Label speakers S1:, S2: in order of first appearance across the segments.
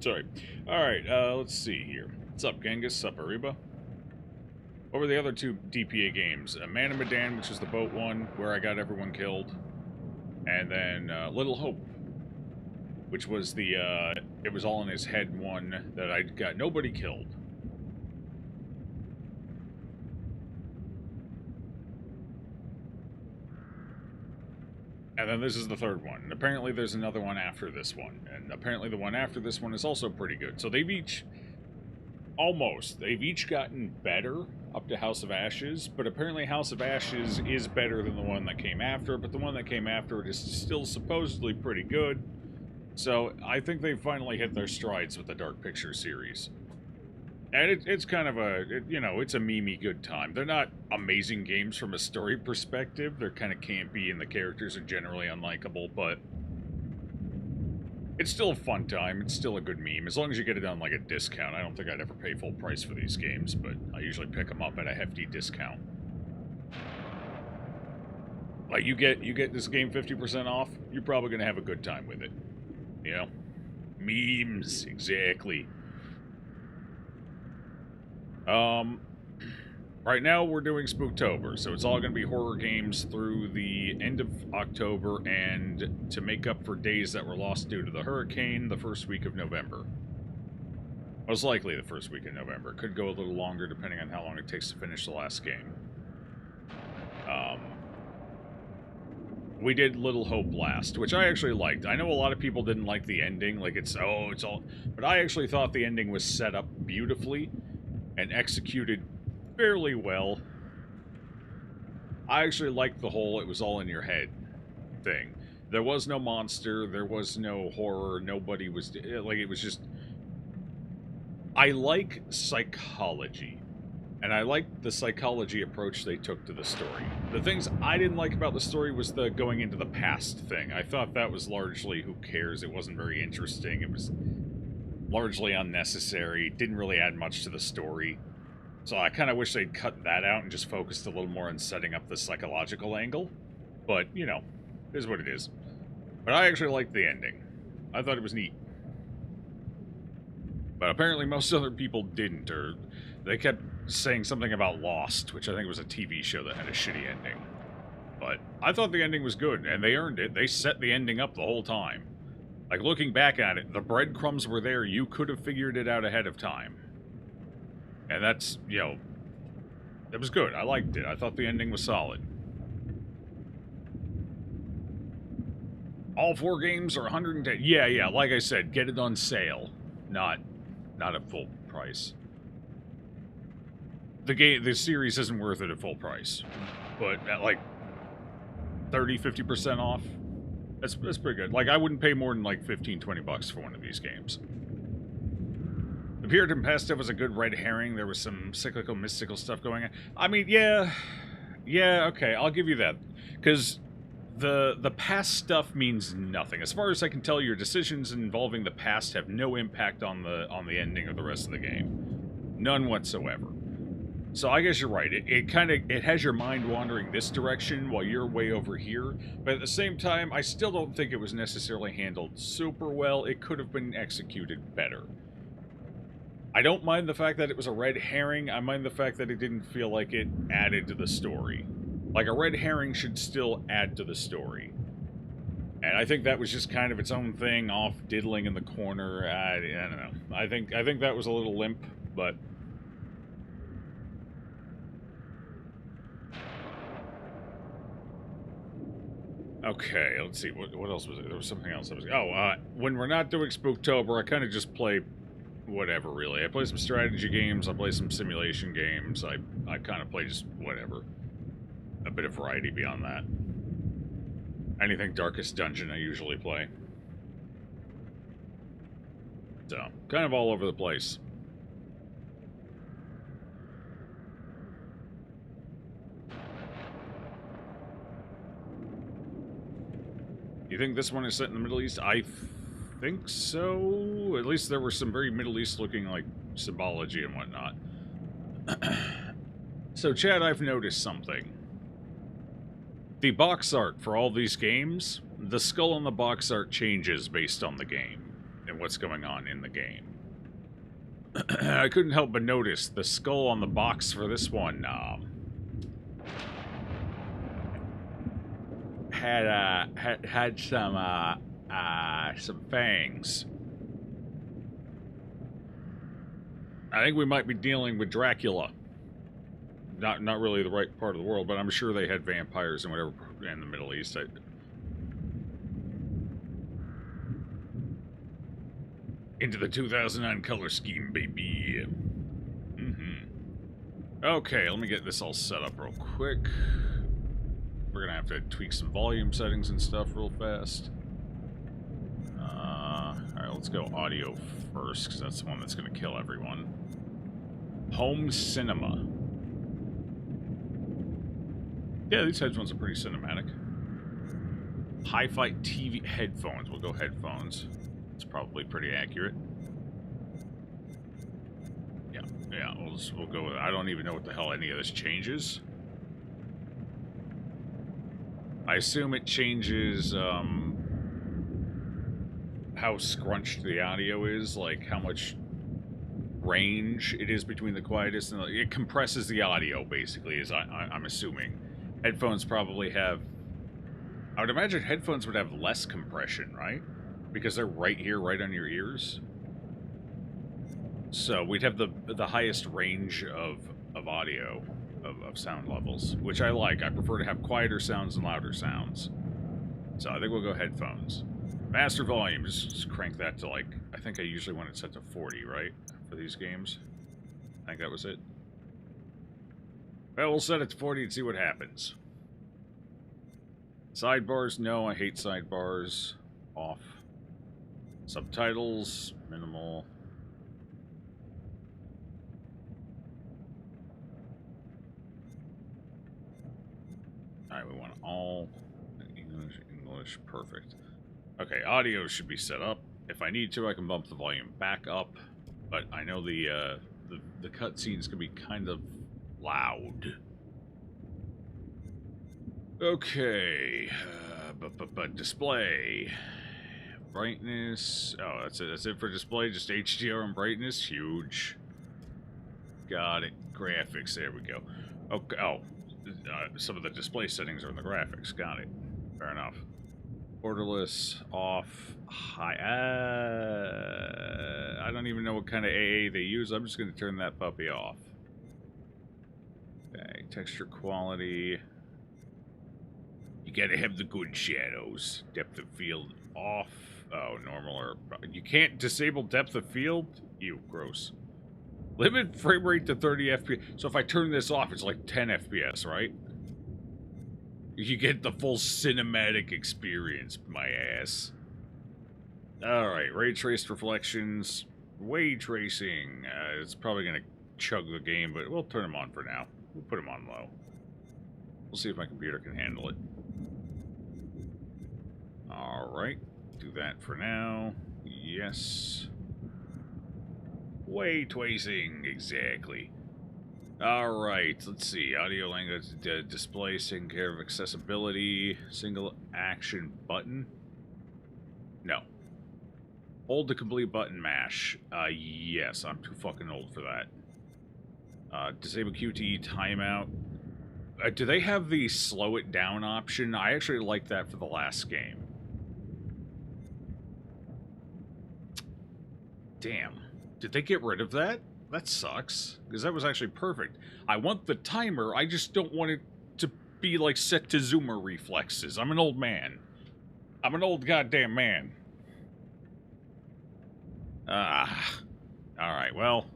S1: Sorry. Alright, let's see here. What's up, Genghis? Sup, Ariba? What were the other two DPA games? Man of Medan, which is the boat one, where I got everyone killed. And then Little Hope, which was the, it was all in his head one that I got nobody killed. And then this is the third one. And apparently there's another one after this one. And apparently the one after this one is also pretty good. So they've each... They've each gotten better up to House of Ashes. But apparently House of Ashes is better than the one that came after. But the one that came after it is still supposedly pretty good. So I think they finally hit their strides with the Dark Picture series. And it's kind of it's a meme-y good time. They're not amazing games from a story perspective. They're kind of campy and the characters are generally unlikable, but it's still a fun time. It's still a good meme. As long as you get it on like a discount. I don't think I'd ever pay full price for these games, but I usually pick them up at a hefty discount. Like, you get this game 50% off, you're probably going to have a good time with it. You know? Memes, exactly. Right now we're doing Spooktober, so it's all going to be horror games through the end of October and to make up for days that were lost due to the hurricane, the first week of November. Most likely the first week of November. Could go a little longer depending on how long it takes to finish the last game. We did Little Hope last, which I actually liked. I know a lot of people didn't like the ending, like it's all... But I actually thought the ending was set up beautifully and executed fairly well. I actually liked the whole it was all in your head thing. There was no monster, there was no horror, nobody was... Like, it was just... I like psychology. And I liked the psychology approach they took to the story. The things I didn't like about the story was the going into the past thing. I thought that was largely, who cares, it wasn't very interesting, it was largely unnecessary, didn't really add much to the story. So I kind of wish they'd cut that out and just focused a little more on setting up the psychological angle. But, you know, it is what it is. But I actually liked the ending. I thought it was neat. But apparently most other people didn't, or they kept saying something about Lost, which I think was a TV show that had a shitty ending. But I thought the ending was good, and they earned it. They set the ending up the whole time. Like, looking back at it, the breadcrumbs were there. You could have figured it out ahead of time. And that's, you know, it was good. I liked it. I thought the ending was solid. All 4 games are 110. Yeah, like I said, get it on sale. Not at full price. The series isn't worth it at full price. But at like 30-50% off, that's pretty good. Like, I wouldn't pay more than like 15-20 bucks for one of these games. The Period Tempesta was a good red herring. There was some cyclical, mystical stuff going on. I mean, yeah, okay, I'll give you that. Because the past stuff means nothing. As far as I can tell, your decisions involving the past have no impact on the ending of the rest of the game. None whatsoever. So I guess you're right. It has your mind wandering this direction while you're way over here. But at the same time, I still don't think it was necessarily handled super well. It could have been executed better. I don't mind the fact that it was a red herring. I mind the fact that it didn't feel like it added to the story. Like, a red herring should still add to the story. And I think that was just kind of its own thing, off diddling in the corner. I don't know. I think that was a little limp, but... Okay, let's see. What else was it? There was something else. When we're not doing Spooktober, I kind of just play whatever, really. I play some strategy games. I play some simulation games. I kind of play just whatever. A bit of variety beyond that. Anything Darkest Dungeon I usually play. So, kind of all over the place. You think this one is set in the Middle East? I think so. At least there were some very Middle East looking, like, symbology and whatnot. So, Chad, I've noticed something. The box art for all these games, the skull on the box art changes based on the game. and what's going on in the game. I couldn't help but notice the skull on the box for this one had some fangs. I think we might be dealing with Dracula. Not really the right part of the world, but I'm sure they had vampires and whatever in the Middle East. Into the 2009 color scheme, baby. Okay, let me get this all set up real quick. We're gonna have to tweak some volume settings and stuff real fast. Alright, let's go audio first, because that's the one that's gonna kill everyone. Home cinema. Yeah, these headphones are pretty cinematic. Hi-Fi TV headphones. We'll go headphones. It's probably pretty accurate. Yeah, we'll go with it. I don't even know what the hell any of this changes. I assume it changes how scrunched the audio is, like how much range it is between the quietest and it compresses the audio, basically, is I'm assuming. Headphones probably have... I would imagine headphones would have less compression, right? Because they're right here, right on your ears. So we'd have the highest range of audio, of sound levels, which I like. I prefer to have quieter sounds and louder sounds. So I think we'll go headphones. Master volume, just crank that to like, I think I usually want it set to 40, right? For these games. I think that was it. Well, we'll set it to 40 and see what happens. Sidebars, no, I hate sidebars. Off. Subtitles, minimal. Alright, we want all English, perfect. Okay, audio should be set up. If I need to, I can bump the volume back up, but I know the cutscenes can be kind of loud. Okay, but display. Brightness. Oh, that's it. That's it for display. Just HDR and brightness. Huge. Got it. Graphics. There we go. Okay. Oh, some of the display settings are in the graphics. Got it. Fair enough. Borderless. Off. High. I don't even know what kind of AA they use. I'm just going to turn that puppy off. Okay. Texture quality. You gotta have the good shadows. Depth of field off. Oh, normal or... You can't disable depth of field? Ew, gross. Limit frame rate to 30 FPS. So if I turn this off, it's like 10 FPS, right? You get the full cinematic experience, my ass. Alright, ray traced reflections. Ray tracing. It's probably gonna chug the game, but we'll turn them on for now. We'll put them on low. We'll see if my computer can handle it. Alright, do that for now. Yes. Way tracing, exactly. Alright, let's see. Audio language display, taking care of accessibility. Single action button. No. Hold the complete button mash. Yes, I'm too fucking old for that. Disable QTE timeout. Do they have the slow it down option? I actually like that for the last game. Damn. Did they get rid of that? That sucks. Because that was actually perfect. I want the timer, I just don't want it to be like set to zoomer reflexes. I'm an old man. I'm an old goddamn man. Alright, well.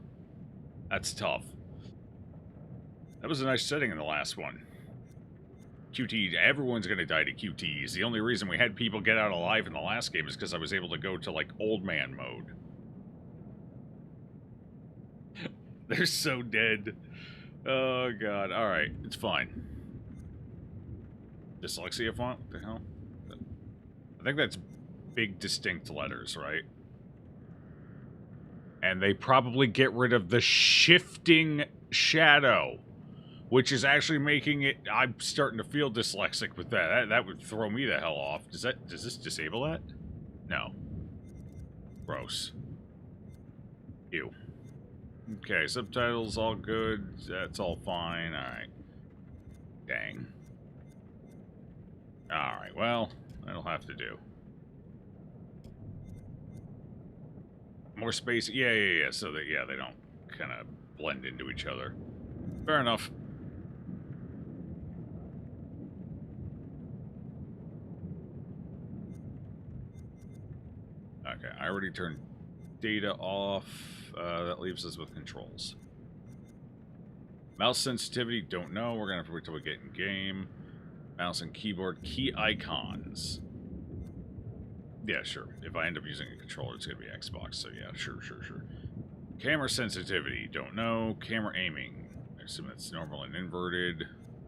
S1: That's tough. That was a nice setting in the last one. QT, everyone's gonna die to QTs. The only reason we had people get out alive in the last game is because I was able to go to, like, old man mode. They're so dead. Oh, God. Alright, it's fine. Dyslexia font? What the hell? I think that's big, distinct letters, right? And they probably get rid of the shifting shadow, which is actually making it... I'm starting to feel dyslexic with that. That would throw me the hell off. Does this disable that? No. Gross. Ew. Okay, subtitles all good. That's all fine. Alright. Dang. Alright, well, that'll have to do. More space. Yeah. So that, yeah, they don't kind of blend into each other. Fair enough. Okay, I already turned data off. That leaves us with controls. Mouse sensitivity, don't know. We're going to have to wait till we get in game. Mouse and keyboard. Key icons. Yeah, sure. If I end up using a controller, it's going to be Xbox. So yeah, sure. Camera sensitivity, don't know. Camera aiming. I assume that's normal and inverted.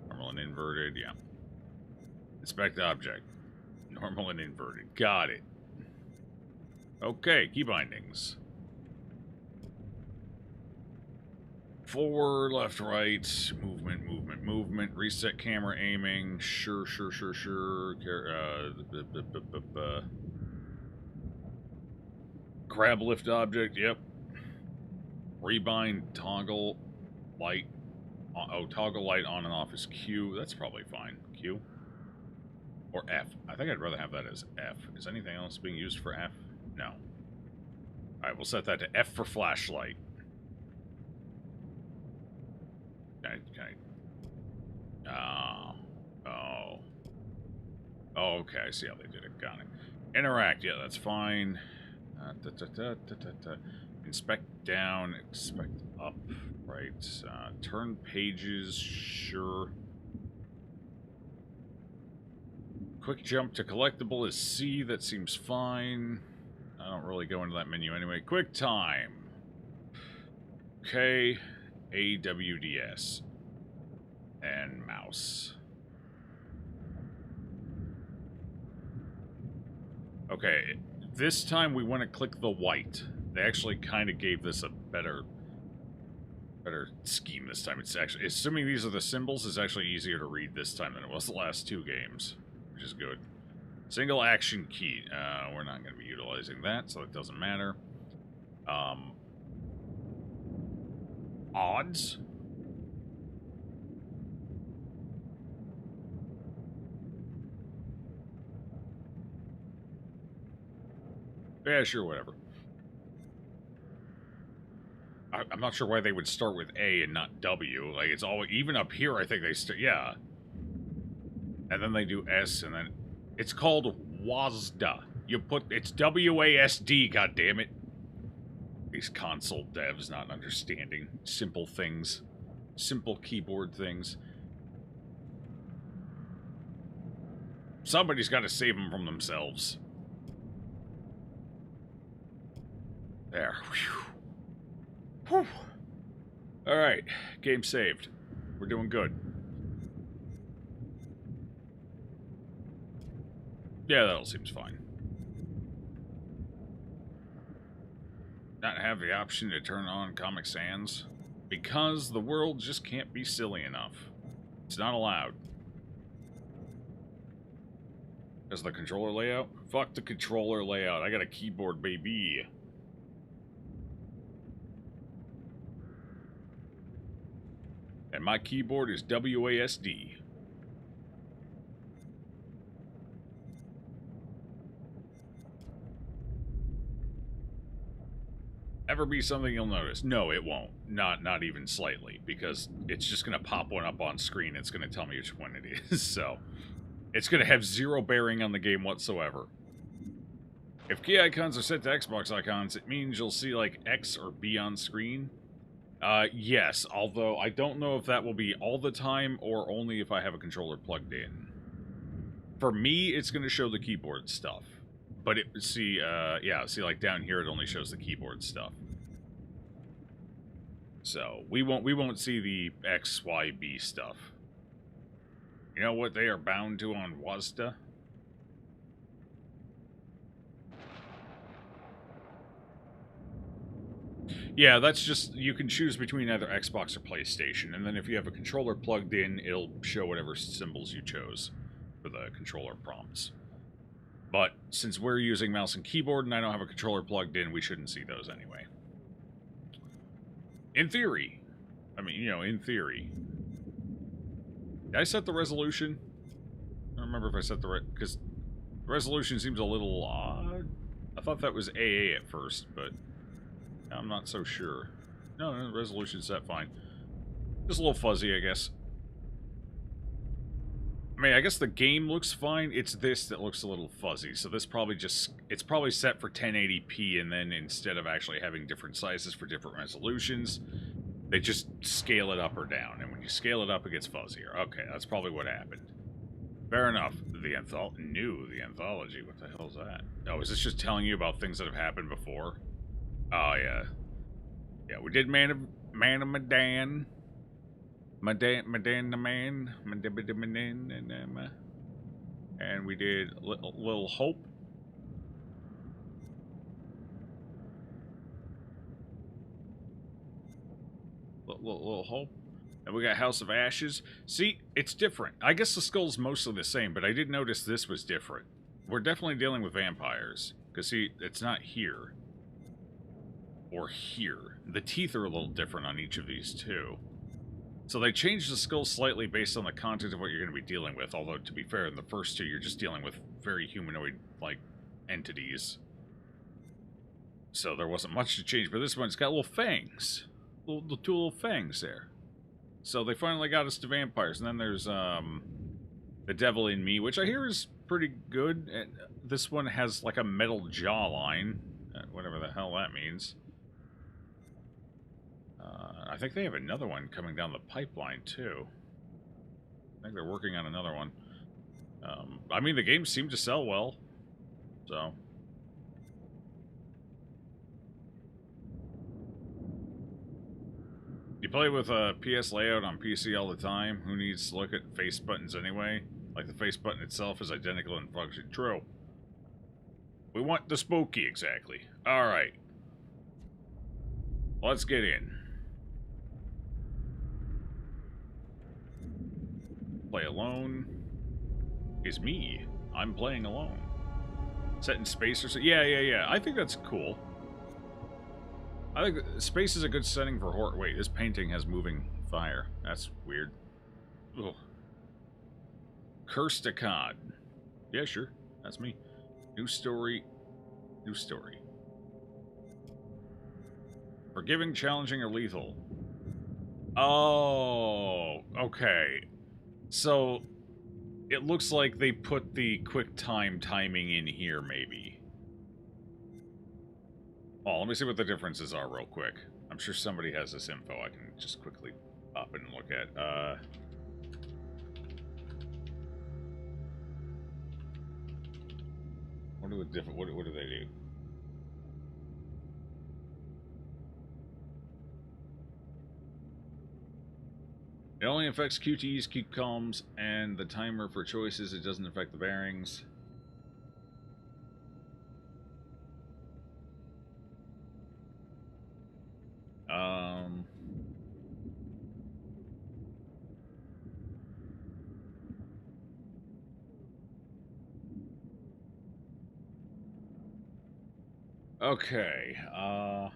S1: Normal and inverted, yeah. Inspect object. Normal and inverted. Got it. Okay, key bindings. Forward, left, right, movement, reset camera aiming, sure. Grab lift object, yep. Rebind, toggle, light. Oh, toggle light on and off is Q. That's probably fine. Q. Or F. I think I'd rather have that as F. Is anything else being used for F? No. Alright, we'll set that to F for flashlight. Oh, okay, I see how they did it. Got it. Interact, yeah, that's fine. Inspect down, inspect up, right. Turn pages, sure. Quick jump to collectible is C, that seems fine. I don't really go into that menu anyway. Quick time. Okay, AWDS. And mouse. Okay, this time we want to click the white. They actually kind of gave this a better scheme this time. It's actually, assuming these are the symbols, it's actually easier to read this time than it was the last two games, which is good. Single action key. We're not going to be utilizing that, so it doesn't matter. Odds? Yeah, sure, whatever. I'm not sure why they would start with A and not W. Like, it's all, even up here, I think they start, yeah. And then they do S, and then, it's called WASD. You put, it's WASD, goddammit. These console devs not understanding simple things. Simple keyboard things. Somebody's got to save them from themselves. There. Whew. Alright. Game saved. We're doing good. Yeah, that all seems fine. Not have the option to turn on Comic Sans? Because the world just can't be silly enough. It's not allowed. Because the controller layout? Fuck the controller layout. I got a keyboard, baby. And my keyboard is WASD. Ever be something you'll notice? No, it won't. Not even slightly, because it's just going to pop one up on screen. It's going to tell me which one it is, so... It's going to have zero bearing on the game whatsoever. If key icons are set to Xbox icons, it means you'll see, like, X or B on screen. Yes, although I don't know if that will be all the time or only if I have a controller plugged in. For me, it's going to show the keyboard stuff. But it, see, like down here it only shows the keyboard stuff. So, we won't see the X, Y, B stuff. You know what they are bound to on WASD? Yeah, that's just, you can choose between either Xbox or PlayStation, and then if you have a controller plugged in, it'll show whatever symbols you chose for the controller prompts. But since we're using mouse and keyboard and I don't have a controller plugged in, we shouldn't see those anyway. In theory. I mean, you know, in theory. Did I set the resolution? I don't remember if I set the because the resolution seems a little odd. I thought that was AA at first, but I'm not so sure. No, the resolution's set fine. Just a little fuzzy, I guess. I mean, I guess the game looks fine. It's this that looks a little fuzzy. So this probably just... It's probably set for 1080p, and then instead of actually having different sizes for different resolutions, they just scale it up or down. And when you scale it up, it gets fuzzier. Okay, that's probably what happened. Fair enough. The Anthology. What the hell is that? Oh, is this just telling you about things that have happened before? Oh, yeah. Yeah, we did Man of Medan. And we did Little Hope. Little Hope. And we got House of Ashes. See, it's different. I guess the skull's mostly the same, but I did notice this was different. We're definitely dealing with vampires. Because, see, it's not here. Or here. The teeth are a little different on each of these, too. So they changed the skull slightly based on the content of what you're going to be dealing with. Although, to be fair, in the first two, you're just dealing with very humanoid-like entities. So there wasn't much to change. But this one's got little fangs. Two little fangs there. So they finally got us to vampires. And then there's The Devil in Me, which I hear is pretty good. And this one has like a metal jawline. Whatever the hell that means. I think they have another one coming down the pipeline, too. I think they're working on another one. I mean, the games seem to sell well. So. You play with a PS layout on PC all the time. Who needs to look at face buttons anyway? Like the face button itself is identical in function. True. We want the spooky, exactly. Alright. Let's get in. Play alone is me. I'm playing alone. Set in space or so. Yeah. I think that's cool. I think space is a good setting for horror. Wait, this painting has moving fire. That's weird. Ugh. Cursed Akkad. Yeah, sure. That's me. New story. New story. Forgiving, challenging, or lethal. Oh, okay. So, it looks like they put the quick time timing in here, maybe. Oh, let me see what the differences are real quick. I'm sure somebody has this info I can just quickly pop in and look at. What do they do? It only affects QTEs, keep calms, and the timer for choices. It doesn't affect the bearings. Okay, huh.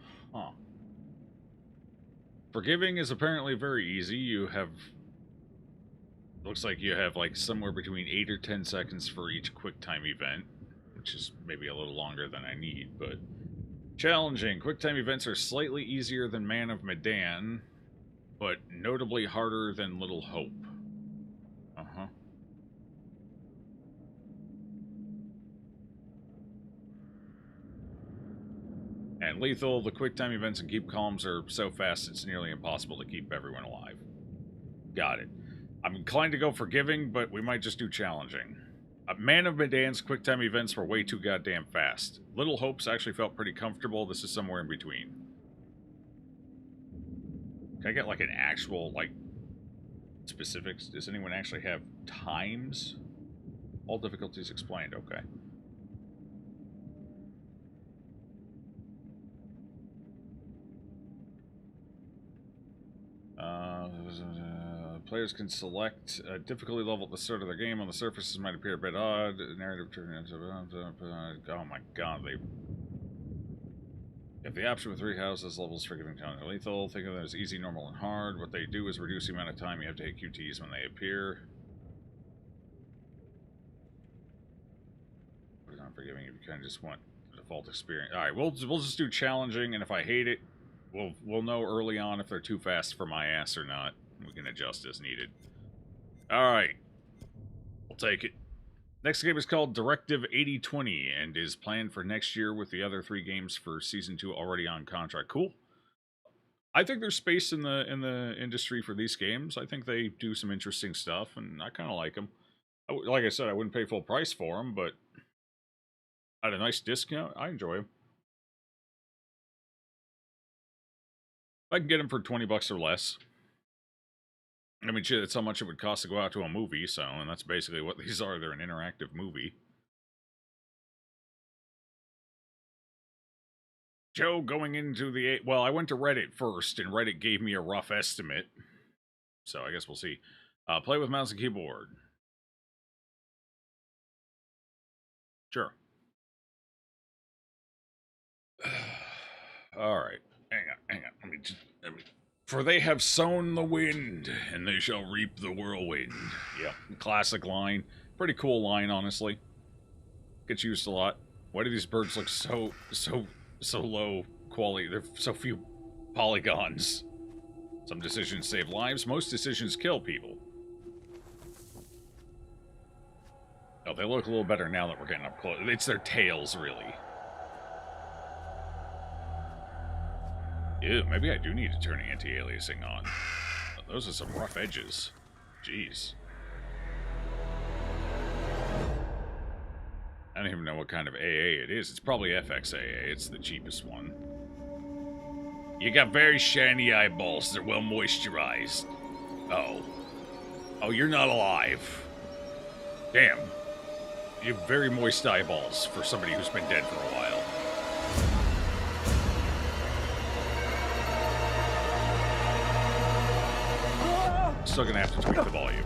S1: Forgiving is apparently very easy. You have... Looks like you have, like, somewhere between 8 or 10 seconds for each QuickTime event, which is maybe a little longer than I need, but... Challenging. QuickTime events are slightly easier than Man of Medan, but notably harder than Little Hope. Uh-huh. And lethal, the QuickTime events and keep calms are so fast it's nearly impossible to keep everyone alive. Got it. I'm inclined to go forgiving, but we might just do challenging. Man of Medan's QuickTime events were way too goddamn fast. Little Hope's actually felt pretty comfortable. This is somewhere in between. Can I get, like, an actual, like, specifics? Does anyone actually have times? All difficulties explained. Okay. Players can select a difficulty level at the start of their game. On the surface, this might appear a bit odd. Narrative turning into... Oh my god, they... If the option with 3 houses, levels for giving talent are lethal. Think of them as easy, normal, and hard. What they do is reduce the amount of time you have to hit QTs when they appear. What is unforgiving if you kind of just want the default experience. Alright, we'll just do challenging, and if I hate it, we'll know early on if they're too fast for my ass or not. We can adjust as needed. Alright. We'll take it. Next game is called Directive 8020 and is planned for next year with the other 3 games for Season 2 already on contract. Cool. I think there's space in the industry for these games. I think they do some interesting stuff, and I kind of like them. Like I said, I wouldn't pay full price for them, but at a nice discount, I enjoy them. I can get them for 20 bucks or less. I mean, shit, that's how much it would cost to go out to a movie, so, and that's basically what these are. They're an interactive movie. Joe going into the... Well, I went to Reddit first, and Reddit gave me a rough estimate. So, I guess we'll see. Play with mouse and keyboard. Sure. Alright. Hang on. Let me... For they have sown the wind, and they shall reap the whirlwind. Yep, classic line. Pretty cool line, honestly. Gets used a lot. Why do these birds look so low quality? They're so few polygons. Some decisions save lives, most decisions kill people. Oh, they look a little better now that we're getting up close. It's their tails, really. Ew, maybe I do need to turn anti-aliasing on. Those are some rough edges. Jeez. I don't even know what kind of AA it is. It's probably FXAA. It's the cheapest one. You got very shiny eyeballs. They're well moisturized. Uh-oh. Oh, you're not alive. Damn. You have very moist eyeballs for somebody who's been dead for a while. Still gonna have to tweak the volume.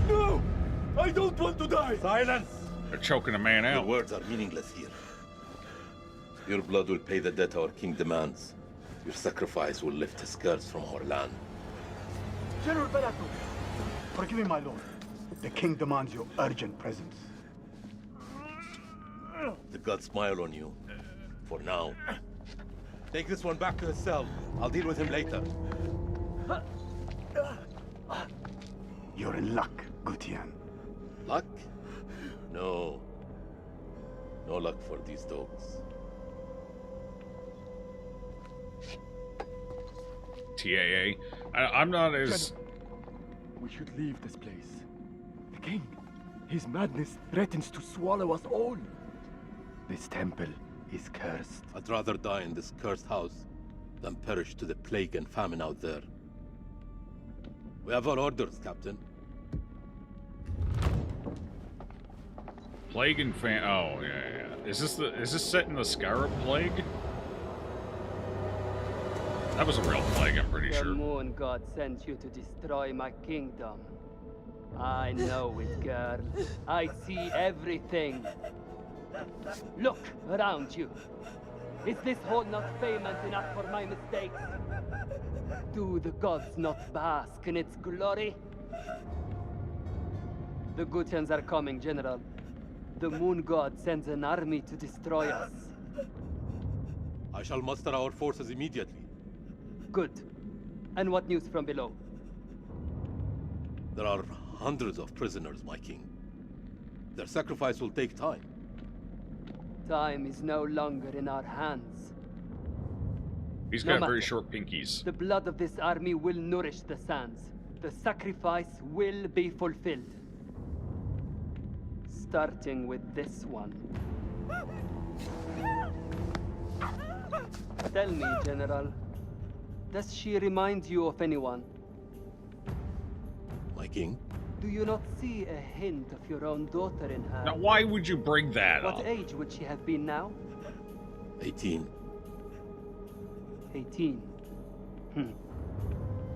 S2: No! I don't want to die!
S3: Silence!
S1: They're choking a man
S3: Your
S1: out.
S3: words are meaningless here. Your blood will pay the debt our king demands. Your sacrifice will lift his curse from our land.
S2: General Barato, forgive me, my lord. The king demands your urgent presence.
S3: The gods smile on you. For now. Take this one back to his cell. I'll deal with him later.
S2: You're in luck, Gutian.
S3: Luck? No. No luck for these dogs.
S1: TAA. I'm not as...
S4: We should leave this place. The king, his madness threatens to swallow us all. This temple is cursed.
S3: I'd rather die in this cursed house than perish to the plague and famine out there. We have our orders, Captain.
S1: Plague and oh, yeah. Is this set in the Scarab Plague? That was a real plague, I'm pretty
S5: The
S1: sure.
S5: moon god sent you to destroy my kingdom. I know it, girl. I see everything. Look around you. Is this hall not famous enough for my mistakes? Do the gods not bask in its glory? The Gutians are coming, General. The moon god sends an army to destroy us.
S3: I shall muster our forces immediately.
S5: Good. And what news from below?
S3: There are hundreds of prisoners, my king. Their sacrifice will take time.
S5: Time is no longer in our hands.
S1: He's
S5: No
S1: got very
S5: matter.
S1: short pinkies.
S5: The blood of this army will nourish the sands. The sacrifice will be fulfilled. Starting with this one. Tell me, General, does she remind you of anyone?
S3: My king?
S5: Do you not see a hint of your own daughter in her?
S1: Now, why would you bring that
S5: What
S1: up?
S5: age would she have been now?
S3: 18.
S5: 18.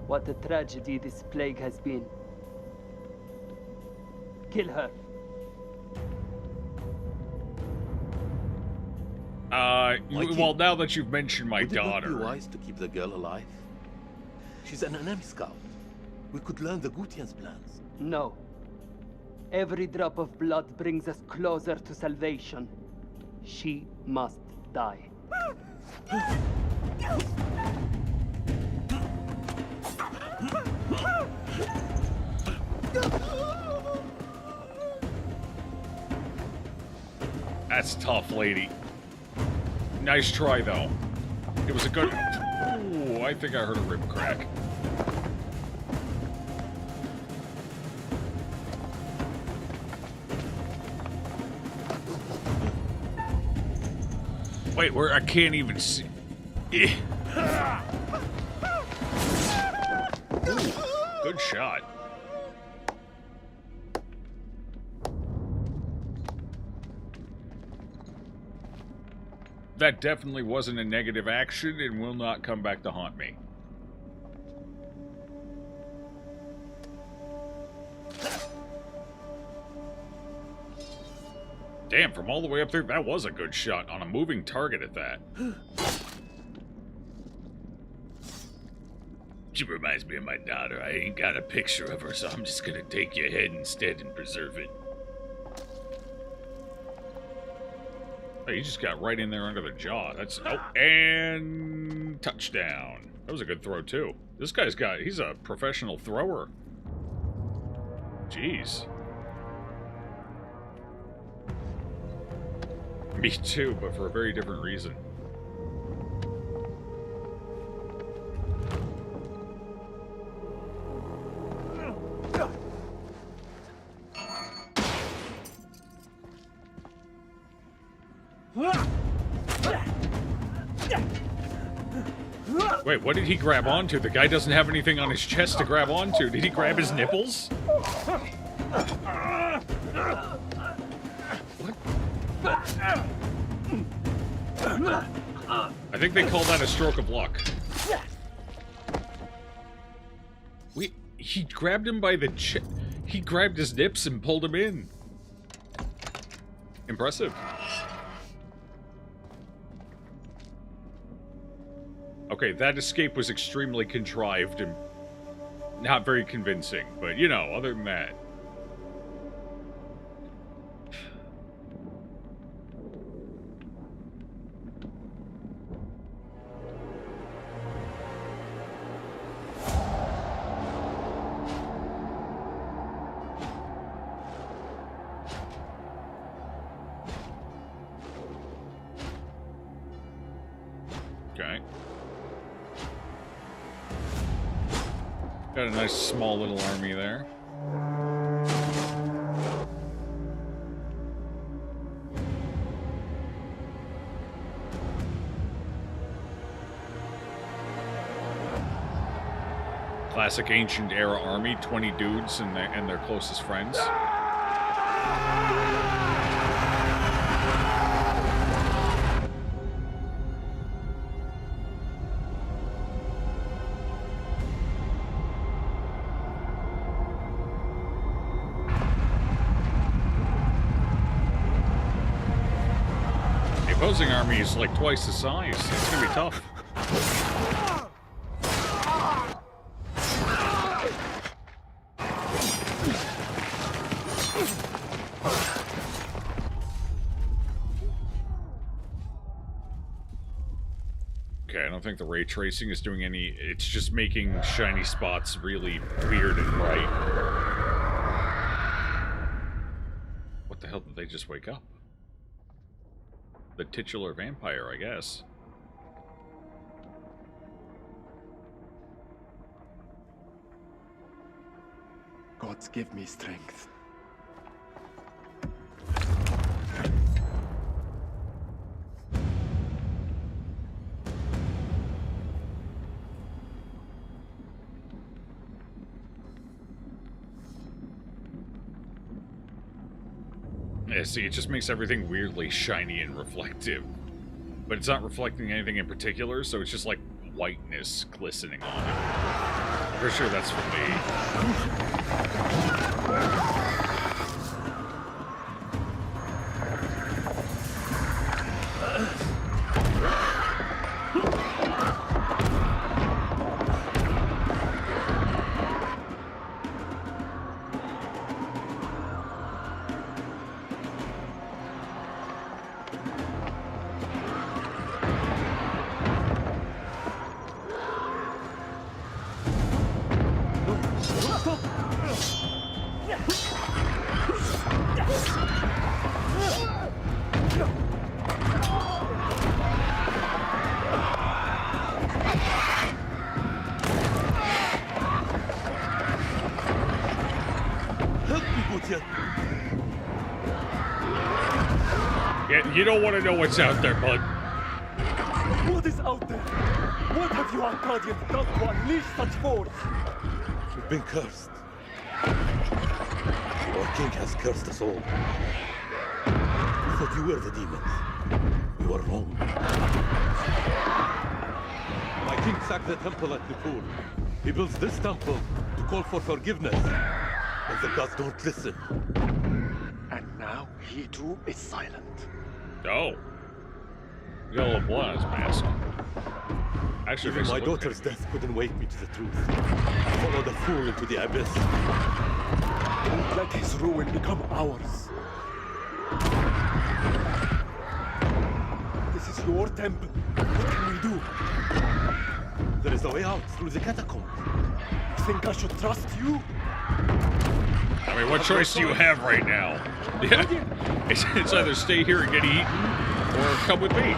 S5: What a tragedy this plague has been. Kill her.
S1: Well, now that you've mentioned my
S3: Would it not
S1: daughter...
S3: be wise to keep the girl alive? She's an enemy scout. We could learn the Gutian's plans.
S5: No. Every drop of blood brings us closer to salvation. She must die.
S1: That's tough, lady. Nice try, though. It was a good... Ooh, I think I heard a rib crack. Wait, where I can't even see... Ooh, good shot. That definitely wasn't a negative action and will not come back to haunt me. Damn, from all the way up there, that was a good shot on a moving target at that. She reminds me of my daughter. I ain't got a picture of her, so I'm just gonna take your head instead and preserve it. Oh, you just got right in there under the jaw. That's... Oh, and... touchdown. That was a good throw, too. This guy's got... He's a professional thrower. Jeez. Me too, but for a very different reason. Wait, what did he grab onto? The guy doesn't have anything on his chest to grab onto. Did he grab his nipples? I think they call that a stroke of luck. Wait, he grabbed him by the he grabbed his nips and pulled him in. Impressive. Okay, that escape was extremely contrived and not very convincing, but you know, other than that. Okay. Got a nice small little army there. Classic ancient era army, 20 dudes and their closest friends. The opposing army is like twice the size. It's gonna be tough. Okay, I don't think the ray tracing is doing any... It's just making shiny spots really weird and bright. What the hell did they just wake up? The titular vampire, I guess.
S4: Gods give me strength.
S1: Yeah, see, it just makes everything weirdly shiny and reflective. but it's not reflecting anything in particular, so it's just like whiteness glistening on it. For sure that's for me. Yeah, you don't want to know what's out there, bud.
S4: What is out there? What have you Arcadians done to unleash such force?
S3: We've been cursed. Our king has cursed us all. We thought you were the demons. We were wrong. My king sacked the temple at Nippur. He builds this temple to call for forgiveness. But the gods don't listen.
S4: And now he too is silent.
S1: Oh. You got a little blood on his mask. Actually,
S3: Even
S1: makes it
S3: my
S1: look
S3: daughter's
S1: good.
S3: death couldn't wake me to the truth. I followed the fool into the abyss.
S4: Don't let his ruin become ours. This is your temple. What can we do?
S3: There is a way out through the catacomb.
S4: You think I should trust you?
S1: I mean, what choice do you have right now? Yeah. It's either stay here and get eaten, or come with me.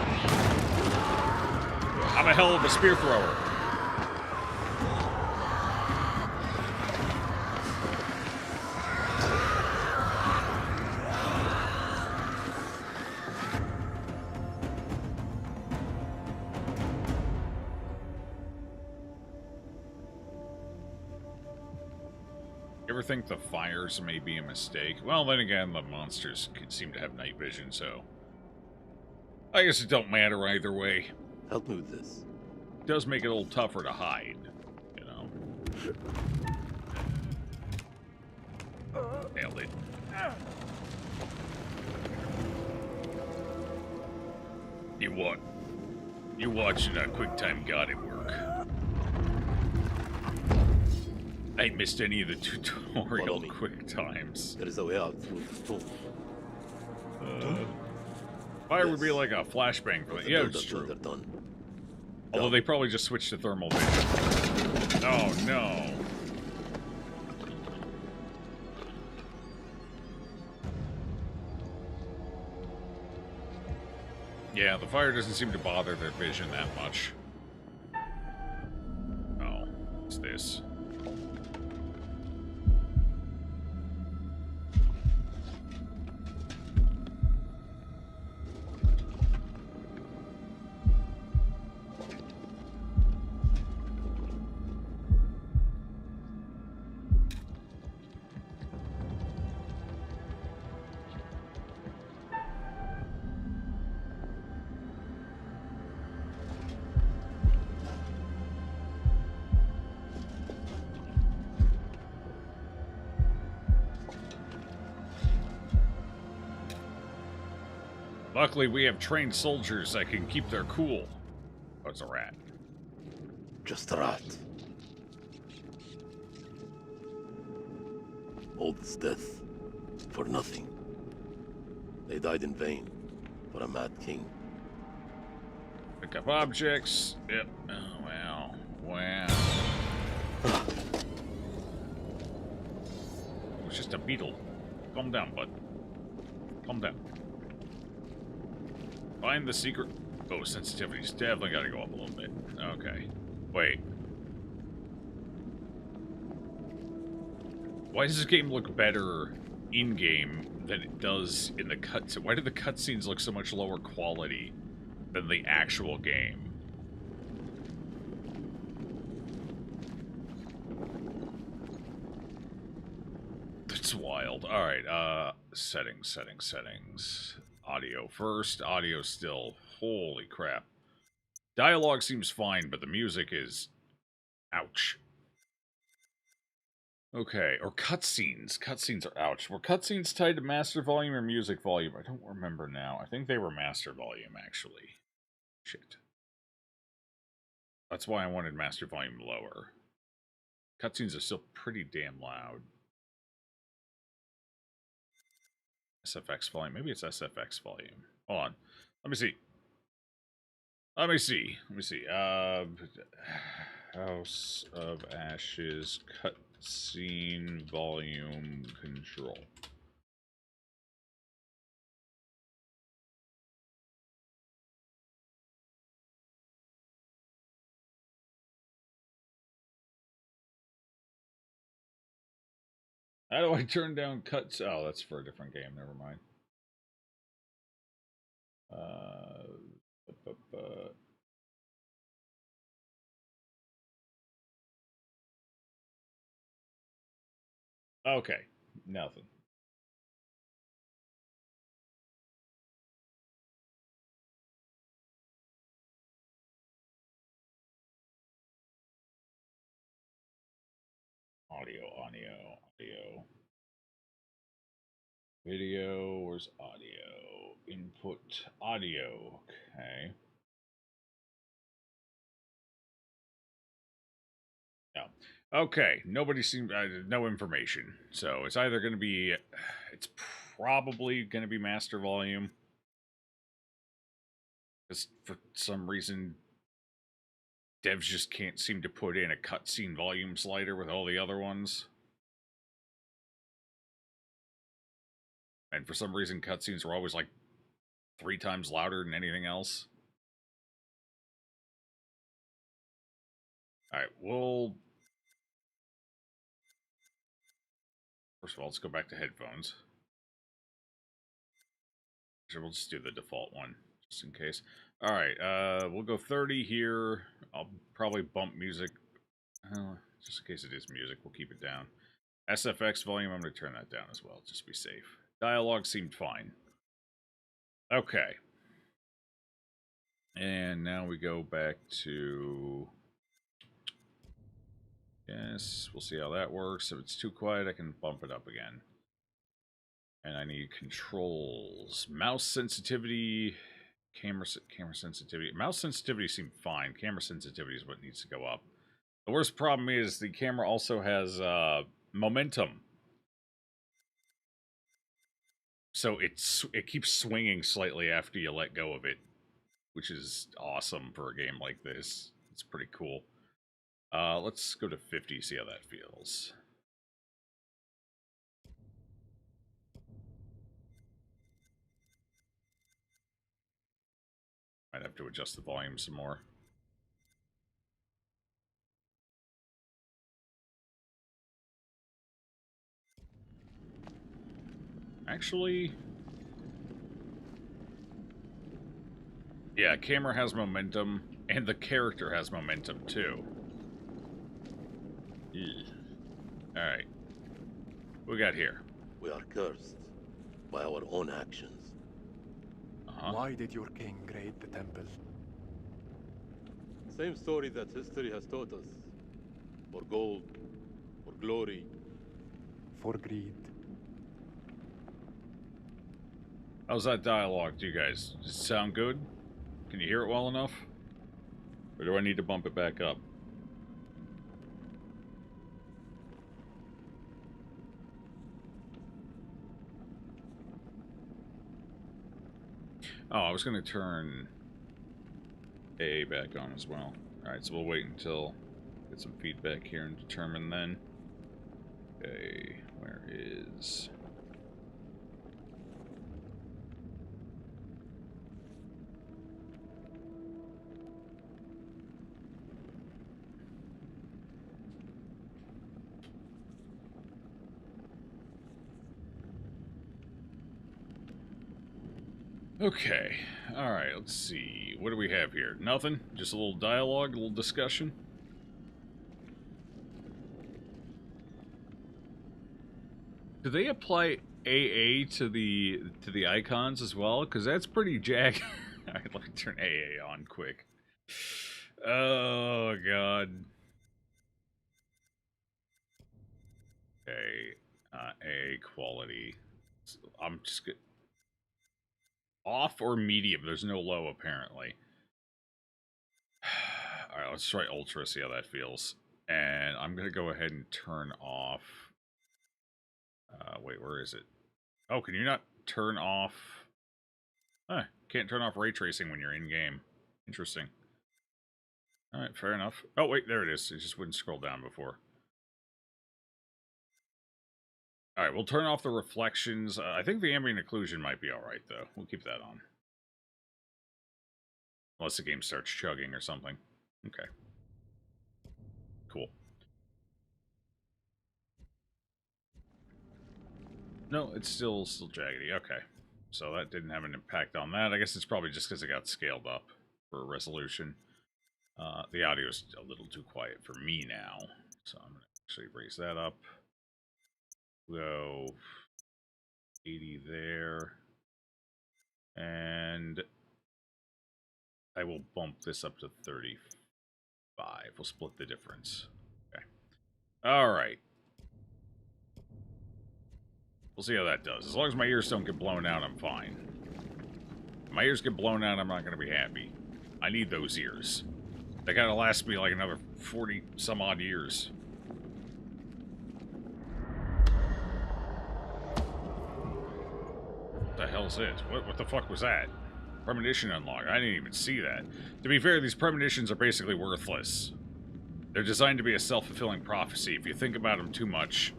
S1: I'm a hell of a spear thrower. You ever think the fires may be a mistake? Well, then again, the monsters seem to have night vision, so I guess it don't matter either way.
S3: Help me with this.
S1: It does make it a little tougher to hide, you know. Nailed it. You watching a QuickTime God at work. I ain't missed any of the tutorial
S3: Follow me.
S1: quick times.
S3: There is a way out through the stone.
S1: Fire would be like a flashbang for
S3: But
S1: that.
S3: the
S1: Yeah,
S3: builders,
S1: it's
S3: when
S1: true.
S3: they're done.
S1: Although they probably just switched to thermal vision. Oh no. Yeah, the fire doesn't seem to bother their vision that much. Oh, what's this? Luckily, we have trained soldiers that can keep their cool. Oh, it's a rat.
S3: Just a rat. All this death for nothing. They died in vain for a mad king.
S1: Pick up objects. Yep. Oh, wow. Wow. It was just a beetle. Calm down, bud. Calm down. Find the secret. Oh, sensitivity's definitely got to go up a little bit. Okay. Wait. Why does this game look better in-game than it does in the cutscenes? Why do the cutscenes look so much lower quality than the actual game? It's wild. Alright, settings. audio first. Audio still. Holy crap. Dialogue seems fine, but the music is... ouch. Okay, or cutscenes. Cutscenes are ouch. Were cutscenes tied to master volume or music volume? I don't remember now. I think they were master volume, actually. Shit. That's why I wanted master volume lower. Cutscenes are still pretty damn loud. SFX volume. Maybe it's SFX volume. Hold on. Let me see. Let me see. House of Ashes cutscene volume control. How do I turn down cuts? Oh, that's for a different game. Never mind. Okay, nothing. Audio. Video, where's audio? Input audio, okay. No. Okay, nobody seemed, no information. So it's either going to be, it's probably going to be master volume. Because for some reason, devs just can't seem to put in a cutscene volume slider with all the other ones. And for some reason, cutscenes are always like 3 times louder than anything else. Alright, we'll... First of all, let's go back to headphones. Sure, we'll just do the default one, just in case. Alright, we'll go 30 here. I'll probably bump music. Just in case it is music, we'll keep it down. SFX volume, I'm going to turn that down as well, just to be safe. Dialogue seemed fine. Okay. And now we go back to... Yes, we'll see how that works. If it's too quiet, I can bump it up again. And I need controls. Mouse sensitivity, camera sensitivity. Mouse sensitivity seemed fine. Camera sensitivity is what needs to go up. The worst problem is the camera also has momentum. So it keeps swinging slightly after you let go of it, which is awesome for a game like this. It's pretty cool. Let's go to 50, see how that feels. Might have to adjust the volume some more. Actually... Yeah, camera has momentum, and the character has momentum, too. Alright. What we got here?
S3: We are cursed by our own actions.
S4: Why did your king raid the temple?
S3: Same story that history has taught us. For gold, for glory.
S4: For greed.
S1: How's that dialogue to you guys? Does it sound good? Can you hear it well enough? Or do I need to bump it back up? Oh, I was going to turn AA back on as well. Alright, so we'll wait until get some feedback here and determine then. Okay, where is... Okay, alright, let's see. What do we have here? Nothing? Just a little dialogue, a little discussion? Do they apply... AA to the icons as well? Because that's pretty jagged. I'd like to turn AA on quick. Oh god. Okay, AA quality. I'm just good. Off or medium. There's no low apparently. All right, let's try ultra. See how that feels. And I'm gonna go ahead and turn off. Wait, where is it? Oh, can you not turn off? Huh, can't turn off ray tracing when you're in game. Interesting. All right, fair enough. Oh wait, there it is. It just wouldn't scroll down before. All right, we'll turn off the reflections. I think the ambient occlusion might be all right though. We'll keep that on. Unless the game starts chugging or something. Okay. Cool. No, it's still jaggedy. Okay. So that didn't have an impact on that. I guess it's probably just because it got scaled up for resolution. The audio is a little too quiet for me now. So I'm going to actually raise that up. Go 80 there. And I will bump this up to 35. We'll split the difference. Okay. All right. We'll see how that does. As long as my ears don't get blown out, I'm fine. If my ears get blown out, I'm not going to be happy. I need those ears. They gotta last me like another 40 some odd years. What the hell's this? What the fuck was that? Premonition unlock. I didn't even see that. To be fair, these premonitions are basically worthless. They're designed to be a self-fulfilling prophecy if you think about them too much.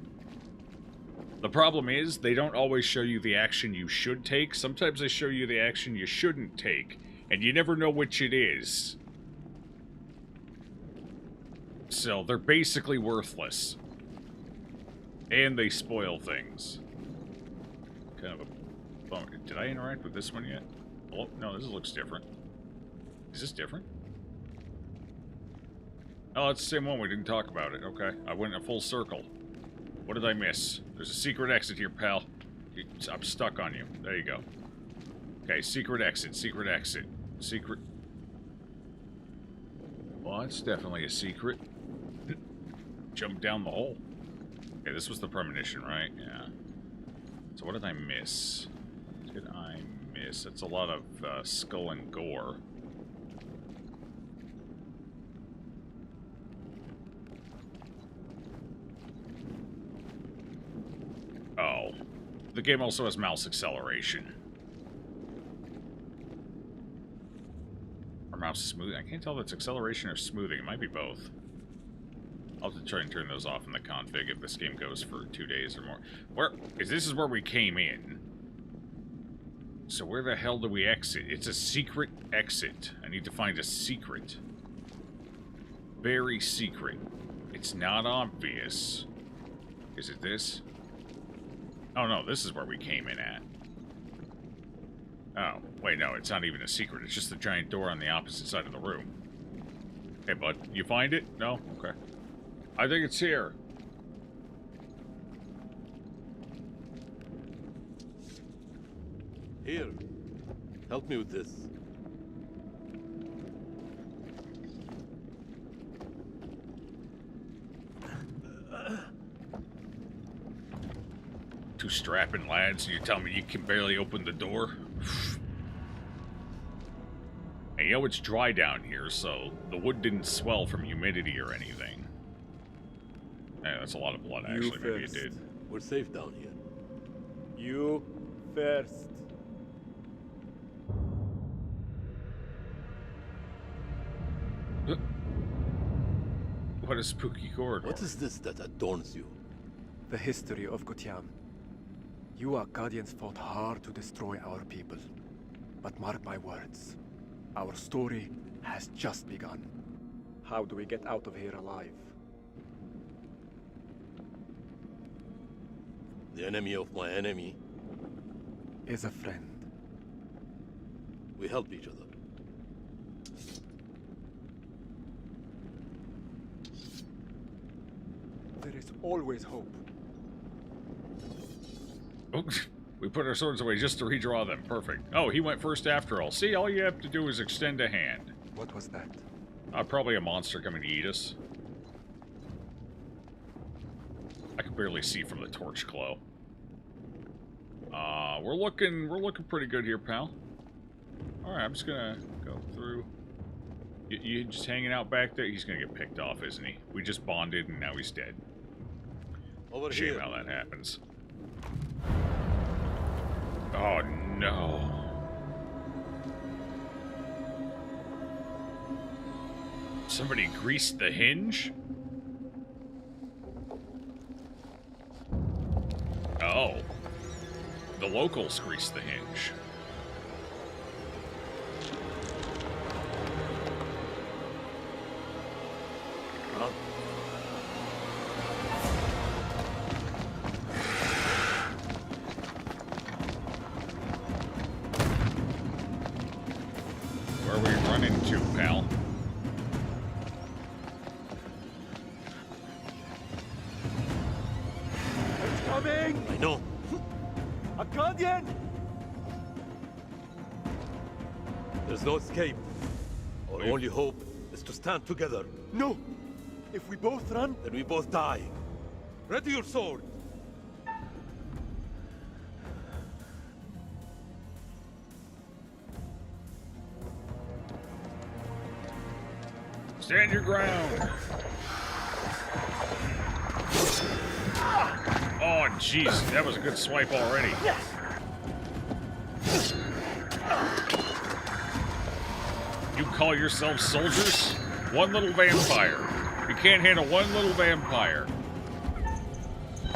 S1: The problem is, they don't always show you the action you should take. Sometimes they show you the action you shouldn't take, and you never know which it is. So, they're basically worthless. And they spoil things. Kind of a bummer. Did I interact with this one yet? Oh, no, this looks different. Is this different? Oh, it's the same one. We didn't talk about it. Okay. I went in a full circle. What did I miss? There's a secret exit here, pal. I'm stuck on you. There you go. Okay, secret exit, secret exit. Secret... Well, it's definitely a secret. Jump down the hole. Okay, this was the premonition, right? Yeah. So what did I miss? What did I miss? It's a lot of skull and gore. Oh. The game also has mouse acceleration. Or mouse smoothing. I can't tell if it's acceleration or smoothing. It might be both. I'll have to try and turn those off in the config if this game goes for 2 days or more. This is where we came in. So where the hell do we exit? It's a secret exit. I need to find a secret. Very secret. It's not obvious. Is it this? Oh no, this is where we came in at. Oh, wait, no, it's not even a secret. It's just the giant door on the opposite side of the room. Hey, bud, you find it? No? Okay. I think it's here.
S3: Here. Help me with this.
S1: Two strapping lads, and you tell me you can barely open the door? And you know it's dry down here, so the wood didn't swell from humidity or anything. Hey, that's a lot of blood, actually. Maybe it did.
S3: We're safe down here.
S4: You first.
S1: What a spooky corridor.
S3: What is this that adorns you?
S4: The history of Gutiam. You Akkadians fought hard to destroy our people. But mark my words, our story has just begun. How do we get out of here alive?
S3: The enemy of my enemy.
S4: Is a friend.
S3: We help each other.
S4: There is always hope.
S1: Oh, we put our swords away just to redraw them. Perfect. Oh, he went first after all. See, all you have to do is extend a hand.
S4: What was that?
S1: Probably a monster coming to eat us. I can barely see from the torch glow. We're looking pretty good here, pal. All right, I'm just gonna go through. You just hanging out back there? He's gonna get picked off, isn't he? We just bonded and now he's dead.
S3: Over
S1: Shame
S3: here.
S1: how that happens. Oh no. Somebody greased the hinge? Oh. The locals greased the hinge. Where are we running to, pal?
S4: It's coming!
S3: I know.
S4: A Guardian!
S3: There's no escape. Our only hope is to stand together.
S4: No! If we both run,
S3: Then we both die. Ready your sword.
S1: Stand your ground! Oh, jeez, that was a good swipe already. You call yourselves soldiers? One little vampire. You can't handle one little vampire.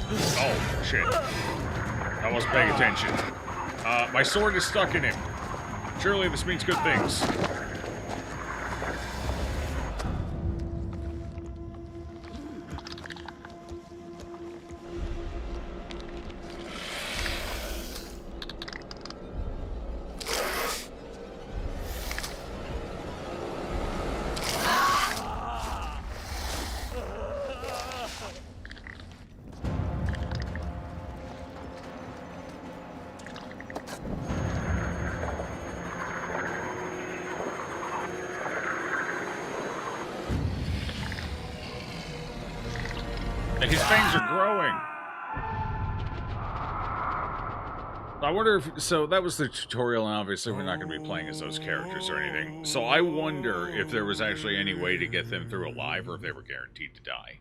S1: Oh, shit. I wasn't paying attention. My sword is stuck in him. Surely this means good things. And his fangs are growing. I wonder if... So that was the tutorial, and obviously we're not going to be playing as those characters or anything. So I wonder if there was actually any way to get them through alive, or if they were guaranteed to die.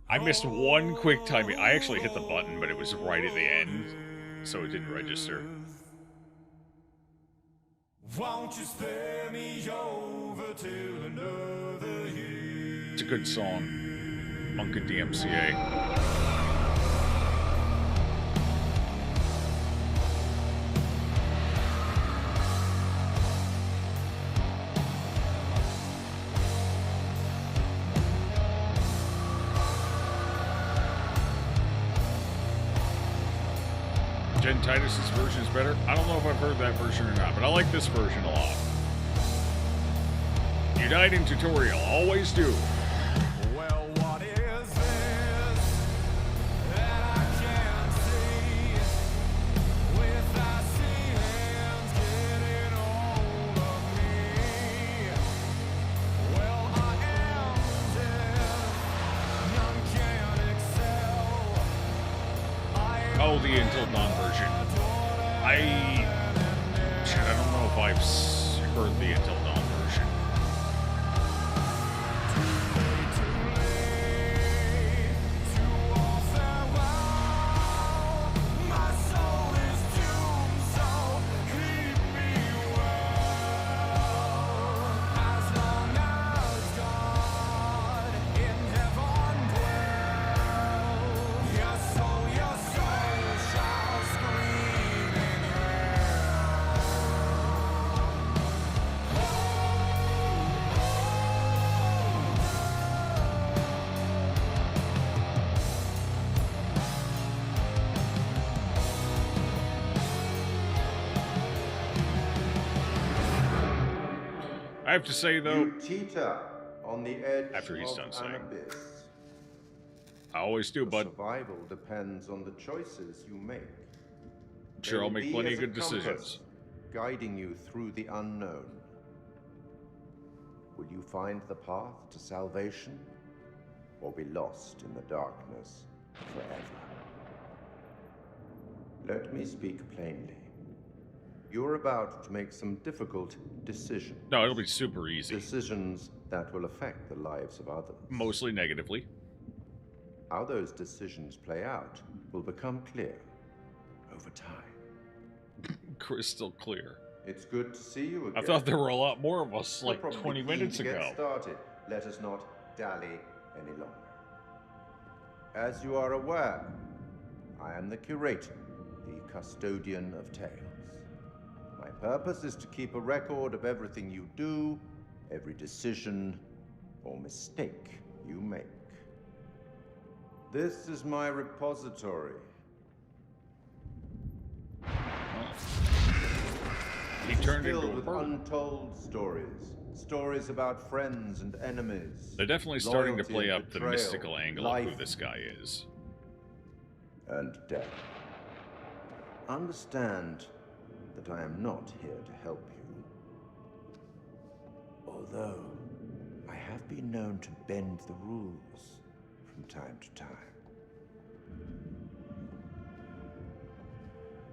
S1: I missed one quick time. I actually hit the button, but it was right at the end, so it didn't register.
S6: Won't you spare me over till another year?
S1: It's a good song. Monk and DMCA. Jen Titus's version is better. I don't know if I've heard that version or not, but I like this version a lot. You died in tutorial. Always do.
S6: Well, what is this that I can't see? With I see hands getting hold of me. Well, I am dead. None can excel.
S1: Oh, the Until Dawn version. I don't know if I've heard the Until Dawn version. I have to say, though,
S7: You teeter on the edge
S1: after he's
S7: of
S1: done
S7: an
S1: saying.
S7: abyss.
S1: I always do,
S7: Your
S1: bud.
S7: survival depends on the choices you make.
S1: Sure,
S7: They
S1: I'll
S7: will
S1: make
S7: be
S1: plenty
S7: as
S1: of
S7: a
S1: good
S7: compass,
S1: decisions.
S7: guiding you through the unknown. Will you find the path to salvation, or be lost in the darkness forever? Let me speak plainly. You're about to make some difficult decisions.
S1: No, it'll be super easy.
S7: Decisions that will affect the lives of others.
S1: Mostly negatively.
S7: How those decisions play out will become clear over time.
S1: Crystal clear.
S7: It's good to see you again.
S1: I thought there were a lot more of us,
S7: You're
S1: like
S7: probably
S1: 20
S7: keen
S1: minutes
S7: to
S1: ago.
S7: Get started. Let us not dally any longer. As you are aware, I am the curator, the custodian of tales. My purpose is to keep a record of everything you do, every decision or mistake you make. This is my repository.
S1: He turned
S7: Filled
S1: into a
S7: with
S1: bird.
S7: untold stories. Stories about friends and enemies.
S1: They're definitely starting to
S7: loyalty
S1: play
S7: and
S1: up the
S7: betrayal,
S1: mystical angle of who
S7: life
S1: this guy is.
S7: and death. Understand that I am not here to help you. Although, I have been known to bend the rules from time to time.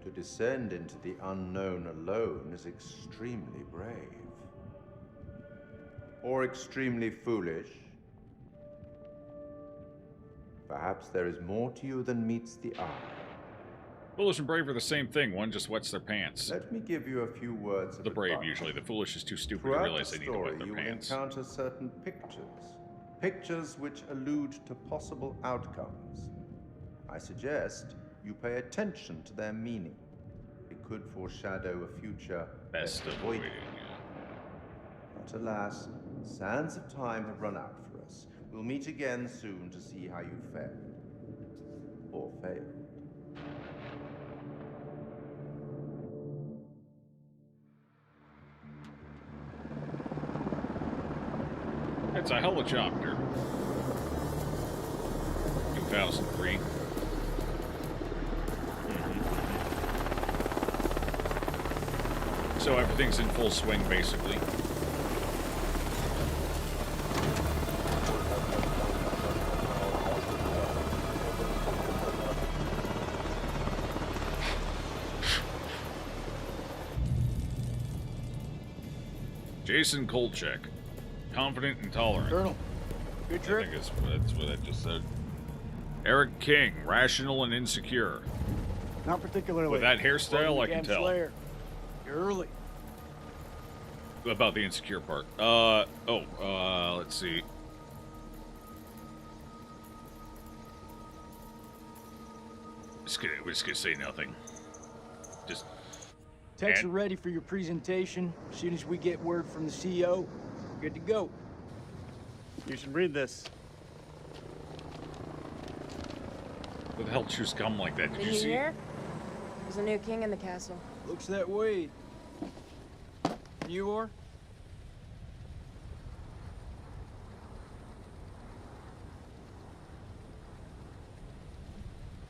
S7: To descend into the unknown alone is extremely brave. Or extremely foolish. Perhaps there is more to you than meets the eye.
S1: Foolish and brave are the same thing. One just wets their pants.
S7: Let me give you a few words of
S1: The brave,
S7: advice.
S1: usually. The foolish is too stupid to
S7: Throughout
S1: realize
S7: the
S1: they need to
S7: story,
S1: wet their
S7: you will
S1: pants.
S7: encounter certain pictures. Pictures which allude to possible outcomes. I suggest you pay attention to their meaning. It could foreshadow a future
S1: Best
S7: best
S1: avoiding.
S7: avoided. But alas, sands of time have run out for us. We'll meet again soon to see how you fared. Or failed.
S1: It's a helicopter. 2003. So everything's in full swing, basically. Jason Kolchak. Confident and tolerant.
S8: Colonel, good
S1: I
S8: trip.
S1: think that's what I just said. Eric King. Rational and insecure.
S2: Not particularly.
S1: With that hairstyle, I can
S8: Camp
S1: tell.
S8: Slayer. You're early.
S1: About the insecure part. Let's see. We're just gonna say nothing. Just
S8: Techs are
S1: And-
S8: ready for your presentation. As soon as we get word from the CEO, good to go.
S2: You should read this.
S1: what the hell chews gum like that? Did
S9: Did
S1: you
S9: you
S1: see?
S9: hear? There's a new king in the castle.
S8: Looks that way. You are?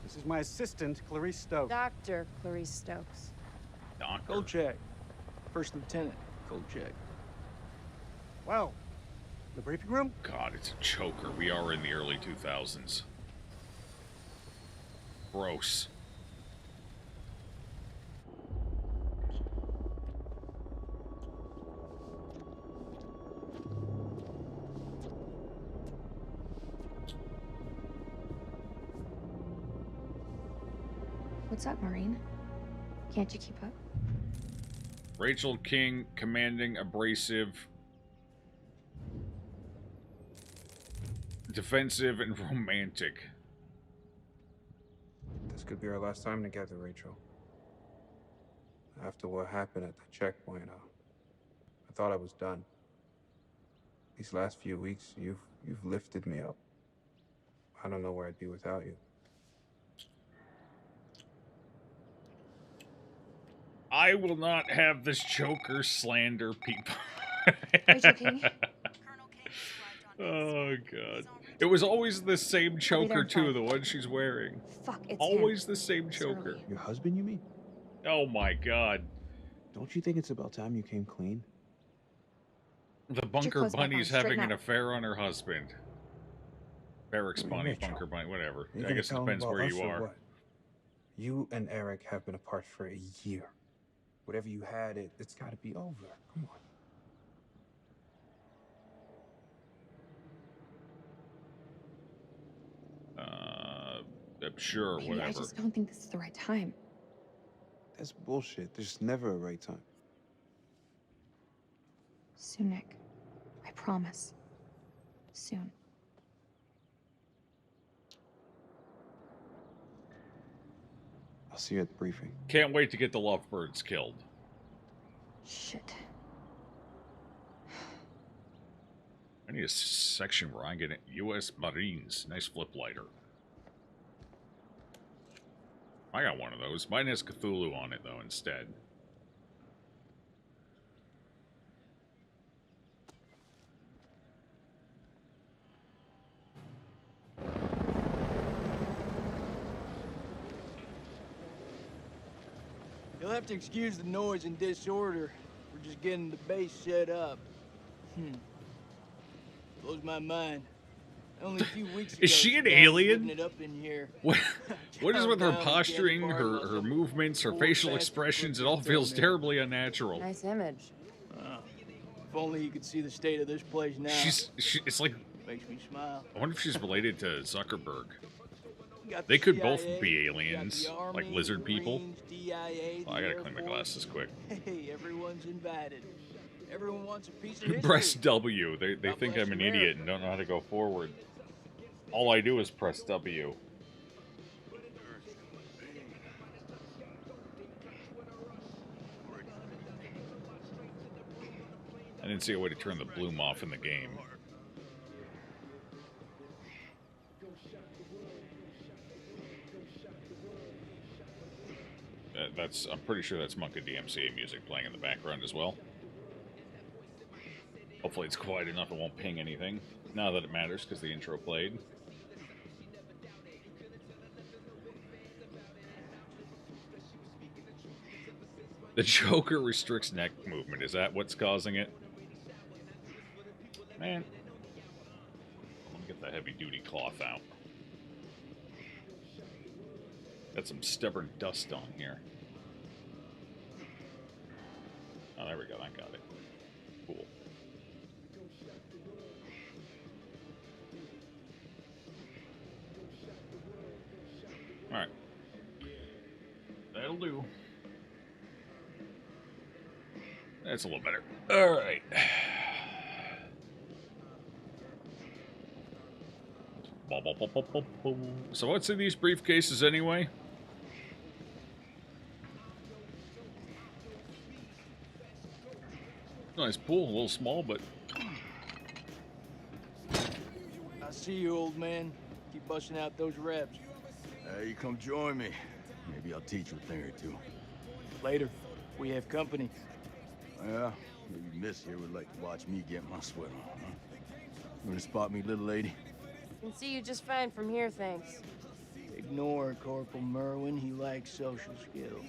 S2: This is my assistant, Clarice Stokes.
S9: Dr. Clarice Stokes.
S1: Doctor.
S8: Kolchak. First Lieutenant Kolchak.
S2: Well, the briefing room?
S1: God, it's a choker. We are in the early 2000s. Gross.
S9: What's up, Marine? Can't you keep up?
S1: Rachel King, commanding, abrasive, defensive, and romantic.
S10: This could be our last time together, Rachel. After what happened at the checkpoint, I thought I was done. These last few weeks, you've lifted me up. I don't know where I'd be without you.
S1: I will not have this choker slander people.
S9: Rachel King?
S1: Oh god. It was always the same
S9: I'll be there
S1: choker
S9: in
S1: too,
S9: 5.
S1: the one she's wearing.
S9: Fuck, it's
S1: Always
S9: him.
S1: the same
S9: It's
S1: choker.
S9: early.
S10: Your husband, you mean?
S1: Oh my god.
S10: Don't you think it's about time you came clean?
S1: The
S9: your
S1: Bunker
S9: clothes back on,
S1: Bunny's
S9: straighten
S1: having an
S9: up.
S1: affair on her husband. Barracks Bunny,
S10: Mitchell,
S1: Bunker Bunny, whatever.
S10: you
S1: I
S10: gonna
S1: guess it
S10: tell him
S1: depends
S10: about
S1: where
S10: us
S1: you
S10: or
S1: are.
S10: what? You and Eric have been apart for a year. Whatever you had, it's got to be over. Come
S1: Sure,
S9: Maybe
S1: whatever.
S9: I just don't think this is the right time.
S10: on. That's bullshit. There's never a right time.
S9: Soon, Nick. I promise. Soon.
S10: I'll see you at the briefing.
S1: Can't wait to get the lovebirds killed.
S9: Shit.
S1: I need a section where I get it. U.S. Marines. Nice flip lighter. I got one of those. Mine has Cthulhu on it, though, instead.
S8: You'll have to excuse the noise and disorder. We're just getting the base set up. Blows my mind. Only a few weeks ago,
S1: Is she an
S8: Scout was
S1: alien?
S8: living it up in here.
S1: What is with her
S8: Down again,
S1: posturing,
S8: bar
S1: her
S8: muscle,
S1: movements, her
S8: poor
S1: facial
S8: bastard
S1: expressions? It
S8: put
S1: all
S8: this
S1: feels
S8: on there.
S1: terribly unnatural.
S9: Nice image.
S8: If only you could see the state of this place now.
S1: It's like,
S8: Makes me smile.
S1: I wonder if she's related to Zuckerberg.
S8: You got
S1: They
S8: the
S1: could both
S8: CIA,
S1: be
S8: you got
S1: aliens,
S8: the Army,
S1: like lizard people.
S8: Marines, DIA,
S1: Oh, I
S8: the
S1: gotta
S8: Air
S1: clean my
S8: Force.
S1: glasses quick.
S8: Hey, everyone's invited. Everyone wants a piece of history.
S1: Press W. They
S8: God
S1: think
S8: bless
S1: I'm an
S8: America.
S1: idiot and don't know how to go forward. All I do is press W. I didn't see a way to turn the bloom off in the game. I'm pretty sure that's Monka DMCA music playing in the background as well. Hopefully it's quiet enough it won't ping anything. Not that it matters, because the intro played. The Joker restricts neck movement. Is that what's causing it? Man. Let me get the heavy-duty cloth out. Got some stubborn dust on here. Oh, there we go. I got it. Cool. Alright. That'll do. That's a little better. Alright. So what's in these briefcases anyway? Nice pool, a little small, but
S8: I see you, old man. Keep busting out those reps.
S11: You come join me. Maybe I'll teach you a thing or two.
S8: Later, we have company.
S11: Yeah, maybe Miss here would like to watch me get my sweat on, huh? You wanna spot me, little lady?
S12: Can see you just fine from here, thanks.
S8: Ignore Corporal Merwin. He lacks social skills.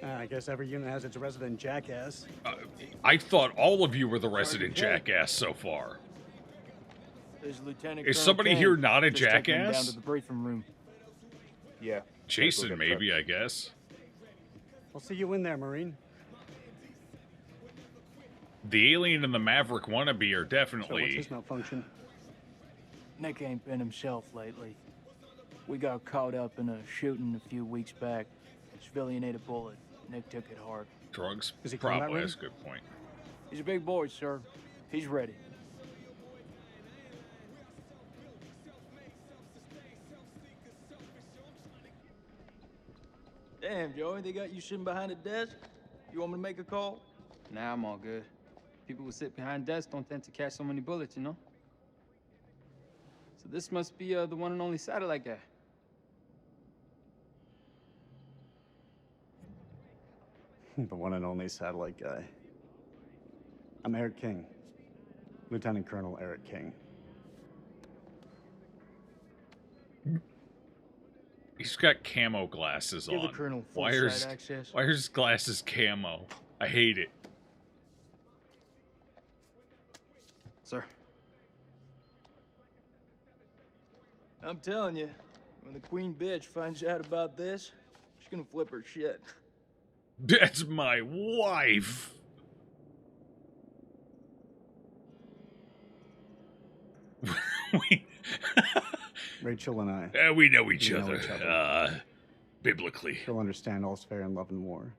S2: I guess every unit has its resident jackass.
S1: I thought all of you were the resident jackass so far.
S8: There's Lieutenant
S1: Is
S8: Colonel
S1: somebody
S8: Kane.
S1: here not a
S8: Just taking him
S1: jackass?
S8: down to the briefing room.
S10: Yeah.
S1: Jason, maybe, I guess.
S2: I'll see you in there, Marine.
S1: The alien and the Maverick wannabe are
S2: So what's
S1: definitely...
S2: his malfunction?
S8: Nick ain't been himself lately. We got caught up in a shooting a few weeks back. Civilian ate a bullet. Nick took it hard.
S1: Drugs?
S2: Is he combat
S1: Probably,
S2: ready?
S1: that's a good point.
S8: He's a big boy, sir. He's ready. Damn, Joey, they got you sitting behind a desk? You want me to make a call?
S13: Nah, I'm all good. People who sit behind desks don't tend to catch so many bullets, you know? So this must be the one and only satellite guy.
S2: The one and only satellite guy. I'm Eric King.
S14: Lieutenant Colonel Eric King.
S1: He's got camo glasses
S8: Give
S1: on.
S8: the Colonel full
S1: Why are his,
S8: side access.
S1: why are his glasses camo? I hate it.
S8: Sir. I'm telling you, when the queen bitch finds out about this, she's gonna flip her shit.
S1: That's my wife.
S14: Rachel and I.
S1: We know each other. Biblically.
S14: She'll understand all's fair in love and war.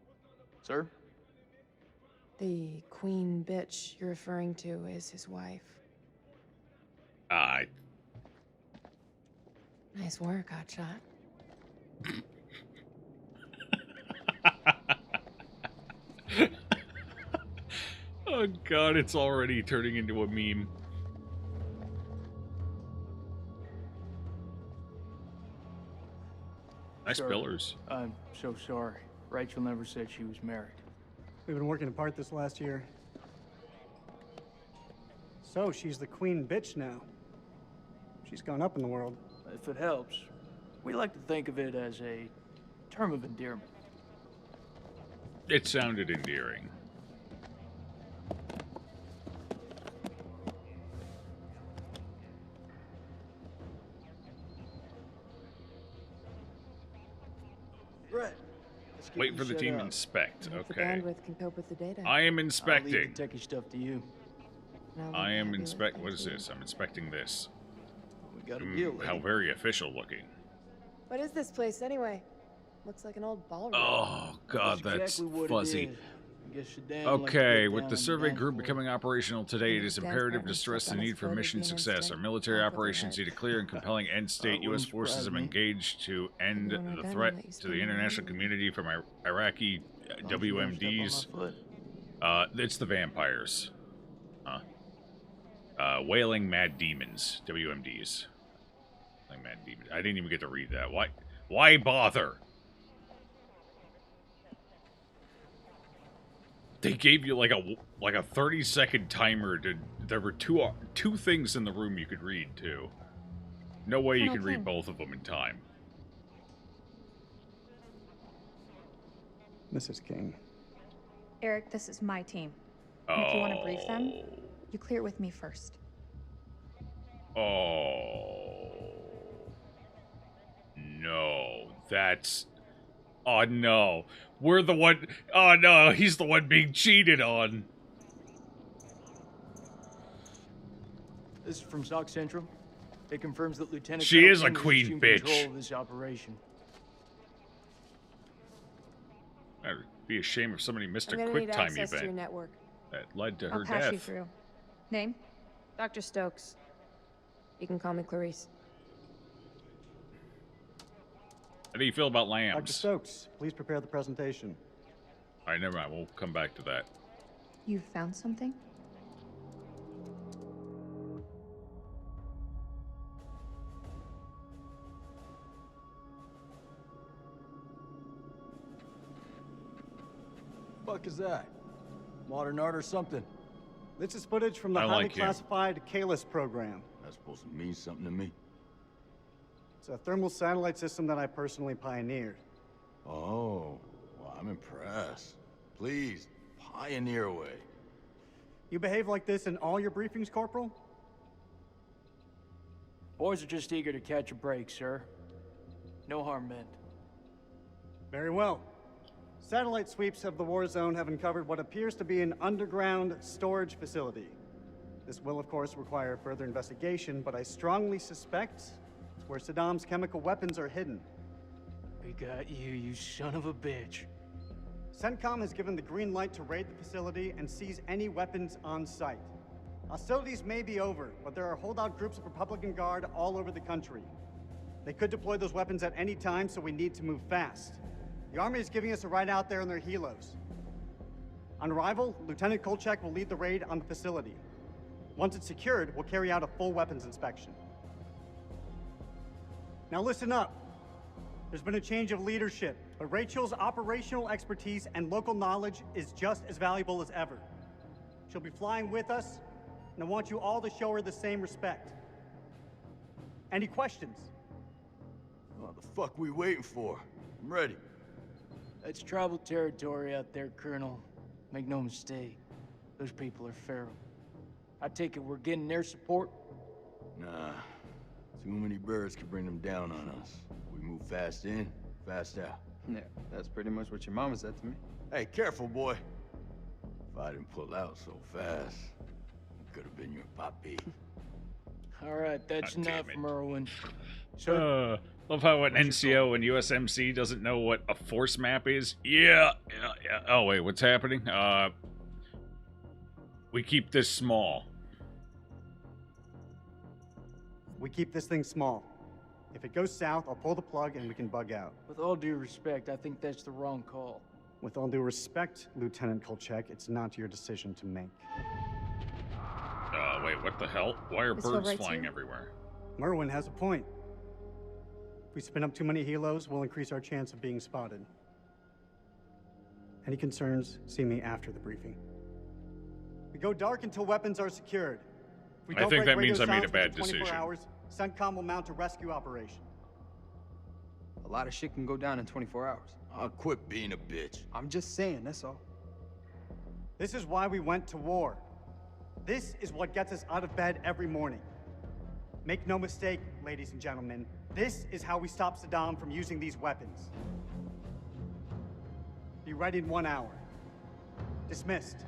S8: Sir?
S12: The queen bitch you're referring to is his wife. Nice work, hotshot.
S1: Oh god, it's already turning into a meme. Nice
S8: Sir,
S1: pillars.
S8: I'm so sorry. Rachel never said she was married.
S14: We've been working apart this last year. So, she's the queen bitch now. She's gone up in the world.
S8: If it helps, we like to think of it as a term of endearment.
S1: It sounded endearing.
S8: Right.
S1: Wait for the team to inspect.
S12: The
S1: Okay.
S12: bandwidth can cope with the data.
S1: I am
S8: I'll
S1: inspecting.
S8: leave the techie stuff to you.
S1: I am inspect. What is this? I'm inspecting this.
S8: We got a deal.
S1: How very official looking.
S12: What is this place anyway? Looks like an old ballroom.
S1: Oh god, that's
S8: exactly what it
S1: fuzzy.
S8: is. I guess your dad liked to
S1: Okay,
S8: get
S1: with
S8: down
S1: the
S8: and
S1: survey
S8: down
S1: group
S8: for it.
S1: becoming operational today, it is
S12: Dan's
S1: imperative to
S12: partner
S1: stress
S12: stepped
S1: the
S12: on
S1: need
S12: his
S1: for
S12: photo
S1: mission
S12: being
S1: success.
S12: instant.
S1: Our military
S12: Off with your
S1: operations
S12: head.
S1: need a clear and compelling end state.
S8: Wouldn't
S1: U.S. forces
S8: surprise
S1: have
S8: me.
S1: engaged to end
S12: You want a
S1: the
S12: gun,
S1: threat
S12: I'll let you
S1: to
S12: spin
S1: the
S12: your
S1: international
S12: wheel.
S1: community from Iraqi
S8: Don't you don't step on
S1: WMDs.
S8: my foot.
S1: It's the vampires. Wailing Mad Demons. WMDs. Like Mad Demons. I didn't even get to read that. Why bother? They gave you like a 30-second timer to. There were two things in the room you could read too. No way you can read both of them in time.
S14: Mrs. King.
S9: Eric, this is my team. And if you want to brief them,
S1: Oh.
S9: you clear it with me first.
S1: Oh. No. That's. Oh no. We're the one. Oh no, he's the one being cheated on.
S8: This is from Sock Central. It confirms that Lieutenant
S1: She
S8: Colonel
S1: is a
S8: King
S1: queen
S8: assumed
S1: bitch.
S8: control of this operation.
S1: That'd be a shame if somebody missed
S12: I'm
S1: a
S12: gonna
S1: quick
S12: need
S1: time
S12: access to your
S1: event
S12: network.
S1: that led to her
S9: I'll pass you
S1: death.
S9: through. Name?
S12: Dr. Stokes. You can call me Clarice.
S1: How do you feel about
S14: Dr.
S1: lambs?
S14: Stokes, please prepare the presentation.
S1: Alright, never mind. We'll come back to that.
S9: You found something?
S11: Fuck is that? Modern art or something?
S14: This is footage from the
S1: I
S14: highly
S1: like him.
S14: classified Kalis program.
S11: That's supposed to mean something to me.
S14: It's a thermal satellite system that I personally pioneered.
S11: Oh, well, I'm impressed. Please, pioneer away.
S14: You behave like this in all your briefings, Corporal?
S8: Boys are just eager to catch a break, sir. No harm meant.
S14: Very well. Satellite sweeps of the war zone have uncovered what appears to be an underground storage facility. This will, of course, require further investigation, but I strongly suspect it's where Saddam's chemical weapons are hidden.
S8: We got you, you son of a bitch.
S14: CENTCOM has given the green light to raid the facility and seize any weapons on site. Hostilities may be over, but there are holdout groups of Republican Guard all over the country. They could deploy those weapons at any time, so we need to move fast. The Army is giving us a ride out there in their helos. On arrival, Lieutenant Kolchak will lead the raid on the facility. Once it's secured, we'll carry out a full weapons inspection. Now listen up. There's been a change of leadership, but Rachel's operational expertise and local knowledge is just as valuable as ever. She'll be flying with us, and I want you all to show her the same respect. Any questions?
S11: What the fuck we waiting for? I'm ready.
S8: That's tribal territory out there, Colonel. Make no mistake. Those people are feral. I take it we're getting their support?
S11: Nah. Too many birds could bring them down on us. We move fast in, fast out.
S13: Yeah, that's pretty much what your mama said to me.
S11: Hey, careful, boy. If I didn't pull out so fast, it could have been your papi.
S8: All right, that's
S1: God damn
S8: enough,
S1: it.
S8: Merwin.
S1: Love how an NCO and USMC doesn't know what a force map is. Yeah. Oh, wait, what's happening? We keep this small.
S14: We keep this thing small. If it goes south, I'll pull the plug and we can bug out.
S8: With all due respect, I think that's the wrong call.
S14: With all due respect, Lieutenant Kolchak, it's not your decision to make.
S1: Wait, what the hell? Why are
S12: This feel
S1: birds
S12: right to
S1: flying
S12: you?
S1: everywhere?
S14: Merwin has a point. If we spin up too many helos, we'll increase our chance of being spotted. Any concerns, see me after the briefing. We go dark until weapons are secured. If we
S1: I
S14: don't
S1: think
S14: break
S1: that means
S14: radio
S1: I made a
S14: silence within
S1: bad
S14: 24
S1: decision.
S14: hours, CENTCOM will mount a rescue operation.
S13: A lot of shit can go down in 24 hours.
S11: I'll quit being a bitch.
S13: I'm just saying, that's all.
S14: This is why we went to war. This is what gets us out of bed every morning. Make no mistake, ladies and gentlemen, this is how we stop Saddam from using these weapons. Be ready in 1 hour. Dismissed.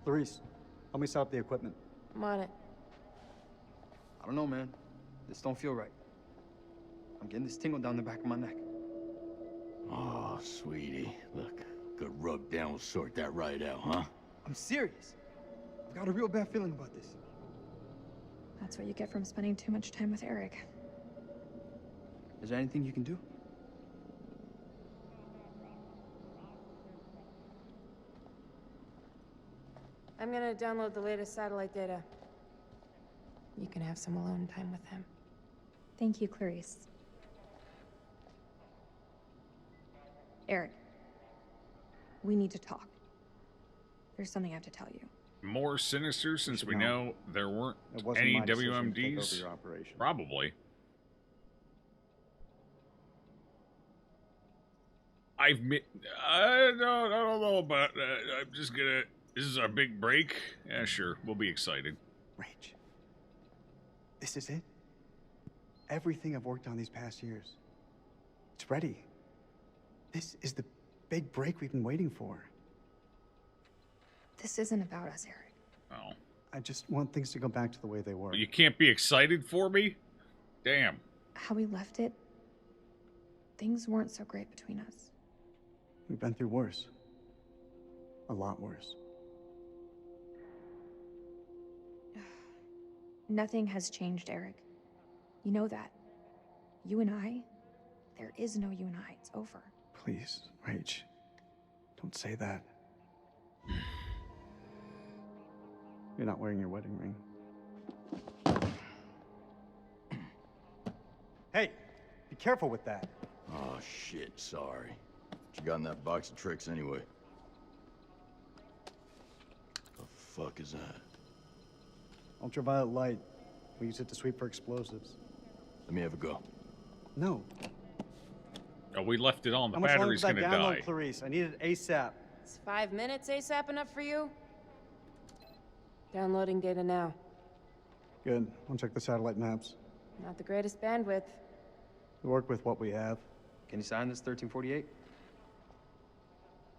S14: Clarice, help me set up the equipment.
S12: I'm on it.
S13: I don't know, man. This don't feel right. I'm getting this tingle down the back of my neck.
S11: Oh, sweetie. Look, good rub down will sort that right out, huh?
S13: I'm serious. I've got a real bad feeling about this.
S9: That's what you get from spending too much time with Eric.
S13: Is there anything you can do?
S12: I'm gonna download the latest satellite data. You can have some alone time with him.
S9: Thank you, Clarice. Eric, we need to talk. There's something I have to tell you.
S1: More sinister since
S14: should
S1: we
S14: know.
S1: know there weren't
S14: It wasn't
S1: any
S14: my decision to take
S1: WMDs?
S14: over your operation.
S1: Probably. I don't know about that. I'm just gonna... This is our big break? Yeah, sure. We'll be excited.
S14: Rach, this is it. Everything I've worked on these past years. It's ready. This is the big break we've been waiting for.
S9: This isn't about us, Eric.
S1: Oh.
S14: I just want things to go back to the way they were.
S1: You can't be excited for me? Damn.
S9: How we left it, things weren't so great between us.
S14: We've been through worse. A lot worse.
S9: Nothing has changed, Eric. You know that. You and I, there is no you and I. It's over.
S14: Please, Rach, don't say that. You're not wearing your wedding ring. Hey, be careful with that.
S11: Oh, shit, sorry. What you got in that box of tricks anyway? The fuck is that?
S14: Ultraviolet light. We use it to sweep for explosives.
S11: Let me have a go.
S14: No.
S1: Oh, we left it on. The
S14: How much longer
S1: battery's
S14: for that
S1: gonna
S14: download,
S1: die.
S14: Clarice? I need it ASAP.
S12: Is 5 minutes ASAP enough for you? Downloading data now.
S14: Good. I'll check the satellite maps.
S12: Not the greatest bandwidth.
S14: We work with what we have.
S13: Can you sign this 1348?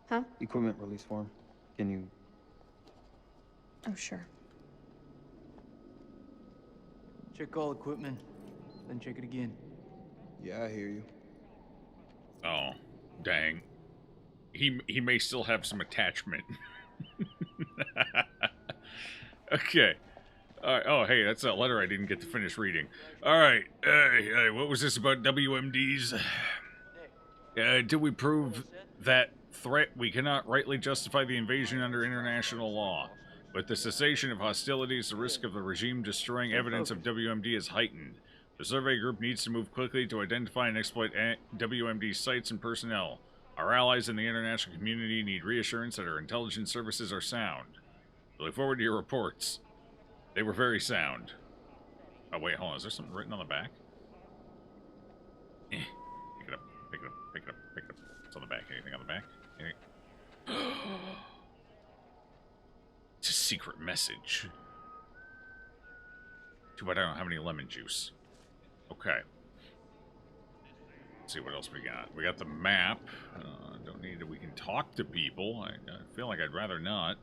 S9: Huh?
S13: Equipment release form. Can you...
S9: Oh, sure.
S8: Check all equipment, then check it again.
S10: Yeah, I hear you.
S1: Oh, dang. He may still have some attachment. Okay. Oh, hey, that's that letter I didn't get to finish reading. All right. Hey, what was this about WMDs? Until we prove that threat, we cannot rightly justify the invasion under international law. With the cessation of hostilities, the risk of the regime destroying evidence of WMD is heightened. The survey group needs to move quickly to identify and exploit WMD sites and personnel. Our allies in the international community need reassurance that our intelligence services are sound. We look forward to your reports. They were very sound. Oh, wait, hold on. Is there something written on the back? Pick it up, pick it up, pick it up, pick it up. What's on the back? Anything on the back? It's a secret message. Too bad I don't have any lemon juice. Okay. Let's see what else we got. We got the map. Don't need it. We can talk to people. I feel like I'd rather not.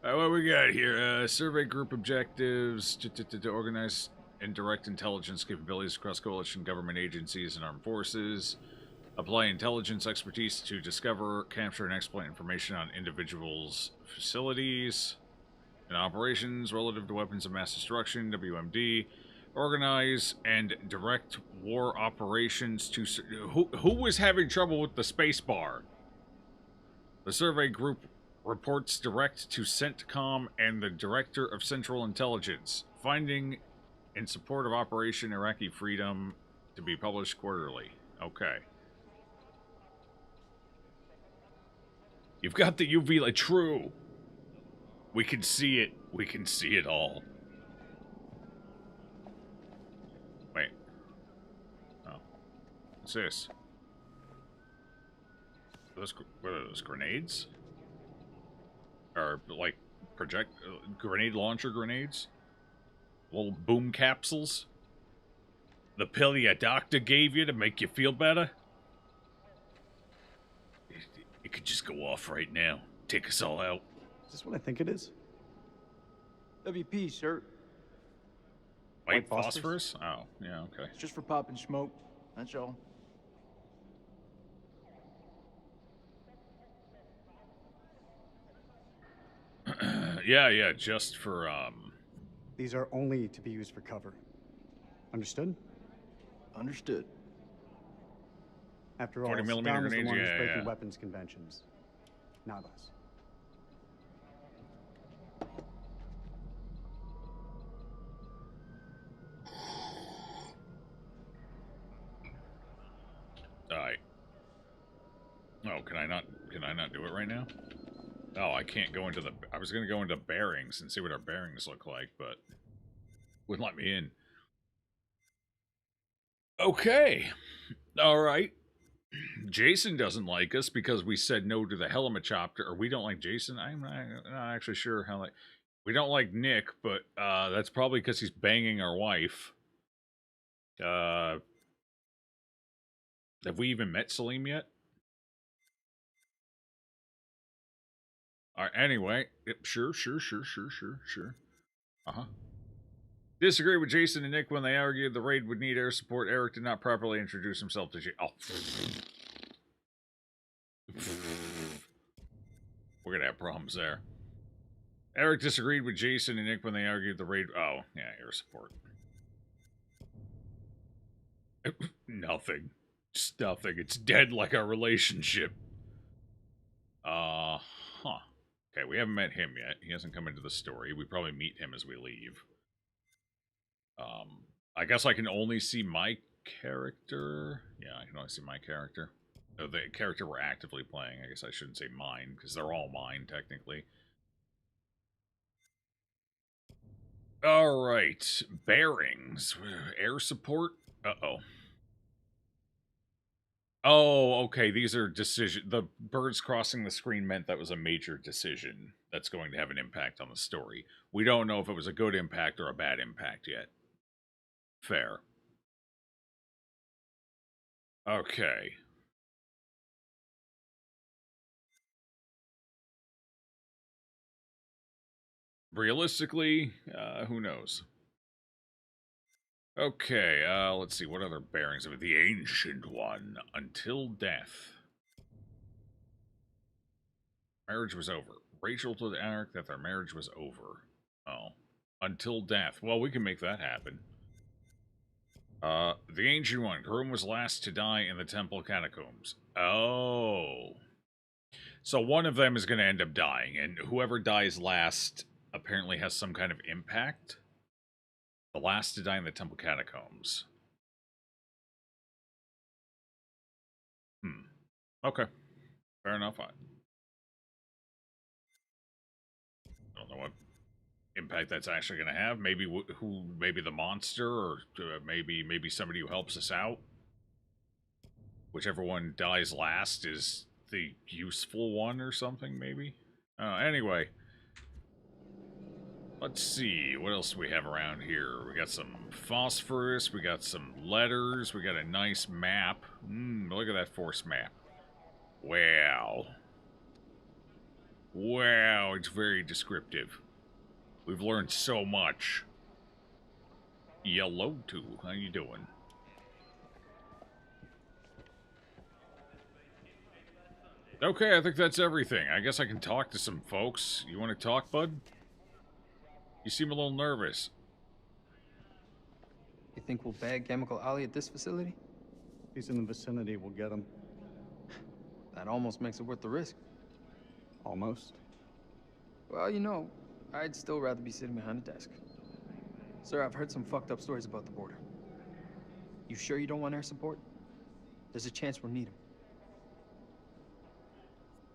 S1: What we got here? Survey group objectives to organize and direct intelligence capabilities across coalition government agencies and armed forces. Apply intelligence expertise to discover, capture, and exploit information on individuals' facilities and operations relative to weapons of mass destruction, WMD. Organize and direct war operations to... Who was having trouble with the space bar? The survey group reports direct to CENTCOM and the Director of Central Intelligence. Finding in support of Operation Iraqi Freedom to be published quarterly. Okay. You've got the UV light. True. We can see it. We can see it all. Wait. Oh. What's this? What are those, grenades? Or, like, grenade launcher grenades? Little boom capsules? The pill your doctor gave you to make you feel better? It could just go off right now. Take us all out.
S14: Is this what I think it is?
S8: WP, sir.
S1: White phosphorus? Oh, yeah, okay.
S8: It's just for popping smoke. That's all.
S1: Yeah, just for,
S14: These are only to be used for cover. Understood?
S8: Understood.
S14: After all,
S1: 40
S14: Saddam
S1: millimeter
S14: was the
S1: grenades,
S14: one who's
S1: yeah,
S14: breaking
S1: yeah.
S14: weapons conventions, not us.
S1: Alright. Oh, can I not do it right now? Oh, I can't go into the... I was going to go into bearings and see what our bearings look like, but... wouldn't let me in. Okay. Alright. Jason doesn't like us because we said no to the helicopter, or we don't like Jason. I'm not actually sure how, like... We don't like Nick, but that's probably because he's banging our wife. Have we even met Salim yet? Alright, anyway. Yep, sure. Uh-huh. Disagree with Jason and Nick when they argued the raid would need air support. Eric did not properly introduce himself to Oh. We're gonna have problems there. Eric disagreed with Jason and Nick when they argued the raid... Oh, yeah, air support. Nothing. Just nothing. It's dead like our relationship. Huh. Okay, we haven't met him yet. He hasn't come into the story. We probably meet him as we leave. I guess I can only see my character. Yeah, I can only see my character. Oh, the character we're actively playing. I guess I shouldn't say mine, because they're all mine, technically. Alright. Bearings. Air support? Uh-oh. Oh, okay, these are decision. The birds crossing the screen meant that was a major decision that's going to have an impact on the story. We don't know if it was a good impact or a bad impact yet. Fair. Okay. Realistically, who knows? Okay, let's see, what other bearings of it? The Ancient One, until death. Marriage was over. Rachel told Eric that their marriage was over. Oh. Until death. Well, we can make that happen. The Ancient One. Groom was last to die in the temple catacombs. Oh. So one of them is going to end up dying, and whoever dies last apparently has some kind of impact. The last to die in the temple catacombs. Okay. Fair enough. I don't know what impact that's actually going to have. Maybe maybe the monster, or maybe somebody who helps us out. Whichever one dies last is the useful one or something, maybe? Anyway. Let's see, what else do we have around here? We got some phosphorus, we got some letters, we got a nice map. Look at that force map. Wow. Wow, it's very descriptive. We've learned so much. Yellow too, how you doing? Okay, I think that's everything. I guess I can talk to some folks. You want to talk, bud? You seem a little nervous.
S13: You think we'll bag Chemical Ali at this facility?
S14: If he's in the vicinity, we'll get him.
S13: That almost makes it worth the risk.
S14: Almost.
S13: Well, you know, I'd still rather be sitting behind a desk. Sir, I've heard some fucked up stories about the border. You sure you don't want air support? There's a chance we'll need them.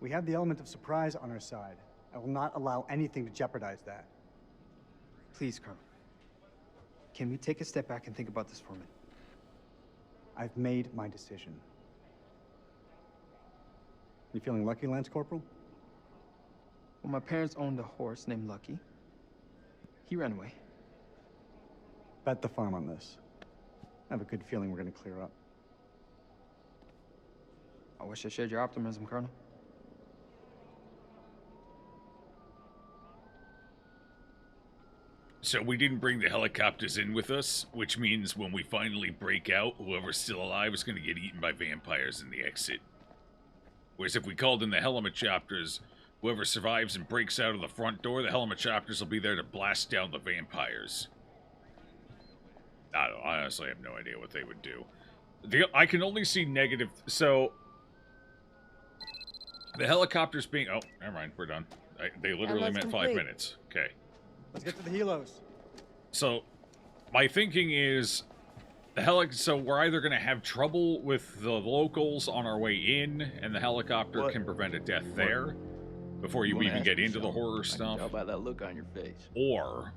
S14: We have the element of surprise on our side. I will not allow anything to jeopardize that.
S13: Please, Colonel. Can we take a step back and think about this for a minute?
S14: I've made my decision. You feeling lucky, Lance Corporal?
S13: Well, my parents owned a horse named Lucky. He ran away.
S14: Bet the farm on this. I have a good feeling we're gonna clear up.
S13: I wish I shared your optimism, Colonel.
S1: So we didn't bring the helicopters in with us, which means when we finally break out, whoever's still alive is going to get eaten by vampires in the exit. Whereas if we called in the helicopters, whoever survives and breaks out of the front door, the helicopters will be there to blast down the vampires. I honestly have no idea what they would do. I can only see negative... So, the helicopters being... Oh, never mind, we're done. They literally meant 5 minutes. Okay.
S14: Let's get to the helos.
S1: So, my thinking is, so we're either going to have trouble with the locals on our way in, and the helicopter can prevent a death there, before you even get into the horror stuff.
S15: How about that look on your face?
S1: Or,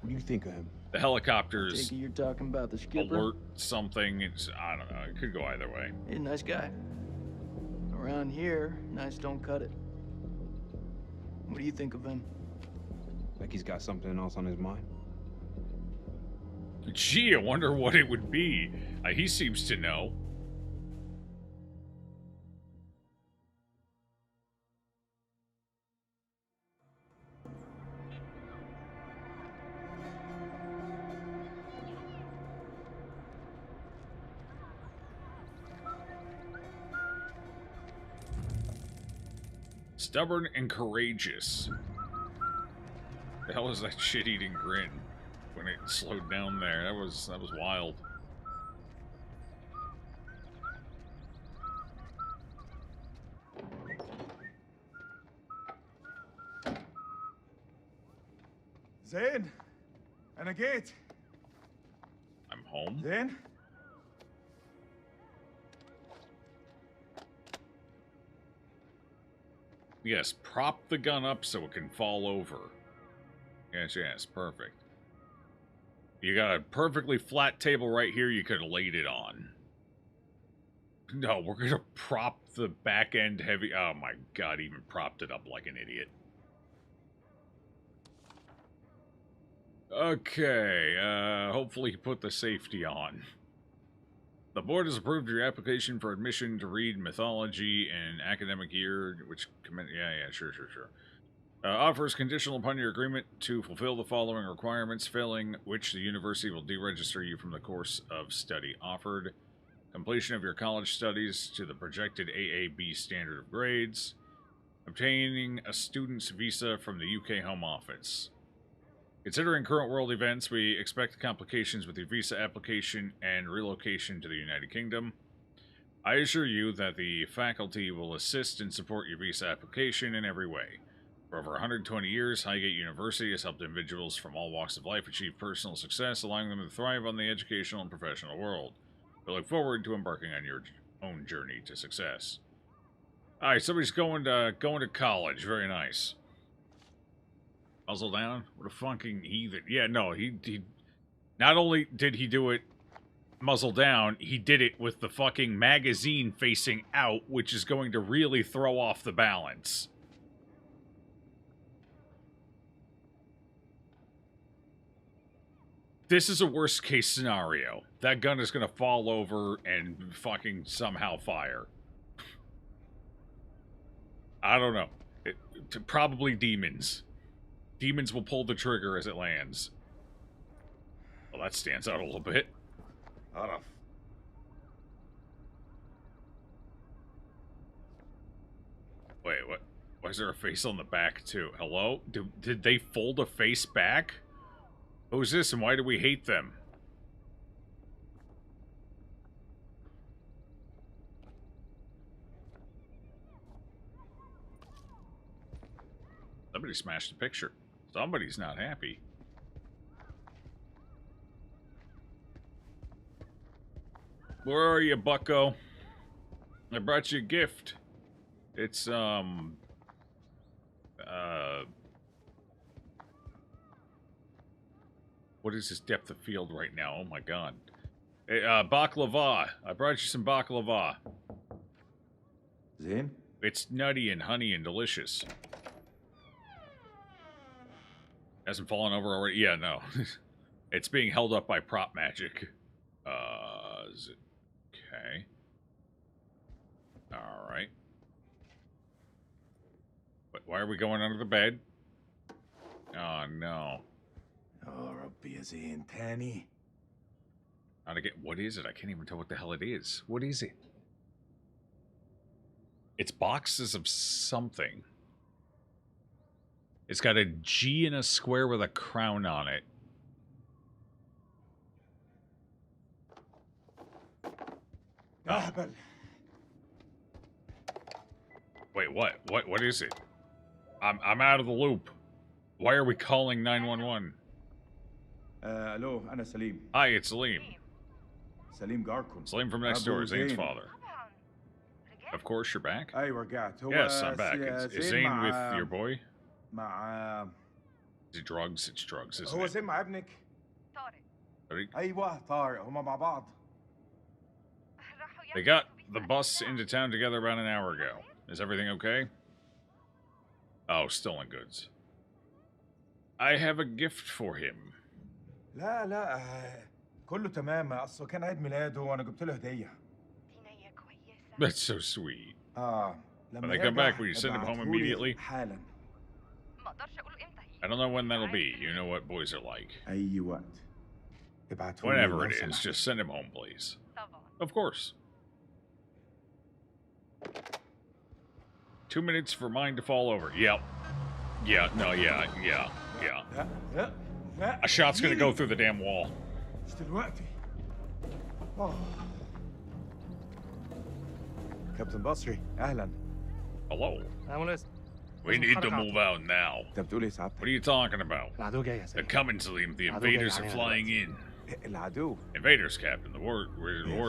S10: What do you think of him?
S1: the helicopters
S15: You're talking about the skipper?
S1: alert something. I don't know. It could go either way.
S15: He's a nice guy. Around here, nice don't cut it. What do you think of him?
S10: Like he's got something else on his mind?
S1: Gee, I wonder what it would be. He seems to know. Stubborn and courageous. The hell is that shit-eating grin when it slowed down there? That was wild.
S6: Zayn, and a gate.
S1: I'm home.
S6: Zayn?
S1: Yes, prop the gun up so it can fall over. Yes, perfect. You got a perfectly flat table right here you could have laid it on. No, we're gonna prop the back end heavy... Oh my god, even propped it up like an idiot. Okay, hopefully you put the safety on. The board has approved your application for admission to read Mythology in academic year, which... sure. Offers conditional upon your agreement to fulfill the following requirements, failing which the university will deregister you from the course of study offered. Completion of your college studies to the projected AAB standard of grades. Obtaining a student's visa from the UK Home Office. Considering current world events, we expect complications with your visa application and relocation to the United Kingdom. I assure you that the faculty will assist and support your visa application in every way. For over 120 years, Highgate University has helped individuals from all walks of life achieve personal success, allowing them to thrive on the educational and professional world. We look forward to embarking on your own journey to success. All right, somebody's going to college. Very nice. Muzzle down. What a fucking heathen. Yeah, no, he not only did he do it muzzle down, he did it with the fucking magazine facing out, which is going to really throw off the balance. This is a worst case scenario. That gun is going to fall over and fucking somehow fire. I don't know. Probably demons. Demons will pull the trigger as it lands. Well, that stands out a little bit. Wait, what? Why is there a face on the back, too? Hello? Did they fold a face back? Who's this, and why do we hate them? Somebody smashed the picture. Somebody's not happy. Where are you, bucko? I brought you a gift. It's, what is this depth of field right now? Oh my god. Hey, baklava. I brought you some baklava.
S6: Zane?
S1: It's nutty and honey and delicious. Hasn't fallen over already? Yeah, no. It's being held up by prop magic. Is it... Okay. Alright. Why are we going under the bed? Oh, no.
S6: Oh, Rabbi Zane Tani.
S1: How to get... What is it? I can't even tell what the hell it is. What is it? It's boxes of something. It's got a G and a square with a crown on it. Wait, what? What is it? I'm out of the loop. Why are we calling 911?
S6: Hello, أنا سليم.
S1: Hi, it's Salim.
S6: سليم جاركم.
S1: Salim from next door, Zane's father. Of course, you're back.
S6: أيوة رجعت.
S1: Yes, I'm back. Is Zane with your boy?
S6: مع
S1: Is it drugs? It's drugs, isn't
S6: هو
S1: it?
S6: زين مع ابنك.
S1: طارق.
S6: أيوة طارق هما مع بعض.
S1: They got the bus into town together about an hour ago. Is everything okay? Oh, stolen goods. I have a gift for him.
S6: لا لا كله تمام أصله كان عيد ميلاده وأنا جبت له هدية.
S1: That's so sweet.
S6: لما
S1: When they come back, will you send him home immediately?
S6: حالا.
S1: I don't know when that'll be. You know what boys are like.
S6: أي وقت. ابعتهولي
S1: Whenever
S6: لو
S1: it is,
S6: سمحت.
S1: just send him home, please. Of course. 2 minutes for mine to fall over. Yep. Yeah, no, yeah. A shot's gonna go through the damn wall.
S6: مش دلوقتي. كابتن بصري أهلا.
S1: Hello. We need to move out now.
S6: أنت بتقول إيه سعادتك؟
S1: What are you talking about? They're coming, Salim. The invaders are flying in.
S6: العدو.
S1: Invaders, Captain. The war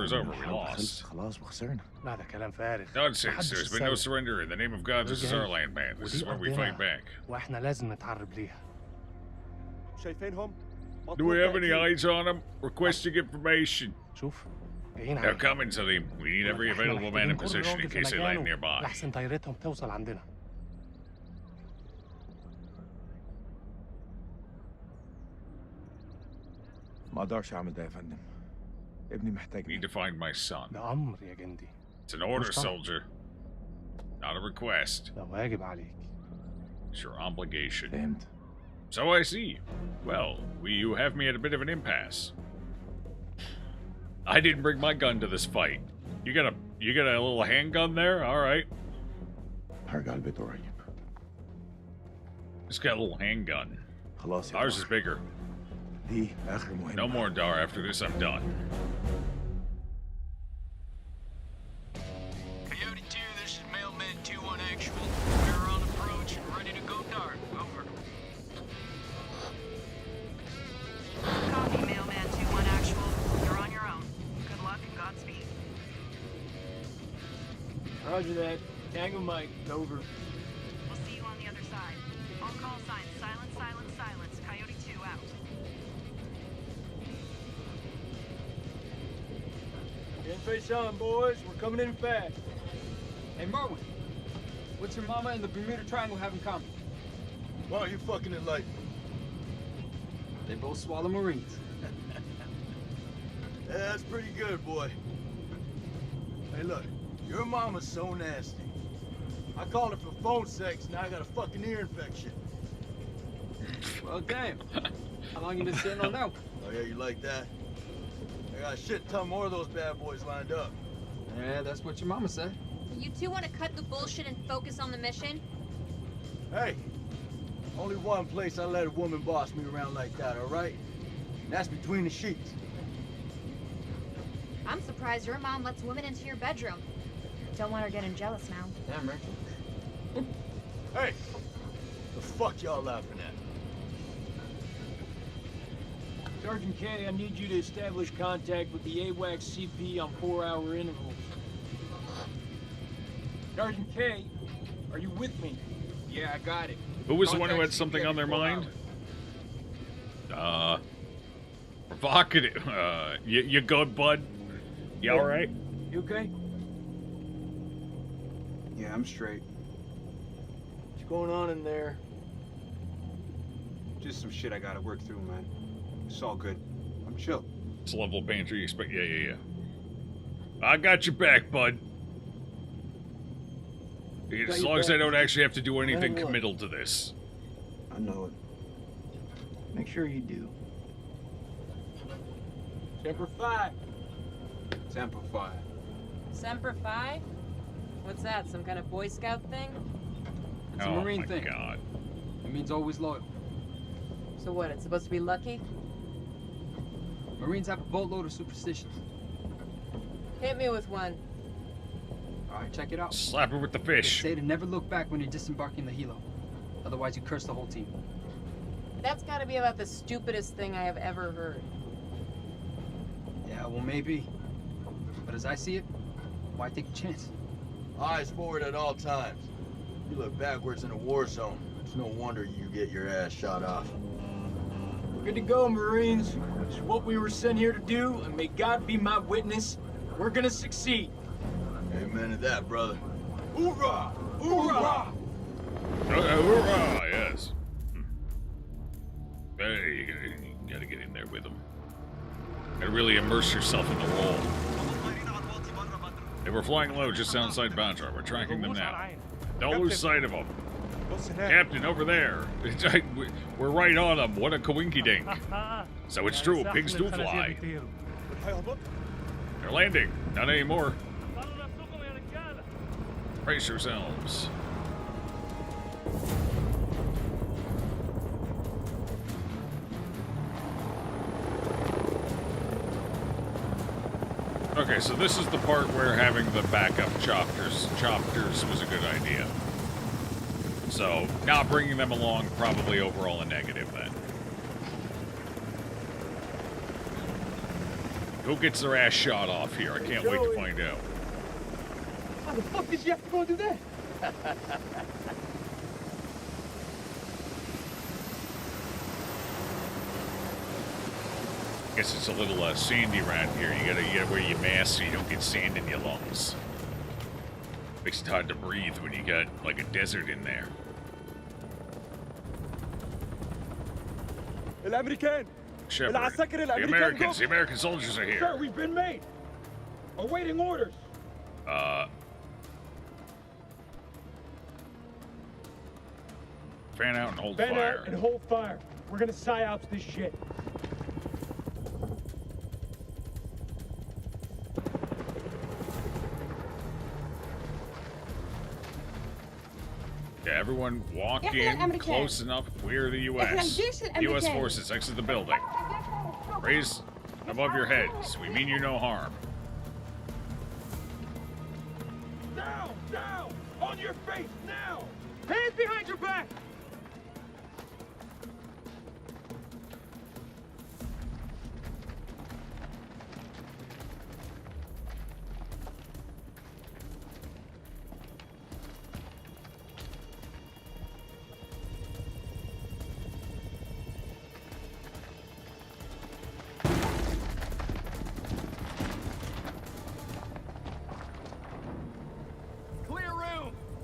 S1: is over. We lost.
S6: خلاص وخسرنا.
S8: لا ده كلام فارغ.
S1: Nonsense. There's been no surrender. In the name of God, this is our land, man. This is where we fight back.
S8: واحنا لازم نتعرب ليها.
S6: شايفينهم؟
S1: Do we have any eyes on them? Requesting information.
S8: شوف.
S1: They're coming, Salim. We need every available man in position in case they land nearby.
S8: لحسن طيارتهم توصل عندنا.
S6: ما اقدرش اعمل ده يا فندم. ابني محتاجني.
S1: Need to find my son.
S8: ده أمر يا جندي.
S1: It's an order, soldier. Not a request.
S8: ده واجب عليك.
S1: It's your obligation.
S6: فهمت.
S1: So I see. Well, you have me at a bit of an impasse. I didn't bring my gun to this fight. You got a little handgun there? All right.
S6: هرجع البيت قريب.
S1: Just got a little handgun.
S6: خلاص يا
S1: Ours is bigger.
S6: دي آخر مهمة.
S1: No more, Dar. After this, I'm done.
S15: Coyote 2, this is Mailman 2-1 actual. We're on approach and ready to go dark. Over.
S16: Copy, Mailman 2-1 actual. You're on your own. Good luck and Godspeed.
S8: Roger that. Tango Mike, over.
S16: We'll see you on the other side. All call signs, silence, silence, silence. Coyote 2 out.
S8: Get face on, boys. We're coming in fast.
S13: Hey, Marwin. What's your mama and the Bermuda Triangle have in common?
S11: Why don't you fucking enlighten me?
S13: They both swallow Marines.
S11: Yeah, that's pretty good, boy. Hey, look, your mama's so nasty. I called her for phone sex, now I got a fucking ear infection.
S13: Well, damn. How long you been sitting on that one?
S11: Oh, yeah, you like that? I got a shit ton more of those bad boys lined up.
S13: Yeah, that's what your mama said.
S17: You two want to cut the bullshit and focus on the mission?
S11: Hey, only one place I let a woman boss me around like that, all right? And that's between the sheets.
S17: I'm surprised your mom lets women into your bedroom. Don't want her getting jealous now.
S13: Damn, Rachel.
S11: Hey, the fuck y'all laughing at?
S8: Sergeant K, I need you to establish contact with the AWACS CP on 4-hour intervals. Sergeant K, are you with me?
S13: Yeah, I got it.
S1: Who was the one who had something on their mind? Provocative. You good, bud? You all right?
S8: You okay?
S10: Yeah, I'm straight.
S8: What's going on in there?
S10: Just some shit I gotta work through, man. It's all good. I'm chill.
S1: It's the level of banter you expect. Yeah. I got your back, bud. As long as I don't actually have to do anything committal to this.
S10: I know it.
S8: Make sure you do. Semper Fi.
S10: Semper Fi.
S12: Semper Fi? What's that, some kind of Boy Scout thing?
S13: It's a Marine thing.
S1: God.
S13: It means always loyal.
S12: So what, it's supposed to be lucky?
S13: Marines have a boatload of superstitions.
S12: Hit me with one.
S13: All right, check it out.
S1: Slap her with the fish.
S13: They say to never look back when you're disembarking the helo. Otherwise, you curse the whole team.
S12: That's gotta be about the stupidest thing I have ever heard.
S13: Yeah, well, maybe. But as I see it, why take a chance?
S11: Eyes forward at all times. You look backwards in a war zone. It's no wonder you get your ass shot off.
S8: We're good to go, Marines. It's what we were sent here to do, and may God be my witness. We're gonna succeed.
S11: Amen to that, brother. Hoorah! Hoorah!
S1: Hoorah! Yes. Hey, you gotta get in there with them. Gotta really immerse yourself in the role. They were flying low just outside Batra. We're tracking them now. Don't lose sight of them. Captain, over there. We're right on them. What a coinky-dink. So it's true, pigs do fly. They're landing. Not anymore. Brace yourselves. Okay, so this is the part where having the backup chopters was a good idea. So, not bringing them along, probably overall a negative then. Who gets their ass shot off here? I can't wait to find out.
S8: How the fuck did you have to go and do that?
S1: Guess it's a little sandy around here. You gotta wear your mask so you don't get sand in your lungs. Makes it hard to breathe when you got like a desert in there. Shepard, the American soldiers are here.
S8: Sir, we've been made. Awaiting orders.
S1: Fan out and hold
S8: Fan
S1: fire.
S8: out and hold fire. We're gonna psyops this shit.
S1: Yeah, everyone walk in close enough. We're the U.S. U.S. forces, exit the building. Raise above your heads. We mean you no harm.
S8: Down! Down! On your face, now! Hands behind your back!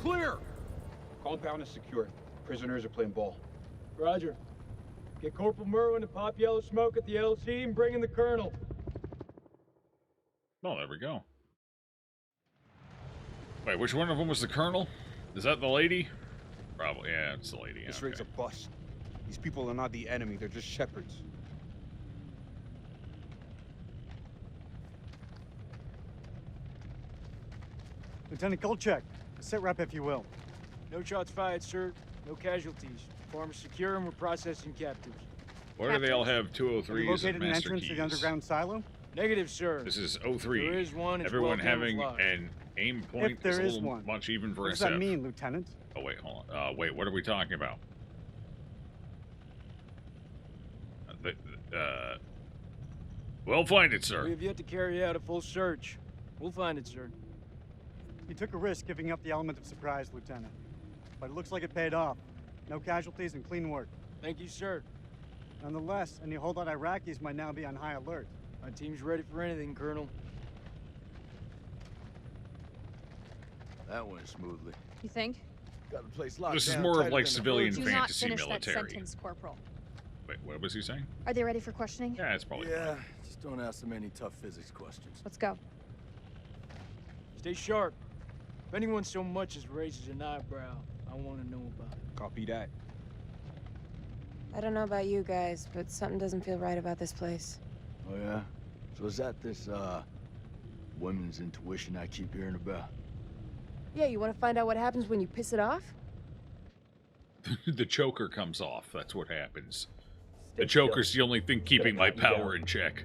S18: clear!
S10: Compound is secure. Prisoners are playing ball.
S15: Roger. Get Corporal Merwin and pop yellow smoke at the LC and bring in the Colonel.
S1: Oh, there we go. Wait, which one of them was the Colonel? Is that the lady? Probably, yeah, it's the lady.
S10: This
S1: Okay.
S10: rig's a bust. These people are not the enemy, they're just shepherds.
S14: Lieutenant Kolchak, a sit rep if you will.
S8: No shots fired, sir. No casualties. Farm is secure and we're processing captives.
S1: Why do they all have
S14: Have you
S1: 203s and
S14: located an
S1: master
S14: entrance to the
S1: keys?
S14: underground silo?
S8: Negative, sir.
S1: This is 03.
S8: There is one. It's
S1: Everyone
S8: well
S1: having
S8: camouflaged.
S1: an aim point
S14: If there
S1: is a
S14: is
S1: little
S14: one.
S1: much even for
S14: What does
S1: SF.
S14: that mean, Lieutenant?
S1: Oh, wait, hold on. Wait, what are we talking about? We'll find it,
S8: We
S1: sir.
S8: have yet to carry out a full search. We'll find it, sir.
S14: You took a risk giving up the element of surprise, Lieutenant. But it looks like it paid off. No casualties and clean work.
S8: Thank you, sir.
S14: Nonetheless, any holdout Iraqis might now be on high alert.
S8: My team's ready for anything, Colonel.
S11: That went smoothly.
S9: You think?
S11: Got the place locked
S1: This is
S11: down
S1: more of
S11: tighter
S1: like
S11: than a
S1: civilian
S9: Do
S1: fantasy
S9: not finish
S1: military.
S9: that sentence, Corporal.
S1: Wait, what was he saying?
S9: Are they ready for questioning?
S1: Yeah, it's probably
S11: Yeah,
S1: fine.
S11: just don't ask them any tough physics questions.
S9: Let's go.
S8: Stay sharp. If anyone so much as raises an eyebrow, I want to know about it.
S10: Copy that.
S12: I don't know about you guys, but something doesn't feel right about this place.
S11: Oh yeah? So is that this, women's intuition I keep hearing about?
S12: Yeah, you want to find out what happens when you piss it off?
S1: The choker comes off. That's what happens. The choker's the only thing keeping my power in check.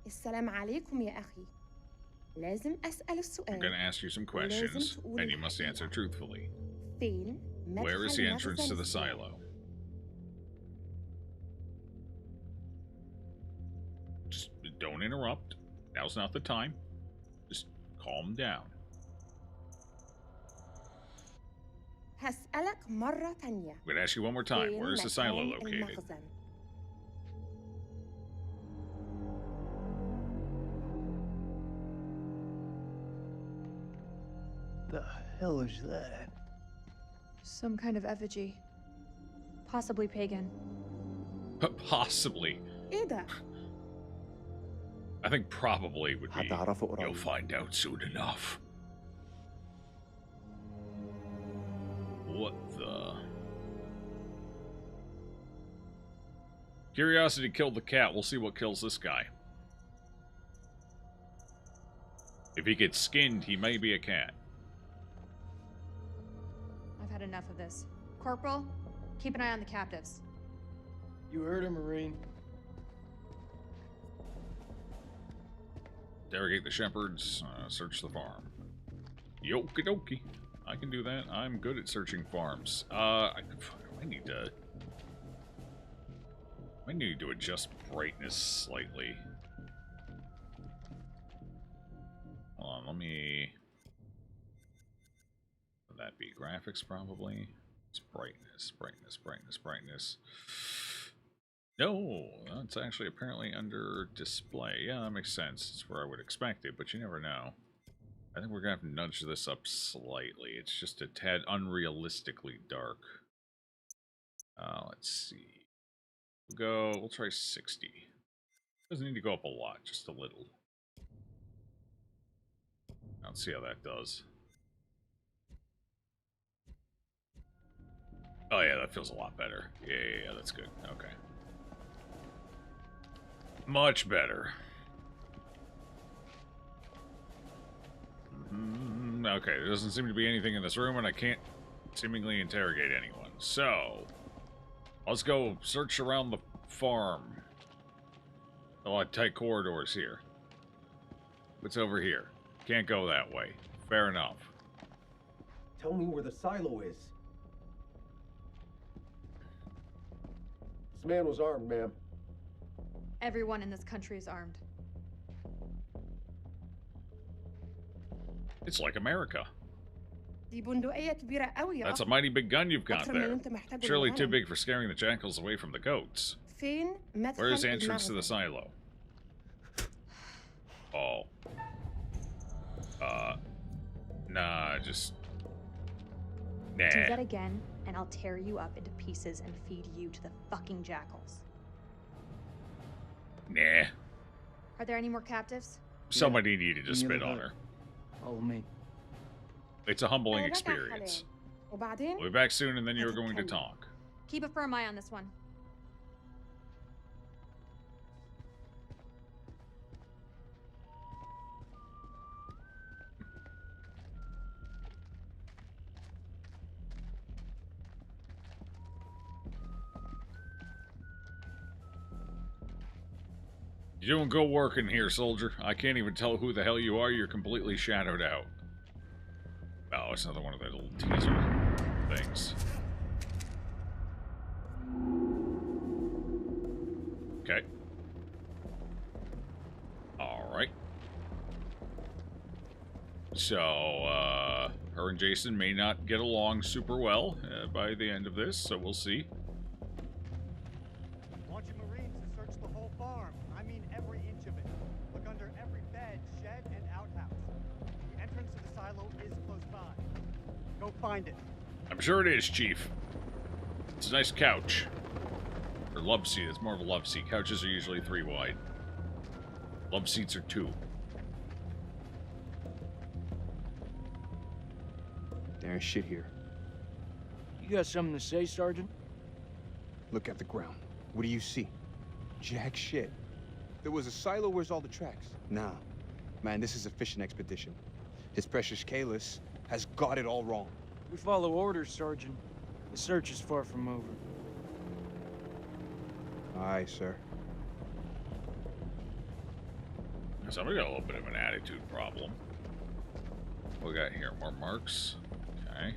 S19: السلام عليكم يا أخي. لازم أسأل السؤال.
S1: I'm going to ask you some questions, and you must answer truthfully.
S19: فين
S1: Where is the entrance to the
S19: مخزن
S1: silo? Just don't interrupt. Now's not the time. Just calm down.
S19: هسألك مرة تانية.
S1: I'm going to ask you one more time.
S19: فين
S1: Where is the silo
S19: مكان
S1: located?
S19: المخزن؟
S8: The hell is that?
S9: Some kind of effigy. Possibly pagan.
S1: Possibly.
S19: إيه ده؟
S1: I think probably would be. You'll find out soon enough. What the? Curiosity killed the cat. We'll see what kills this guy. If he gets skinned, he may be a cat.
S9: I've had enough of this. Corporal, keep an eye on the captives.
S8: You heard him, Marine.
S1: Interrogate the shepherds. Search the farm. Yokie dokie. I can do that. I'm good at searching farms. I need to... I need to adjust brightness slightly. Hold on, let me... Would that be graphics, probably? It's brightness. No, that's actually apparently under display. Yeah, that makes sense. It's where I would expect it, but you never know. I think we're going to have to nudge this up slightly. It's just a tad unrealistically dark. Let's see. We'll try 60. Doesn't need to go up a lot, just a little. Let's see how that does. Oh yeah, that feels a lot better. Yeah, that's good. Okay. Much better. Okay, there doesn't seem to be anything in this room, and I can't seemingly interrogate anyone. So, let's go search around the farm. A lot of tight corridors here. What's over here? Can't go that way. Fair enough.
S20: Tell me where the silo is. This man was armed, ma'am.
S9: Everyone in this country is armed.
S1: It's like America.
S19: دي بندقية كبيرة قوي يا
S1: That's a
S19: أخ.
S1: mighty big gun you've got
S19: أكتر من اللي
S1: there.
S19: أنت محتاجه
S1: Surely too
S19: للغنم.
S1: big for scaring the jackals away from the goats.
S19: فين مدخل
S1: Where is entrance to the
S19: المخزن؟
S1: silo? Oh. Nah, just...
S9: Do
S1: Nah.
S9: that again, and I'll tear you up into pieces and feed you to the fucking jackals.
S1: Nah.
S9: Are there any more captives?
S1: Somebody needed to
S8: In the
S1: spit
S8: other
S1: on
S8: hut.
S1: her.
S8: Follow me.
S1: It's a humbling
S19: أنا راجع
S1: experience.
S19: حاليا. وبعدين
S1: We'll be back soon, and then you're going to talk.
S9: Keep a firm eye on this one.
S1: You're doing good work in here, soldier. I can't even tell who the hell you are. You're completely shadowed out. Oh, it's another one of those little teaser things. Okay. Alright. So, her and Jason may not get along super well by the end of this, so we'll see.
S14: Want your Marines to search the whole farm. I mean every inch of it. Look under every bed, shed, and outhouse. The entrance to the silo is close by. Go find it.
S1: I'm sure it is, Chief. It's a nice couch. Or love seat. It's more of a love seat. Couches are usually 3 wide. Love seats are 2.
S10: There ain't shit here.
S8: You got something to say, Sergeant?
S10: Look at the ground. What do you see? Jack shit. There was a silo. Where's all the tracks? Nah. Man, this is a fishing expedition. His precious Kalis has got it all wrong.
S8: We follow orders, Sergeant. The search is far from over.
S10: Aye, sir.
S1: Somebody got a little bit of an attitude problem. What we got here? More marks. Okay.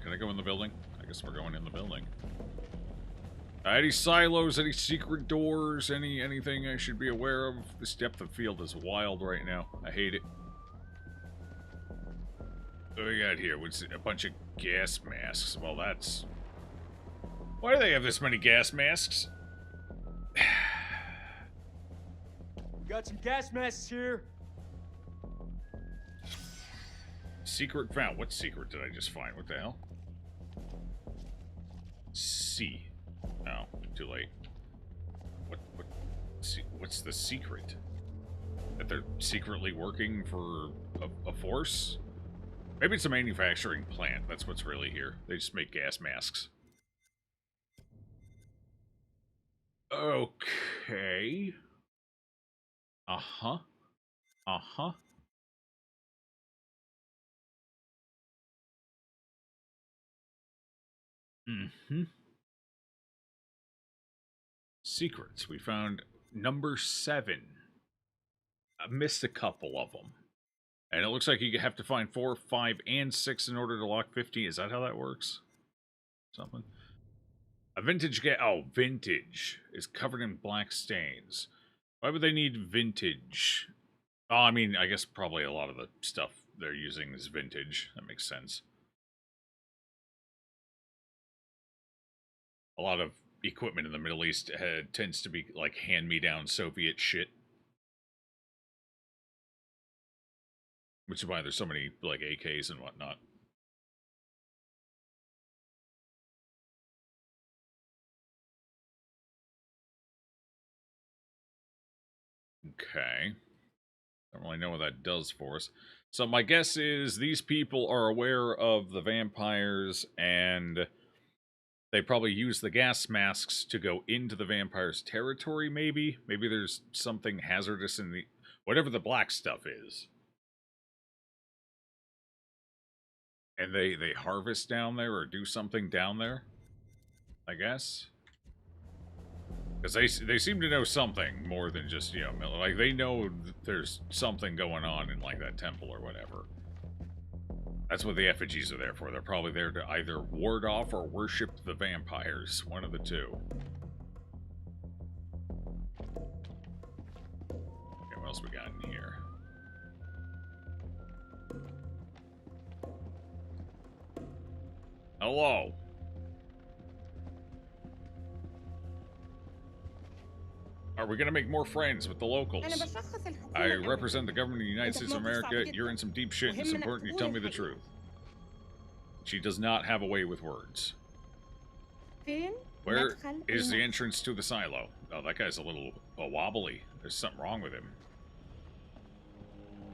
S1: Can I go in the building? I guess we're going in the building. Any silos, any secret doors, anything I should be aware of? This depth of field is wild right now. I hate it. What do we got here? What's a bunch of gas masks? Well, that's... Why do they have this many gas masks?
S15: We got some gas masks here.
S1: Secret found. What secret did I just find? What the hell? C. Oh, too late. What's the secret? That they're secretly working for a force? Maybe it's a manufacturing plant. That's what's really here. They just make gas masks. Okay. Uh-huh. Uh-huh. Mm-hmm. Secrets. We found number 7. I missed a couple of them. And it looks like you have to find 4, 5, and 6 in order to lock 15. Is that how that works? Something. A vintage vintage is covered in black stains. Why would they need vintage? Oh, I mean, I guess probably a lot of the stuff they're using is vintage. That makes sense. A lot of equipment in the Middle East tends to be like hand-me-down Soviet shit. Which is why there's so many like AKs and whatnot. Okay. Don't really know what that does for us. So my guess is these people are aware of the vampires and they probably use the gas masks to go into the vampires' territory, maybe? Maybe there's something hazardous in the... whatever the black stuff is. And they harvest down there or do something down there, I guess. Because they seem to know something more than just, you know, like they know there's something going on in like that temple or whatever. That's what the effigies are there for. They're probably there to either ward off or worship the vampires. One of the two. Okay, what else we got in here? Hello. Are we going to make more friends with the locals? I represent the government of the United States of America. You're in some deep shit, and it's important you tell me the truth. She does not have a way with words. Where is the entrance to the silo? Oh, that guy's a little wobbly. There's something wrong with him.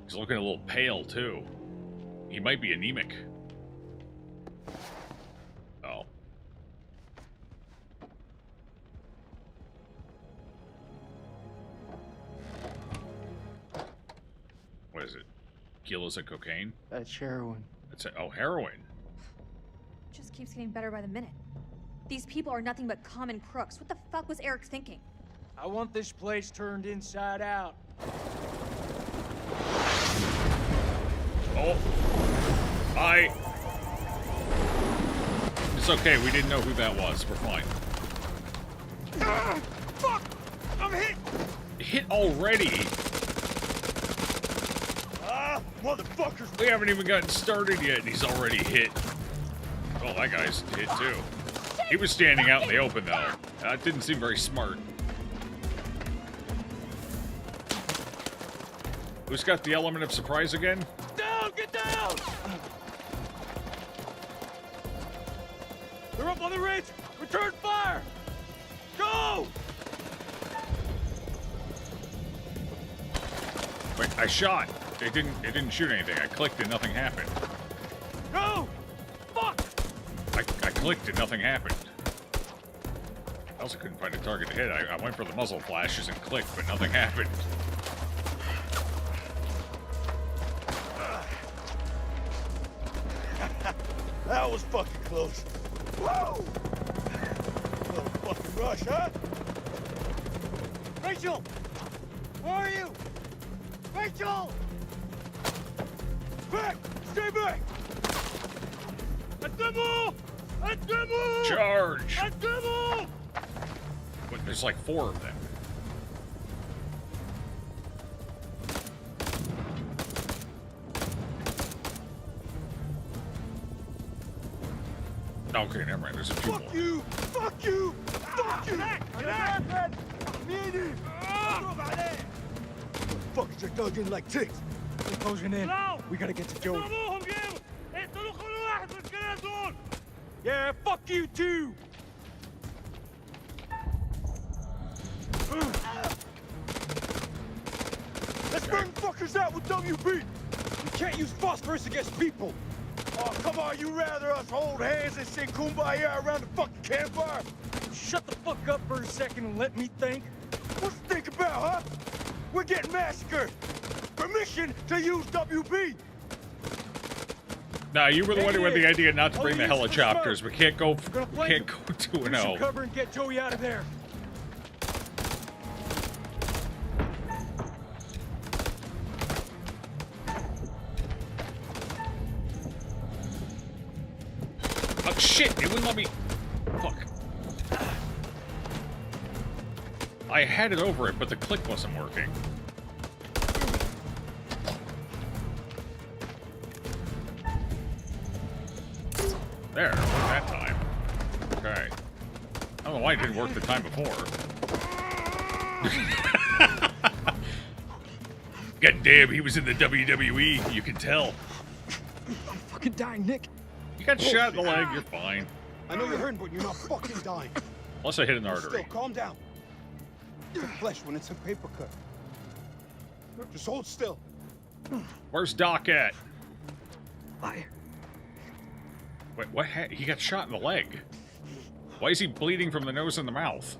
S1: He's looking a little pale, too. He might be anemic. Oh. What is it? Kilos of cocaine?
S8: That's heroin.
S1: That's oh, heroin.
S9: Just keeps getting better by the minute. These people are nothing but common crooks. What the fuck was Eric thinking?
S8: I want this place turned inside out.
S1: Oh. It's okay, we didn't know who that was. We're fine.
S11: Fuck! I'm hit!
S1: Hit already?
S11: Motherfuckers!
S1: We haven't even gotten started yet, and he's already hit. Oh, that guy's hit too. He was standing out in the open, though. That didn't seem very smart. Who's got the element of surprise again?
S11: Down! Get down! They're up on the ridge! Return fire! Go!
S1: Wait, I shot. It didn't shoot anything. I clicked and nothing happened.
S11: No! Fuck!
S1: I clicked and nothing happened. I also couldn't find a target to hit. I went for the muzzle flashes and clicked, but nothing happened.
S11: That was fucking close. Whoa! Little fucking rush, huh? Rachel! Where are you? Rachel! Back! Stay back!
S1: Charge! Wait, there's like 4 of them. Okay, never mind. There's a few more.
S11: Fuck you! Fuck you! Fuck you! Motherfuckers are dug in like ticks.
S8: They're closing in. We gotta get to Joey.
S11: Yeah, fuck you too! Let's burn fuckers out with WB! You can't use phosphorus against people! Oh, come on, you rather us hold hands and sing Kumbaya around the fucking campfire?
S8: Shut the fuck up for a second and let me think.
S11: What's to think about, huh? We're getting massacred! Permission to use WB!
S1: Nah, you were the one who had the idea not to bring the helicopters. We can't go 2-0.
S8: Cover and get Joey out of there.
S1: Oh shit! It wouldn't let me. Fuck. I had it over it, but the click wasn't working. There, it worked that time. Okay. I don't know why it didn't work the time before. God damn, he was in the WWE, you can tell.
S10: I'm fucking dying, Nick.
S1: You got shot in the leg, you're fine.
S10: I know you're hurting, but you're not fucking dying.
S1: Unless I hit an artery.
S10: Still, calm down. It's flesh when it's a paper cut. Just hold still.
S1: Where's Doc at?
S10: Fire.
S1: Wait, what? He got shot in the leg. Why is he bleeding from the nose and the mouth?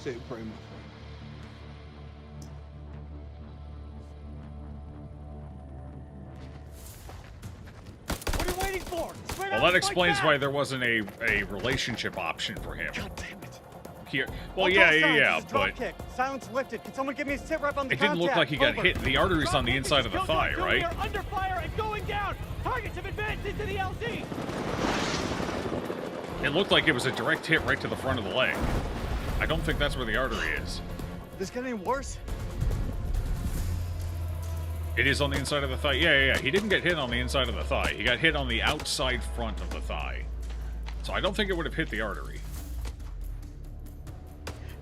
S10: Say a prayer, my friend.
S11: What are you waiting for?
S1: Well, that explains why there wasn't a relationship option for him.
S14: God damn it.
S1: Here, well, yeah, but
S14: Kick. Silence lifted. Can someone give me a sit rep on the
S1: it didn't look like he got hit. The artery's on the inside of the thigh, right?
S11: Under fire and going down. Targets have advanced into the LZ.
S1: It looked like it was a direct hit right to the front of the leg. I don't think that's where the artery is.
S14: This get any worse?
S1: It is on the inside of the thigh. Yeah. He didn't get hit on the inside of the thigh. He got hit on the outside front of the thigh. So I don't think it would have hit the artery.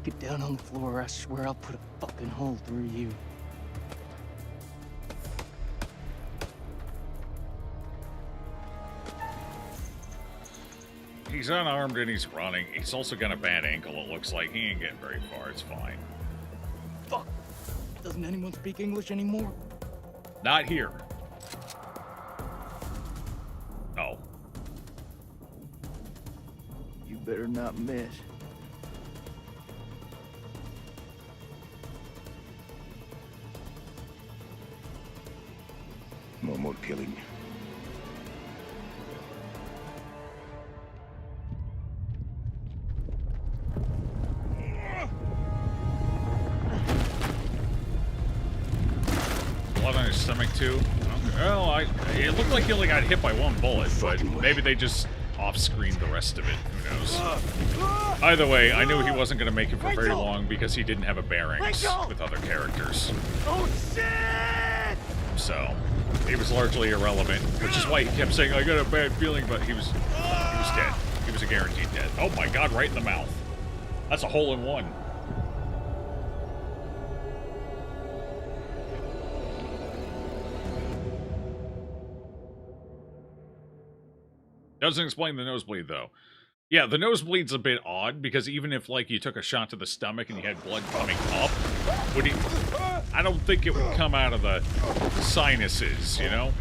S8: Get down on the floor, I swear I'll put a fucking hole through you.
S1: He's unarmed and he's running. He's also got a bad ankle, it looks like. He ain't getting very far. It's fine.
S8: Fuck! Doesn't anyone speak English anymore?
S1: Not here. Oh.
S8: You better not miss.
S11: No more killing.
S1: Blood on his stomach, too. Okay. Well, it looked like he only got hit by one bullet, but maybe they just off-screened the rest of it. Who knows? Either way, I knew he wasn't going to make it for very long because he didn't have a bearings with other characters.
S11: Oh, shit!
S1: So, he was largely irrelevant, which is why he kept saying, I got a bad feeling, but he was dead. He was a guaranteed dead. Oh my god, right in the mouth. That's a hole in one. Doesn't explain the nosebleed, though. Yeah, the nosebleed's a bit odd, because even if, like, you took a shot to the stomach and you had blood coming up, would he... I don't think it would come out of the sinuses, you know?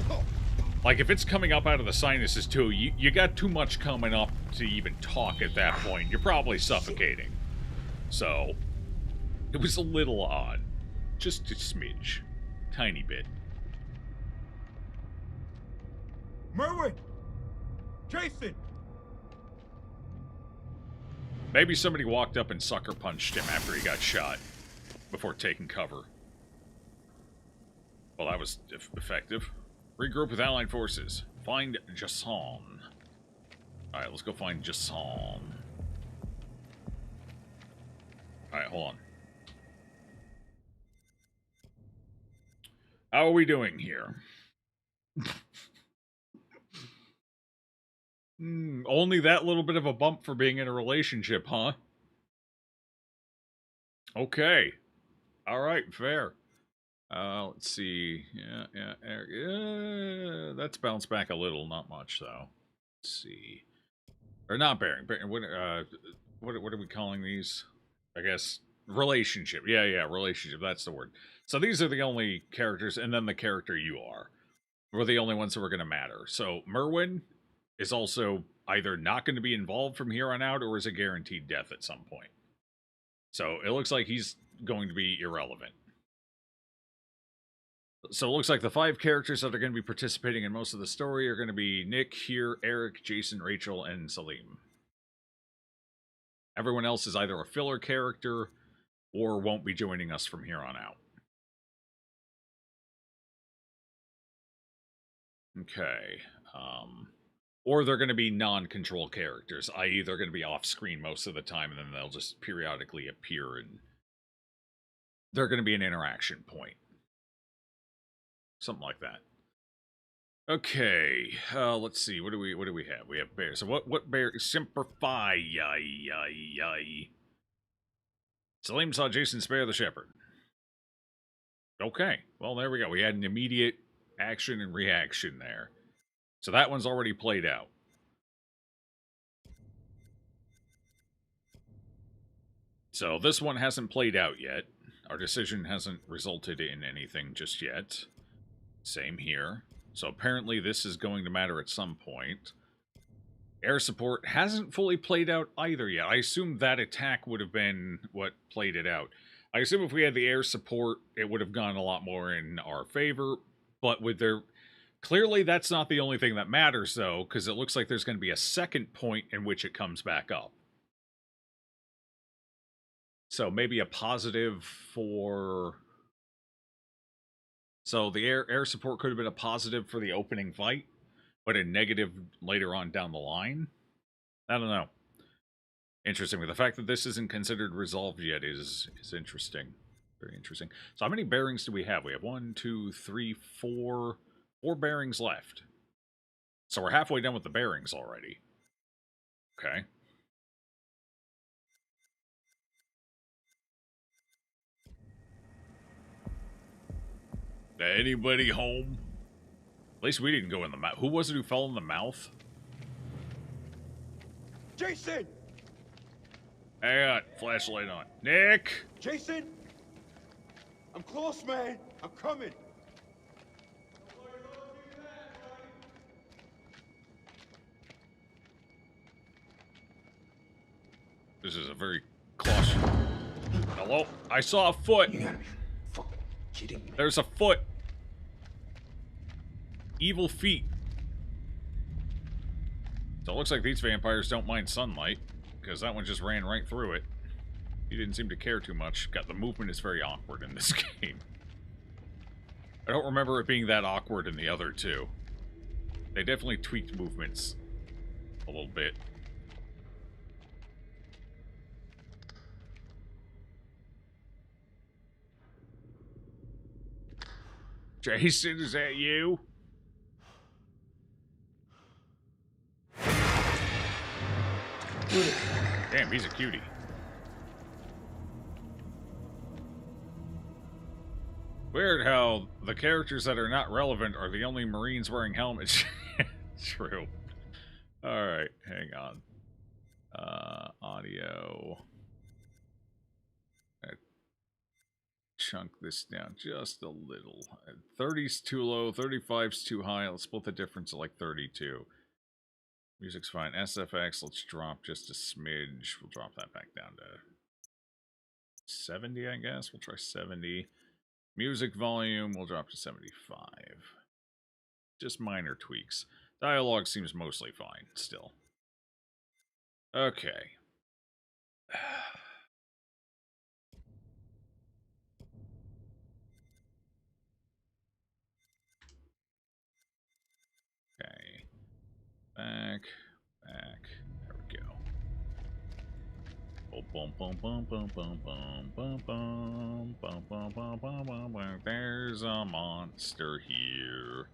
S1: Like, if it's coming up out of the sinuses, too, you got too much coming up to even talk at that point. You're probably suffocating. So, it was a little odd. Just a smidge. Tiny bit.
S11: Merwin! Jason!
S1: Maybe somebody walked up and sucker punched him after he got shot, before taking cover. Well, that was effective. Regroup with Allied forces. Find Jason. Alright, let's go find Jason. Alright, hold on. How are we doing here? Only that little bit of a bump for being in a relationship, huh? Okay. Alright, fair. Let's see. Yeah, that's bounced back a little, not much, though. Let's see. Or not bearing. What are we calling these? I guess relationship. Yeah, relationship. That's the word. So these are the only characters, and then the character you are. We're the only ones that were going to matter. So Merwin is also either not going to be involved from here on out, or is a guaranteed death at some point. So it looks like he's going to be irrelevant. So it looks like the 5 characters that are going to be participating in most of the story are going to be Nick, here, Eric, Jason, Rachel, and Salim. Everyone else is either a filler character or won't be joining us from here on out. Okay. Or they're going to be non-control characters, i.e. they're going to be off-screen most of the time, and then they'll just periodically appear, and they're going to be an interaction point. Something like that. Okay, let's see. What do we have? We have bear. So what bear? Semper Fi. Salim saw Jason spare the shepherd. Okay, well there we go. We had an immediate action and reaction there. So that one's already played out. So this one hasn't played out yet. Our decision hasn't resulted in anything just yet. Same here. So apparently this is going to matter at some point. Air support hasn't fully played out either yet. I assume that attack would have been what played it out. I assume if we had the air support, it would have gone a lot more in our favor. But with their... Clearly that's not the only thing that matters, though, because it looks like there's going to be a second point in which it comes back up. So maybe a positive for... So the air support could have been a positive for the opening fight, but a negative later on down the line. I don't know. Interesting. But the fact that this isn't considered resolved yet is interesting. Very interesting. So how many bearings do we have? We have 1, 2, 3, 4. 4 bearings left. So we're halfway done with the bearings already. Okay. Anybody home? At least we didn't go in the mouth. Who was it who fell in the mouth?
S11: Jason!
S1: I got flashlight on. Nick!
S11: Jason! I'm close, man. I'm coming.
S1: This is a very claustrophobic. Hello? I saw a foot.
S10: You gotta be fucking kidding me.
S1: There's a foot. Evil feet. So it looks like these vampires don't mind sunlight, because that one just ran right through it. He didn't seem to care too much. The movement is very awkward in this game. I don't remember it being that awkward in the other two. They definitely tweaked movements a little bit. Jason, is that you? Damn, he's a cutie. Weird how the characters that are not relevant are the only Marines wearing helmets. True. Alright, hang on. Audio. Chunk this down just a little. 30's too low, 35's too high. Let's split the difference to like 32. Music's fine. SFX, let's drop just a smidge. We'll drop that back down to 70, I guess. We'll try 70. Music volume, we'll drop to 75. Just minor tweaks. Dialogue seems mostly fine, still. Okay. Okay. Back. There we go. Boom, boom, boom, boom, boom, boom, boom, boom, boom, boom, boom, boom, boom, boom. There's a monster here.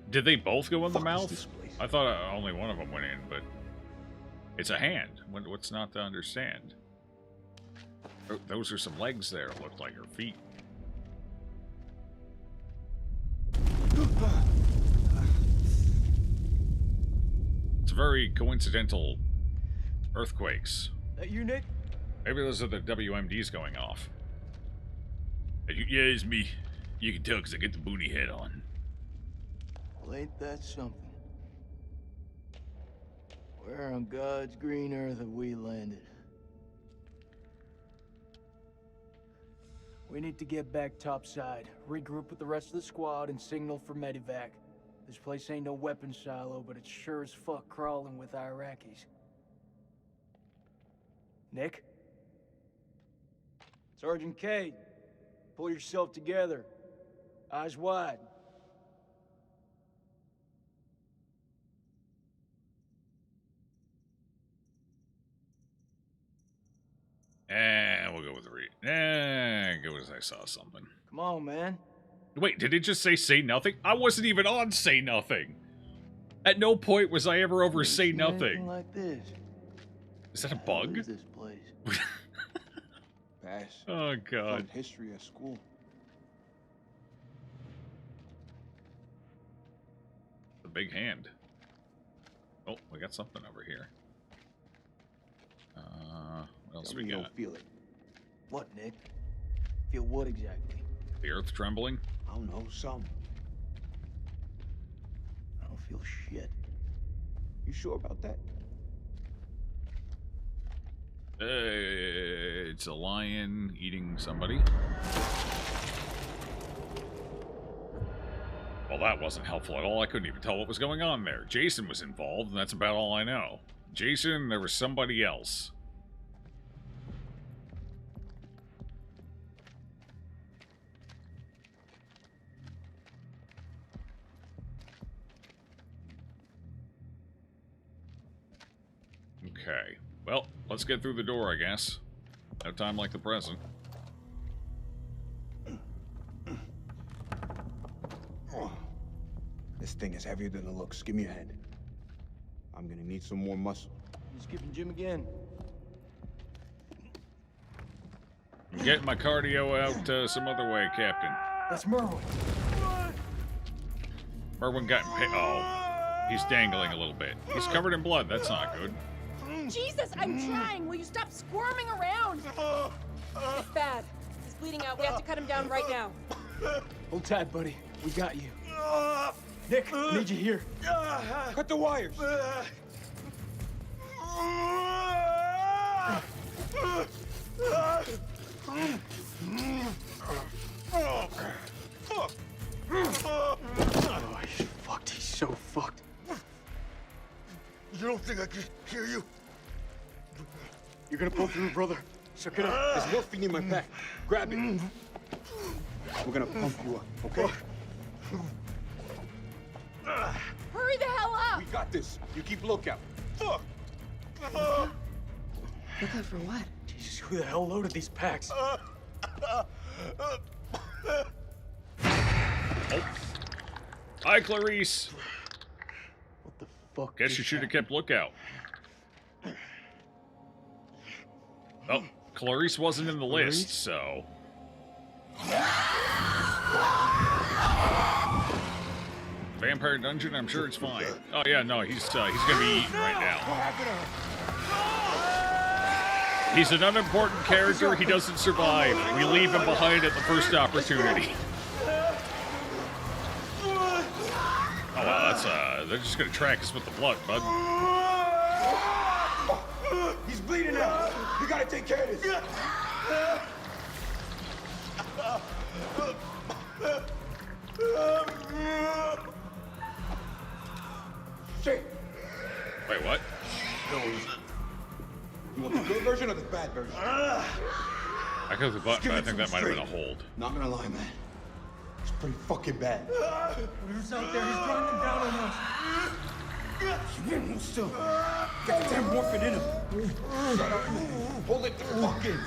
S1: Did they both go in the mouth? I thought only one of them went in, but it's a hand. What's not to understand? Oh, those are some legs there. It looked like her feet. It's very coincidental earthquakes.
S15: That you, Nick?
S1: Maybe those are the WMDs going off. Yeah, it's me. You can tell because I get the booty head on.
S15: Well, ain't that something? Where on God's green earth have we landed? We need to get back topside, regroup with the rest of the squad, and signal for medevac. This place ain't no weapons silo, but it's sure as fuck crawling with Iraqis. Nick? Sergeant Cade, pull yourself together. Eyes wide.
S1: And we'll go with read. Go as I saw something.
S15: Come on, man.
S1: Wait, did it just say nothing? I wasn't even on say nothing. At no point was I ever over say nothing.
S15: Like this.
S1: Is that a bug?
S15: This place.
S10: Bash.
S1: Oh god.
S10: Fun history at school.
S1: The big hand. Oh, we got something over here. What else we got?
S10: Don't feel it.
S15: What, Nick? Feel what exactly?
S1: The earth trembling?
S10: I don't know, some.
S15: I don't feel shit.
S10: You sure about that?
S1: It's a lion eating somebody. Well, that wasn't helpful at all. I couldn't even tell what was going on there. Jason was involved, and that's about all I know. Jason, there was somebody else. Okay. Well, let's get through the door, I guess. No time like the present.
S10: This thing is heavier than it looks. Give me a hand. I'm gonna need some more muscle.
S15: You skipping gym again?
S1: I'm getting my cardio out some other way, Captain.
S15: That's Merwin.
S1: Merwin got... Oh. He's dangling a little bit. He's covered in blood. That's not good.
S18: Jesus, I'm trying. Will you stop squirming around? It's bad. He's bleeding out. We have to cut him down right now.
S15: Hold tight, buddy. We got you. Nick, I need you here.
S11: Cut the wires.
S15: Oh, he's fucked. He's so fucked.
S11: You don't think I can hear you?
S15: You're gonna pull through, brother. Suck it up.
S10: There's morphine in my pack. Grab it. We're gonna pump you up, okay?
S18: Hurry the hell up!
S10: We got this. You keep lookout.
S11: Fuck!
S18: Lookout for what?
S15: Jesus, who the hell loaded these packs?
S1: Oh. Hi, Clarice.
S15: What the fuck?
S1: Guess you should have kept lookout. Oh, Clarice wasn't in the list, so... Vampire Dungeon, I'm sure it's fine. Oh yeah, no, he's gonna be eaten right now. He's an unimportant character, he doesn't survive. We leave him behind at the first opportunity. Oh wow, that's they're just gonna track us with the blood, bud.
S11: He's bleeding out. You gotta take care of this.
S10: Shit.
S1: Wait, what?
S10: You want the good version or the bad version?
S1: I clicked the button, but I think that might have been a hold.
S10: Not gonna lie, man. It's pretty fucking bad.
S11: Whoever's out there, he's driving down on us.
S10: Hold still. Get the damn morphine in him. Shut up, man. Hold it fucking.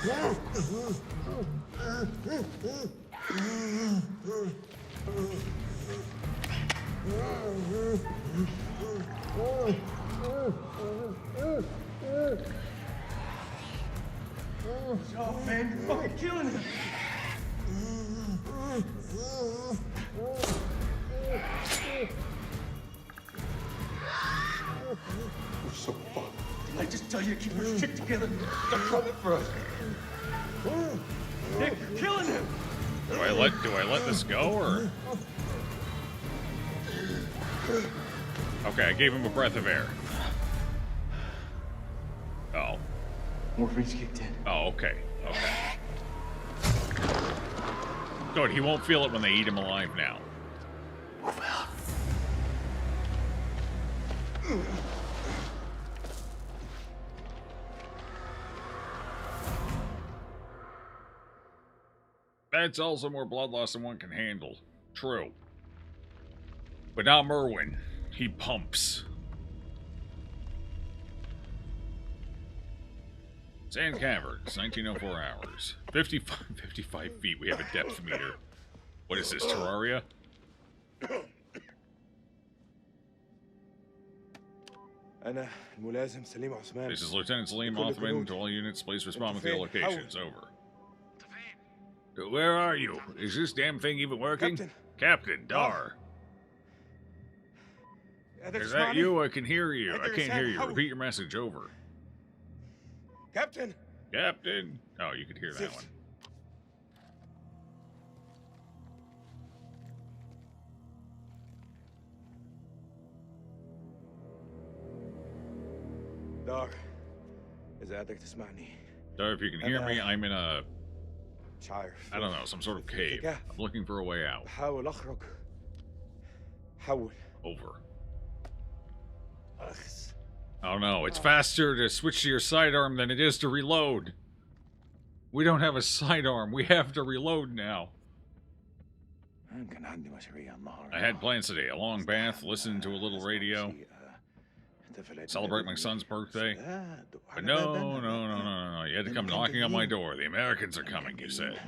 S11: Oh, man, you're fucking killing him.
S10: We're so fucked.
S11: Didn't I just tell you to keep your shit together? They're coming for us. Nick, you're killing him.
S1: Do I let this go, or? Okay, I gave him a breath of air. Oh.
S15: Morphine's kicked in.
S1: Oh, okay. Okay. Good, he won't feel it when they eat him alive now.
S15: Move out.
S1: That's also more blood loss than one can handle. True. But not Merwin. He pumps. Sand Caverns, 1904 hours. 55 feet. We have a depth meter. What is this, Terraria? This is Lieutenant Salim Othman. To all units, please respond with your locations. Over. Where are you? Is this damn thing even working? Captain Dar. Is that you? I can hear you. I can't hear you. Repeat your message. Over.
S11: Captain.
S1: Captain. Oh, you could hear that one.
S11: Dar, إذا قدرت تسمعني.
S1: Dar, if you can hear me, I'm in a... I don't know, some sort of cave. I'm looking for a way out.
S11: بحاول أخرج. حول.
S1: Over. Oh no, it's faster to switch to your sidearm than it is to reload. We don't have a sidearm. We have to reload now. I had plans today. A long bath, listen to a little radio. Celebrate my son's birthday. But no. You had to come knocking on my door. The Americans are coming, you said.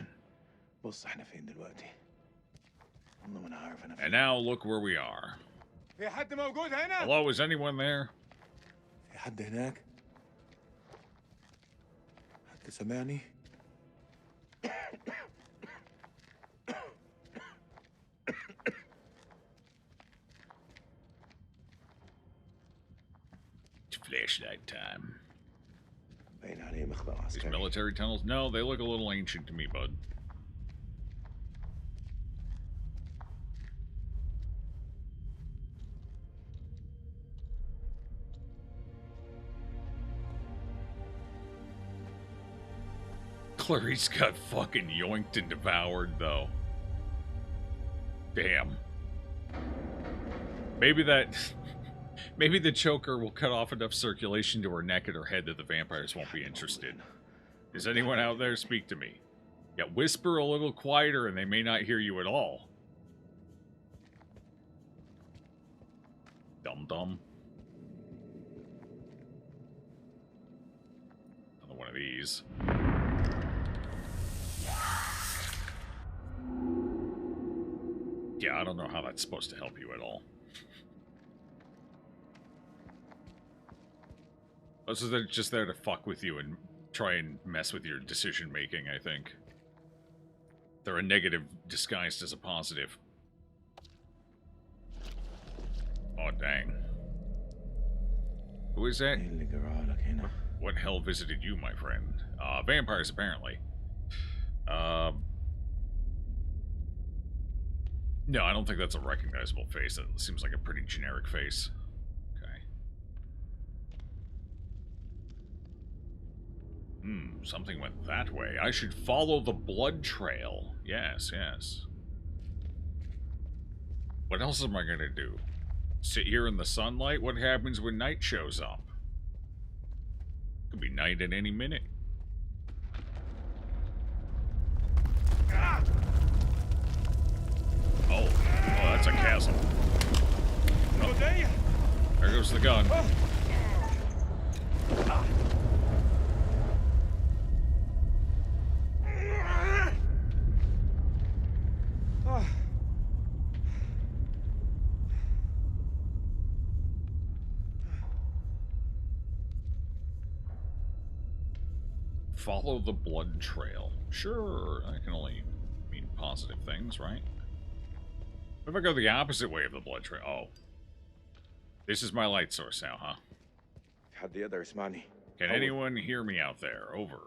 S1: And now look where we are. Hello, is anyone there? Flashlight time. These military tunnels? No, they look a little ancient to me, bud. Clarice got fucking yoinked and devoured, though. Damn. Maybe that... Maybe the choker will cut off enough circulation to her neck and her head that the vampires won't be interested. Is anyone out there? Speak to me. Yeah, whisper a little quieter and they may not hear you at all. Dum-dum. Another one of these. Yeah, I don't know how that's supposed to help you at all. So they're just there to fuck with you and try and mess with your decision making, I think. They're a negative disguised as a positive. Oh, dang. Who is that? What hell visited you, my friend? Vampires, apparently. No, I don't think that's a recognizable face. That seems like a pretty generic face. Something went that way. I should follow the blood trail. Yes, yes. What else am I gonna do? Sit here in the sunlight? What happens when night shows up? Could be night at any minute. Oh, that's a chasm. Oh. There goes the gun. Follow the blood trail. Sure, that can only mean positive things, right? What if I go the opposite way of the blood trail? Oh. This is my light source now, huh? Can anyone hear me out there? Over.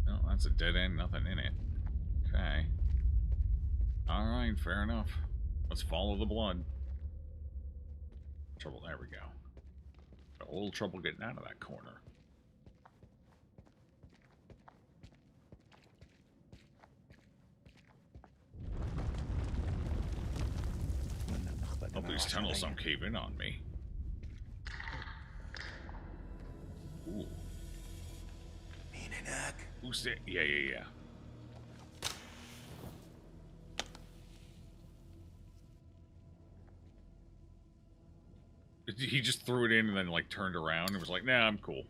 S1: No, that's a dead end, nothing in it. Okay. Alright, fair enough. Let's follow the blood. Trouble, there we go. Got a little trouble getting out of that corner. Hope these tunnels don't cave in on me. Ooh. Who's that? Yeah. He just threw it in and then, like, turned around and was like, nah, I'm cool.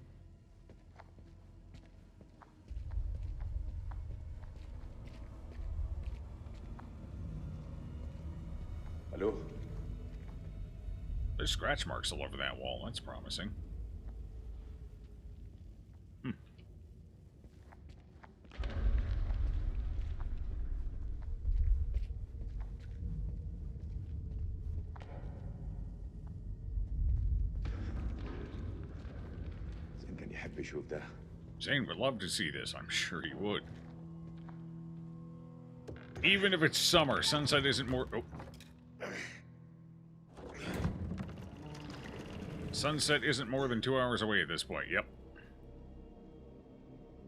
S6: Hello?
S1: There's scratch marks all over that wall. That's promising. Zane would love to see this. I'm sure he would. Even if it's summer, sunset isn't more... Oh. Sunset isn't more than 2 hours away at this point. Yep.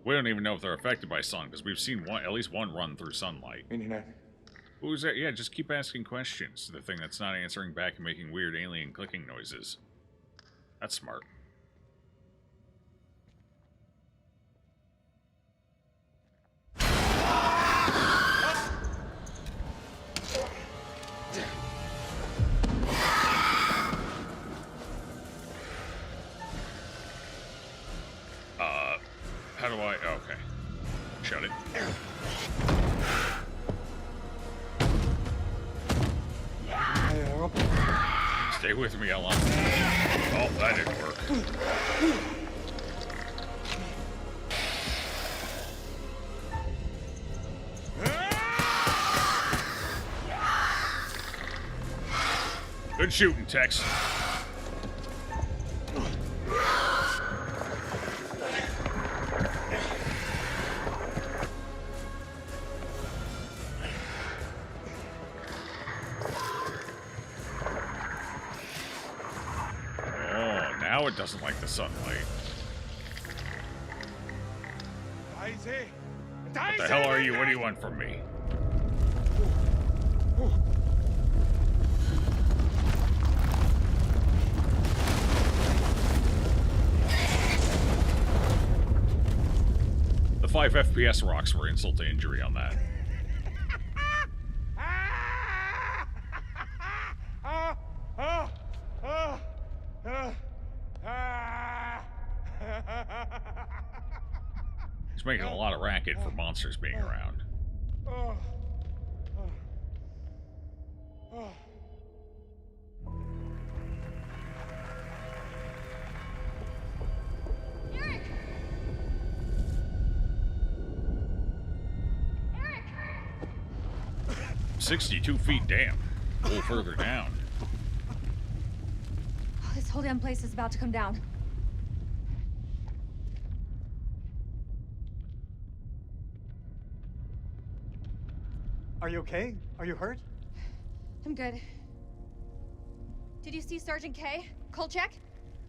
S1: We don't even know if they're affected by sun, because we've seen at least one run through sunlight. Who's that? Yeah, just keep asking questions. The thing that's not answering back and making weird alien clicking noises. That's smart. Stay with me, Ella. Oh, that didn't work. Good shooting, Tex. Now it doesn't like the sunlight. What the hell are you? What do you want from me? The 5 FPS rocks were insult to injury on that. It's making a lot of racket for monsters being around.
S17: Eric!
S1: 62 feet, damn. A little further down.
S17: This whole damn place is about to come down.
S14: Are you okay? Are you hurt?
S17: I'm good. Did you see Sergeant K? Kolchak?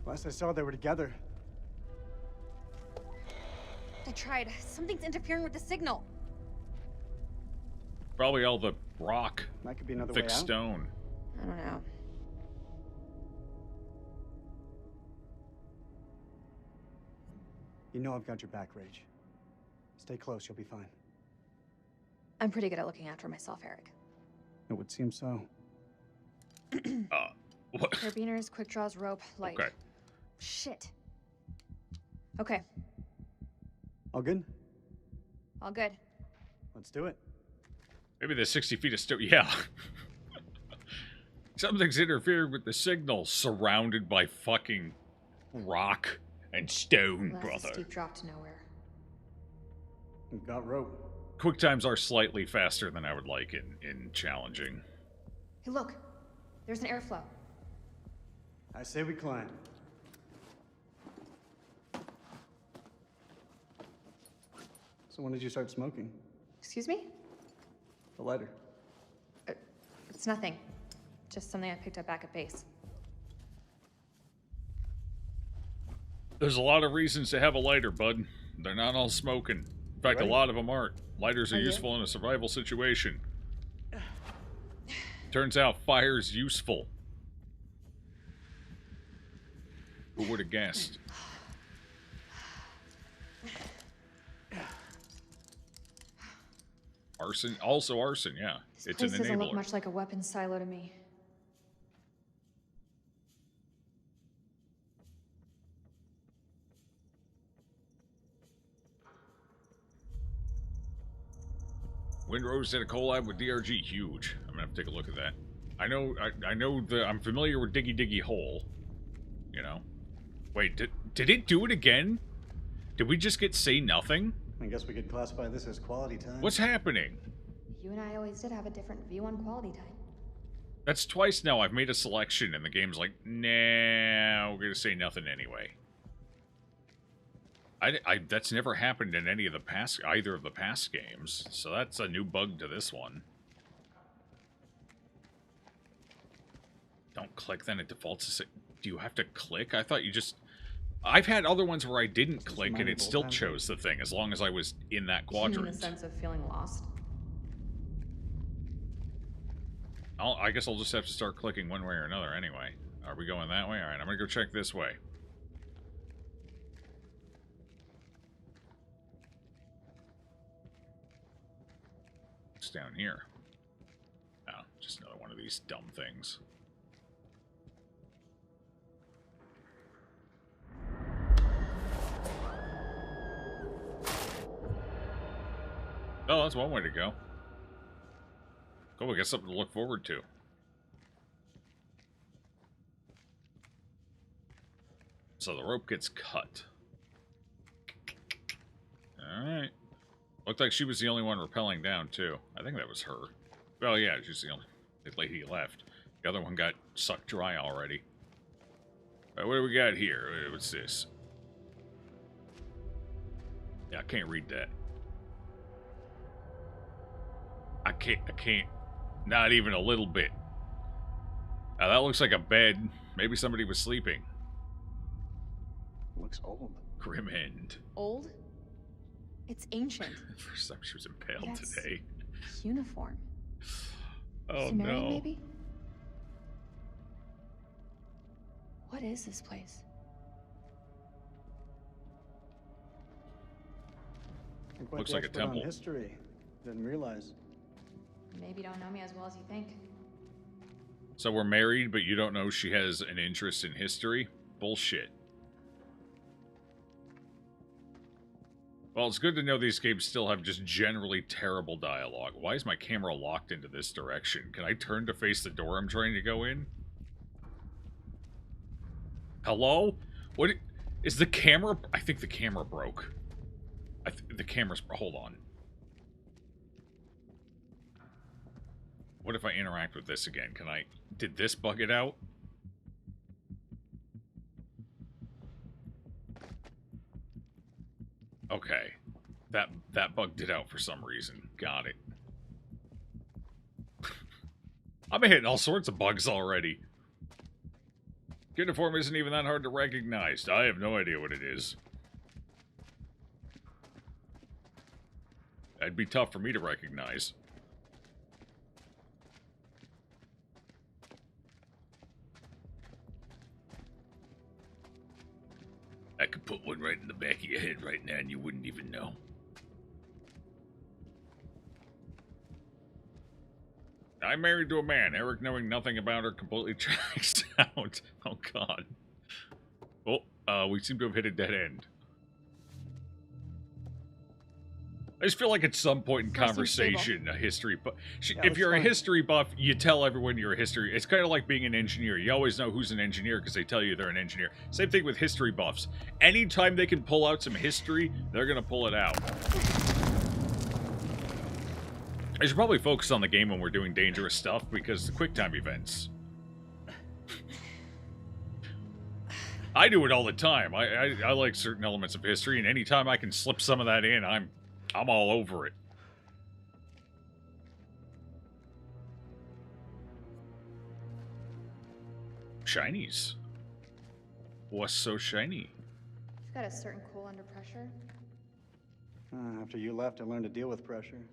S14: Last I saw, they were together.
S17: I tried. Something's interfering with the signal.
S1: Probably all the rock.
S14: That could be another
S1: thick
S14: way out.
S1: stone.
S17: I don't know.
S14: You know I've got your back, Rage. Stay close, you'll be fine.
S17: I'm pretty good at looking after myself, Eric.
S14: It would seem so.
S1: What?
S17: Carabiners, quick draws, rope, light.
S1: Okay.
S17: Shit. Okay,
S14: All good?
S17: all good.
S14: Let's do it.
S1: Maybe the 60 feet of stone. Yeah. Something's interfering with the signal, surrounded by fucking rock and stone,
S17: Well, that's a
S1: brother.
S17: steep drop to nowhere.
S14: We've got rope.
S1: Quick times are slightly faster than I would like in challenging.
S17: Hey, look. There's an airflow.
S14: I say we climb. So when did you start smoking?
S17: Excuse me?
S14: The lighter.
S17: It's nothing. Just something I picked up back at base.
S1: There's a lot of reasons to have a lighter, bud. They're not all smoking. In fact,
S14: Right.
S1: a lot of them aren't. Lighters are
S17: Oh, yeah?
S1: useful in a survival situation. Turns out fire's useful. Who would have guessed? Arson, also arson, yeah.
S17: This
S1: It's
S17: place
S1: an
S17: doesn't look
S1: enabler.
S17: much like a weapons silo to me.
S1: Windrose did a collab with DRG, huge. I'm gonna have to take a look at that. I know I'm familiar with Diggy Diggy Hole. You know. Wait, did it do it again? Did we just get say nothing?
S14: I guess we could classify this as quality time.
S1: What's happening?
S17: You and I always did have a different view on quality time.
S1: That's twice now I've made a selection and the game's like, nah, we're gonna say nothing anyway. That's never happened in any of the past, either of the past games, so that's a new bug to this one. Don't click, then it defaults to say, do you have to click? I thought you just... I've had other ones where I didn't click and it still chose the thing, as long as I was in that
S17: You mean the
S1: quadrant.
S17: sense of feeling lost?
S1: I guess I'll just have to start clicking one way or another anyway. Are we going that way? Alright, I'm gonna go check this way. What's down here? Oh, just another one of these dumb things. Oh, that's one way to go. Cool, we got something to look forward to. So the rope gets cut. Alright. Looked like she was the only one rappelling down, too. I think that was her. Well, yeah, she's the only lady left. The other one got sucked dry already. What do we got here? What's this? Yeah, I can't read that. I can't. Not even a little bit. Now, that looks like a bed. Maybe somebody was sleeping.
S14: Looks old.
S1: Grim end.
S9: Old? It's ancient.
S1: First time she was impaled
S9: That's
S1: today.
S9: Uniform.
S1: Oh
S9: Sumerian,
S1: no.
S9: maybe? What is this place?
S14: You're quite
S1: Looks
S14: the
S1: like a
S14: expert on
S1: temple.
S14: history. Didn't realize.
S9: Maybe you don't know me as well as you think.
S1: So we're married, but you don't know she has an interest in history? Bullshit. Well, it's good to know these games still have just generally terrible dialogue. Why is my camera locked into this direction? Can I turn to face the door I'm trying to go in? Hello? What is the camera? I think the camera broke. The camera's... Hold on. What if I interact with this again? Can I... Did this bug it out? Okay. That bugged it out for some reason. Got it. I've been hitting all sorts of bugs already. Uniform isn't even that hard to recognize. I have no idea what it is. That'd be tough for me to recognize. I could put one right in the back of your head right now and you wouldn't even know. I'm married to a man. Eric, knowing nothing about her, completely tracks out. Oh, God. Oh, we seem to have hit a dead end. I just feel like at some point in conversation, a history buff... if you're a history buff, you tell everyone you're a history... It's kind of like being an engineer. You always know who's an engineer because they tell you they're an engineer. Same thing with history buffs. Anytime they can pull out some history, they're going to pull it out. I should probably focus on the game when we're doing dangerous stuff because the QuickTime events... I do it all the time. I like certain elements of history, and anytime I can slip some of that in, I'm all over it. Shinies. What's so shiny?
S9: You've got a certain cool under pressure.
S14: After you left, I learned to deal with pressure.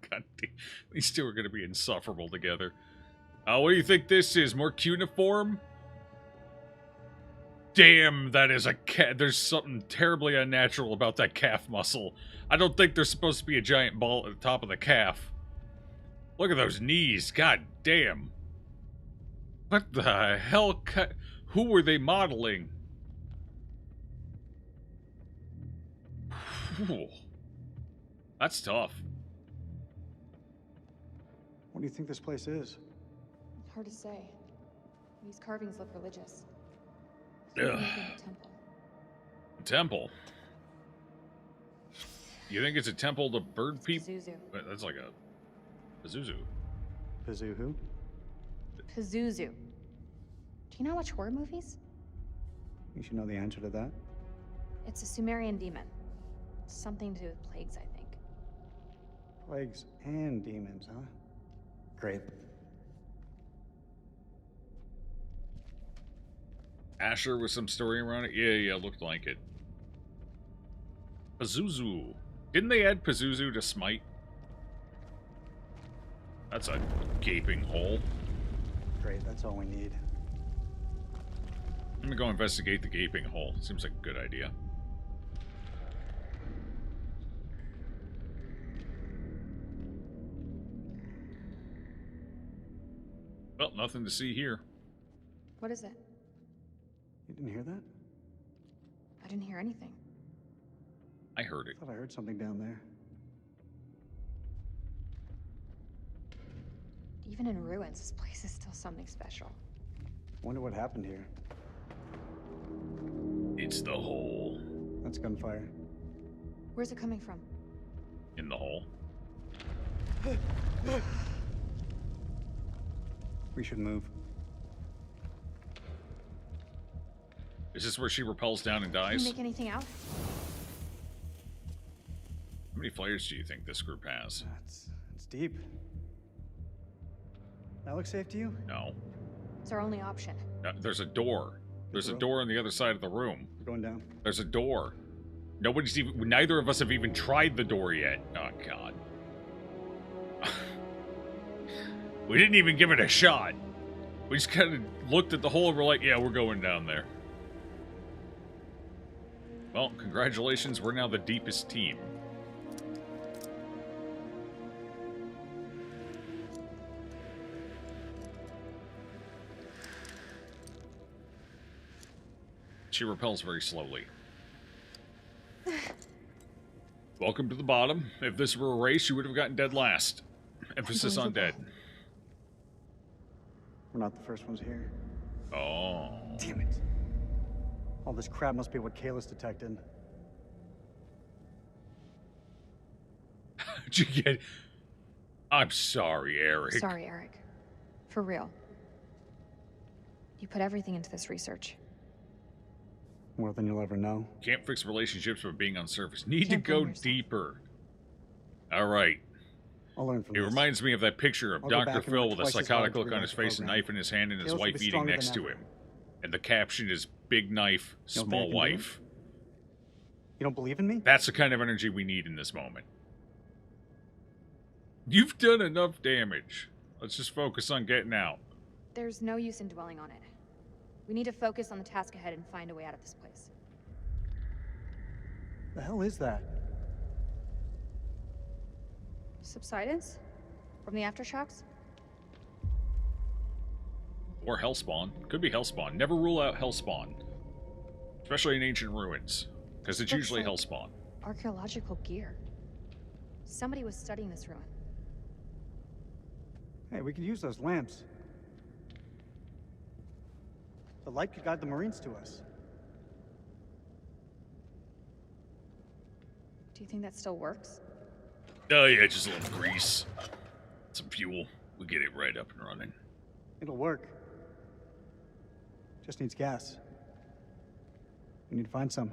S1: God damn. These two are going to be insufferable together. What do you think this is? More cuneiform? Damn, that is a cat. There's something terribly unnatural about that calf muscle. I don't think there's supposed to be a giant ball at the top of the calf. Look at those knees. God damn. What the hell? Who were they modeling? Whew. That's tough.
S14: What do you think this place is?
S9: Hard to say. These carvings look religious.
S1: Ugh.
S9: A temple.
S1: Temple? You think it's a temple to bird people?
S9: Pazuzu.
S1: That's like a... Pazuzu.
S14: Pazuzu who?
S9: Pazuzu. Do you not watch horror movies?
S14: You should know the answer to that.
S9: It's a Sumerian demon. Something to do with plagues, I think.
S14: Plagues and demons, huh? Great.
S1: Asher with some story around it? Yeah, looked like it. Pazuzu. Didn't they add Pazuzu to Smite? That's a gaping hole.
S14: Great, that's all we need.
S1: I'm gonna go investigate the gaping hole. Seems like a good idea. Well, nothing to see here.
S9: What is it?
S14: You didn't hear that?
S9: I didn't hear anything.
S1: I heard it.
S14: I thought I heard something down there.
S9: Even in ruins, this place is still something special.
S14: Wonder what happened here.
S1: It's the hole.
S14: That's gunfire.
S9: Where's it coming from?
S1: In the hole.
S14: We should move.
S1: Is this where she repels down and
S9: Can
S1: dies?
S9: you make anything out?
S1: How many flares do you think this group has?
S14: It's deep. That looks safe to you?
S1: No.
S9: It's our only option.
S1: There's a door. There's a door on the other side of the room.
S14: We're going down.
S1: There's a door. Nobody's even... Neither of us have even tried the door yet. Oh, God. We didn't even give it a shot. We just kind of looked at the hole and we're like, yeah, we're going down there. Well, congratulations. We're now the deepest team. She repels very slowly. Welcome to the bottom. If this were a race, you would have gotten dead last. Emphasis on dead.
S14: We're not the first ones here.
S1: Oh.
S14: Damn it. All this crap must be what Kalis detected.
S1: Did you get... I'm sorry, Eric.
S9: Sorry, Eric. For real. You put everything into this research.
S14: More than you'll ever know.
S1: Can't fix relationships by being on surface. Need to
S9: Can't
S1: go
S9: blame yourself.
S1: deeper. All right.
S14: I'll learn from
S1: It
S14: this.
S1: reminds me of that picture of
S14: I'll go
S1: Dr.
S14: back and
S1: Phil
S14: work
S1: with a
S14: twice as
S1: psychotic
S14: hard to
S1: look on
S14: prevent
S1: his
S14: the
S1: face, a
S14: program.
S1: knife in his hand, and his
S14: Kalis will
S1: wife
S14: be
S1: eating
S14: stronger
S1: next
S14: than
S1: to
S14: ever.
S1: him. And the caption is, big knife,
S14: You know what
S1: small
S14: that can do?
S1: wife.
S14: You don't believe in me?
S1: That's the kind of energy we need in this moment. You've done enough damage. Let's just focus on getting out.
S9: There's no use in dwelling on it. We need to focus on the task ahead and find a way out of this place.
S14: The hell is that?
S9: Subsidence? From the aftershocks?
S1: Or Hellspawn. Could be Hellspawn. Never rule out Hellspawn. Especially in ancient ruins. Because it's
S9: Looks
S1: usually
S9: like
S1: Hellspawn.
S9: Archaeological gear. Somebody was studying this ruin.
S14: Hey, we could use those lamps. The light could guide the Marines to us.
S9: Do you think that still works?
S1: Oh yeah, just a little grease. Some fuel. We get it right up and running.
S14: It'll work. Just needs gas. We need to find some.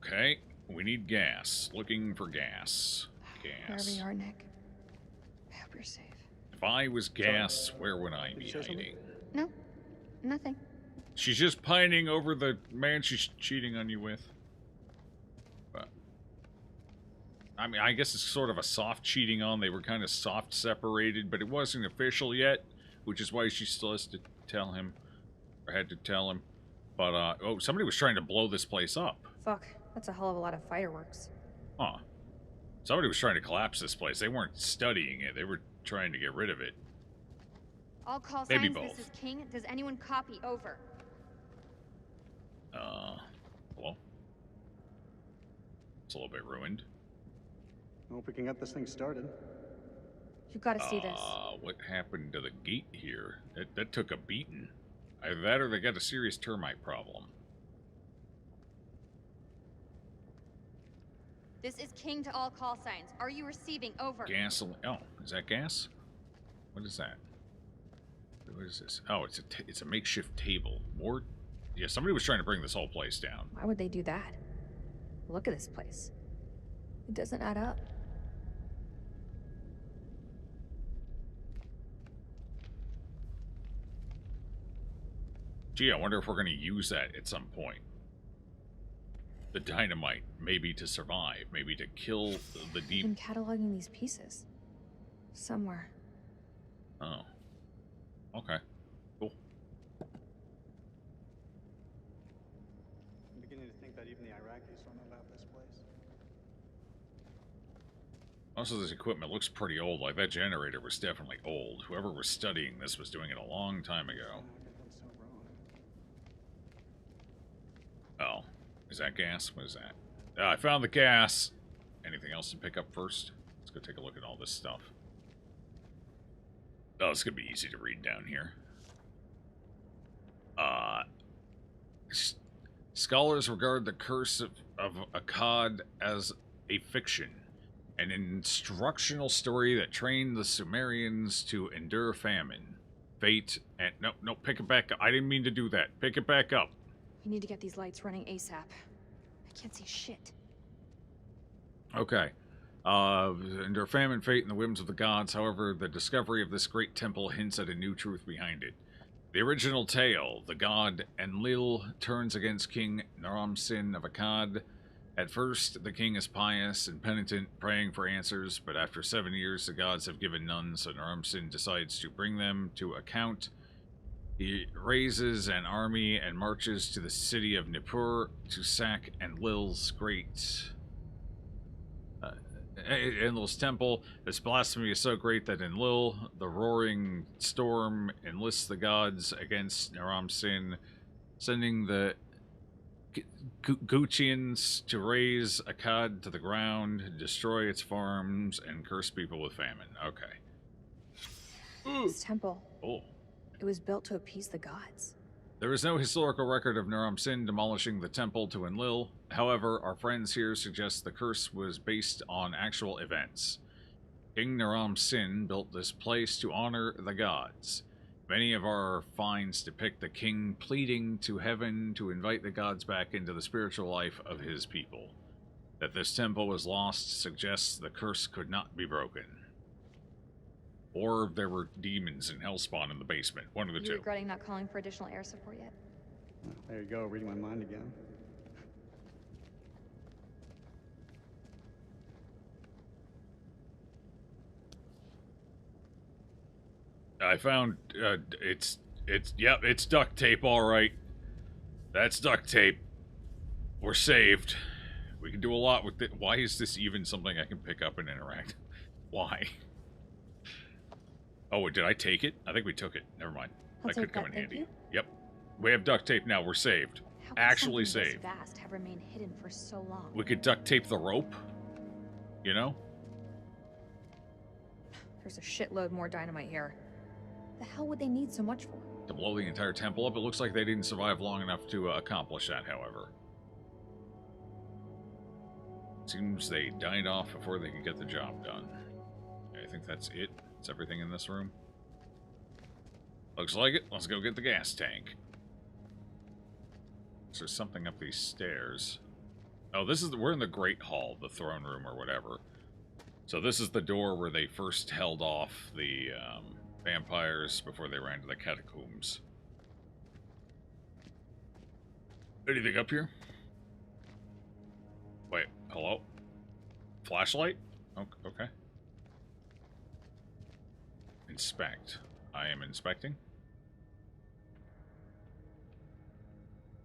S1: Okay, we need gas. Looking for gas.
S9: Wherever
S1: Gas.
S9: you are, Nick. I hope you're safe.
S1: If I was gas, where would I be
S14: you say something?
S1: hiding?
S9: No, nothing.
S1: She's just pining over the man she's cheating on you with. But, I mean, I guess it's sort of a soft cheating on. They were kind of soft separated, but it wasn't official yet, which is why she still has to tell him, or had to tell him. But, oh, somebody was trying to blow this place up.
S9: Fuck, that's a hell of a lot of fireworks.
S1: Huh. Somebody was trying to collapse this place. They weren't studying it. They were trying to get rid of it.
S9: All call
S1: Maybe
S9: signs,
S1: both.
S9: this is King. Does anyone copy? Over.
S1: Hello? It's a little bit ruined.
S14: I hope we can get this thing started.
S9: You gotta see this.
S1: What happened to the gate here? That took a beating. Either that or they got a serious termite problem.
S9: This is King to all call signs. Are you receiving? Over.
S1: Gasoline. Oh, is that gas? What is that? What is this? Oh, it's a makeshift table. More? Yeah, somebody was trying to bring this whole place down.
S9: Why would they do that? Look at this place. It doesn't add up.
S1: Gee, I wonder if we're going to use that at some point. The dynamite, maybe to survive, maybe to kill the
S9: I've
S1: deep...
S9: been cataloging these pieces. Somewhere.
S1: Oh. Okay. Cool.
S14: I'm beginning to think that even the Iraqis don't know about this place.
S1: Most of this equipment looks pretty old. Like, that generator was definitely old. Whoever was studying this was doing it a long time ago. Oh. Is that gas? What is that? I found the gas. Anything else to pick up first? Let's go take a look at all this stuff. Oh, it's going to be easy to read down here. Scholars regard the curse of Akkad as a fiction, an instructional story that trained the Sumerians to endure famine, fate, and no, pick it back up. I didn't mean to do that. Pick it back up.
S9: We need to get these lights running ASAP. I can't see shit.
S1: Okay. Endure famine, fate, and the whims of the gods. However, the discovery of this great temple hints at a new truth behind it. The original tale, the god Enlil turns against King Naram-Sin of Akkad. At first, the king is pious and penitent, praying for answers, but after 7 years, the gods have given none, so Naram-Sin decides to bring them to account. He raises an army and marches to the city of Nippur to sack Enlil's Enlil's temple. This blasphemy is so great that Enlil, the roaring storm, enlists the gods against Naram-Sin, sending the Guchians to raze Akkad to the ground, destroy its farms, and curse people with famine. Okay.
S9: This temple.
S1: Oh.
S9: It was built to appease the gods.
S1: There is no historical record of Naram-Sin demolishing the temple to Enlil. However, our friends here suggest the curse was based on actual events. King Naram-Sin built this place to honor the gods. Many of our finds depict the king pleading to heaven to invite the gods back into the spiritual life of his people. That this temple was lost suggests the curse could not be broken. Or there were demons and hellspawn in the basement. One of the two.
S9: You regretting not calling for additional air support yet?
S14: There you go, reading my mind again.
S1: I found, it's duct tape, alright. That's duct tape. We're saved. We can do a lot with it. Why is this even something I can pick up and interact? Why? Oh, did I take it? I think we took it. Never mind. That could come in handy. Yep. We have duct tape now. We're saved.
S9: How
S1: Actually
S9: could something
S1: saved.
S9: this vast have remained hidden for so long?
S1: We could duct tape the rope. You know?
S9: There's a shitload more dynamite here. The hell would they need so much for?
S1: To blow the entire temple up? It looks like they didn't survive long enough to accomplish that, however. Seems they died off before they could get the job done. I think that's it. That's everything in this room. Looks like it. Let's go get the gas tank. So there's something up these stairs. Oh, this is we're in the Great Hall, the throne room or whatever. So this is the door where they first held off the vampires before they ran to the catacombs. Anything up here? Wait, hello? Flashlight? Okay. Inspect. I am inspecting.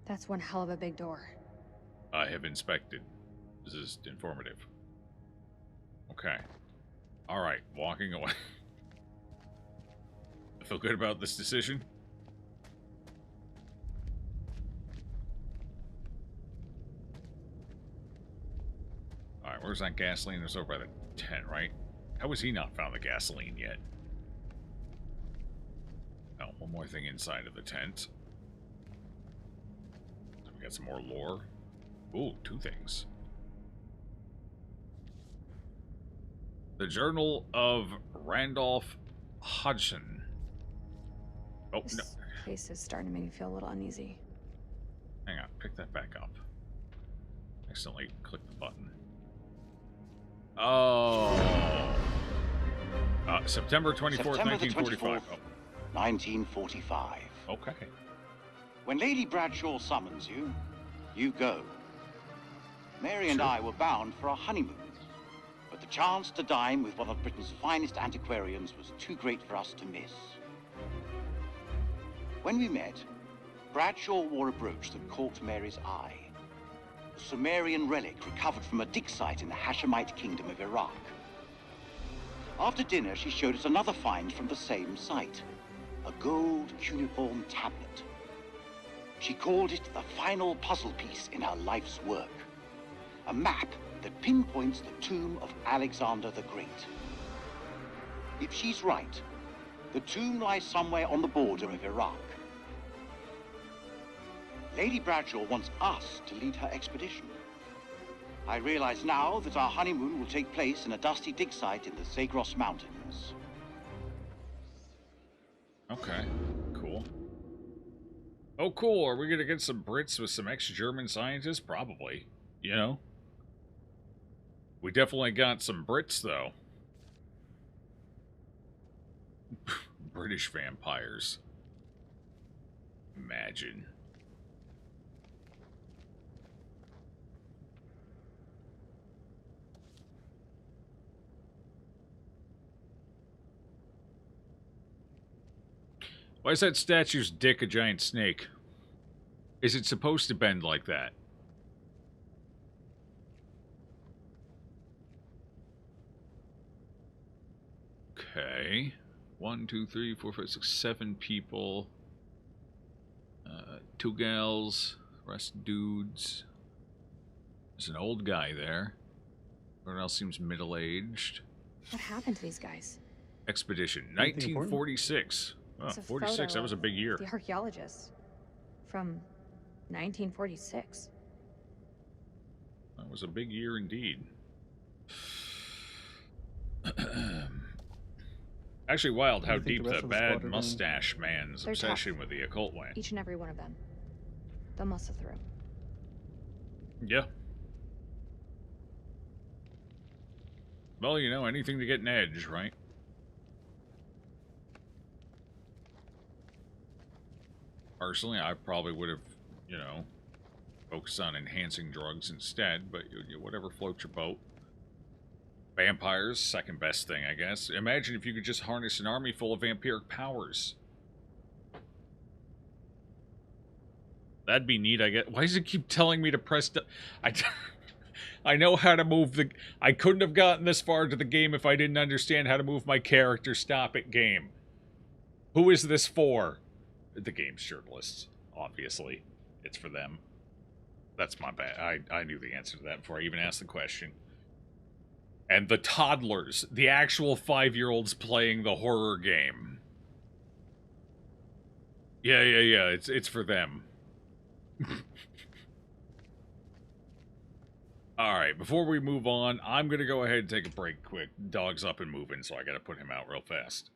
S9: That's one hell of a big door.
S1: I have inspected. This is informative. Okay. Alright, walking away. I feel good about this decision. Alright, where's that gasoline? It was over by the tent, right? How has he not found the gasoline yet? Oh, one more thing inside of the tent. So we got some more lore. Ooh, two things. The Journal of Randolph Hodgson. Oh,
S9: This
S1: no.
S9: place is starting to make me feel a little uneasy.
S1: Hang on, pick that back up. Accidentally click the button. Oh. September 24th,
S21: September
S1: 1945.
S21: 1945.
S1: Okay.
S21: When Lady Bradshaw summons you, you go. Mary and I were bound for a honeymoon, but the chance to dine with one of Britain's finest antiquarians was too great for us to miss. When we met, Bradshaw wore a brooch that caught Mary's eye. A Sumerian relic recovered from a dig site in the Hashemite kingdom of Iraq. After dinner, she showed us another find from the same site, a gold cuneiform tablet. She called it the final puzzle piece in her life's work, a map that pinpoints the tomb of Alexander the Great. If she's right, the tomb lies somewhere on the border of Iraq. Lady Bradshaw wants us to lead her expedition. I realize now that our honeymoon will take place in a dusty dig site in the Zagros Mountains.
S1: Okay, cool. Oh, cool. Are we going to get some Brits with some ex-German scientists? Probably. You know? We definitely got some Brits, though. British vampires. Imagine. Why is that statue's dick a giant snake? Is it supposed to bend like that? Okay. 1, 2, 3, 4, 5, 6, 7 people. 2 gals. Rest dudes. There's an old guy there. Everyone else seems middle-aged.
S9: What happened to these guys?
S1: Expedition. 1946. Oh,
S9: It's a
S1: 46.
S9: photo
S1: That was a big year.
S9: of the archaeologists from 1946.
S1: That was a big year indeed. Actually, wild how deep the bad mustache man's
S9: They're
S1: obsession
S9: tough.
S1: with the occult went.
S9: Each and every one of them. They'll muscle through.
S1: Yeah. Well, you know, anything to get an edge, right? Personally, I probably would have, you know, focused on enhancing drugs instead, but whatever floats your boat. Vampires, second best thing, I guess. Imagine if you could just harness an army full of vampiric powers. That'd be neat, I guess. Why does it keep telling me to press... I know how to move the... I couldn't have gotten this far into the game if I didn't understand how to move my character. Stop it, game. Who is this for? The game's journalists, obviously. It's for them. That's my bad. I knew the answer to that before I even asked the question. And the toddlers, the actual 5-year-olds playing the horror game. Yeah, it's for them. Alright, before we move on, I'm going to go ahead and take a break quick. Dog's up and moving, so I got to put him out real fast.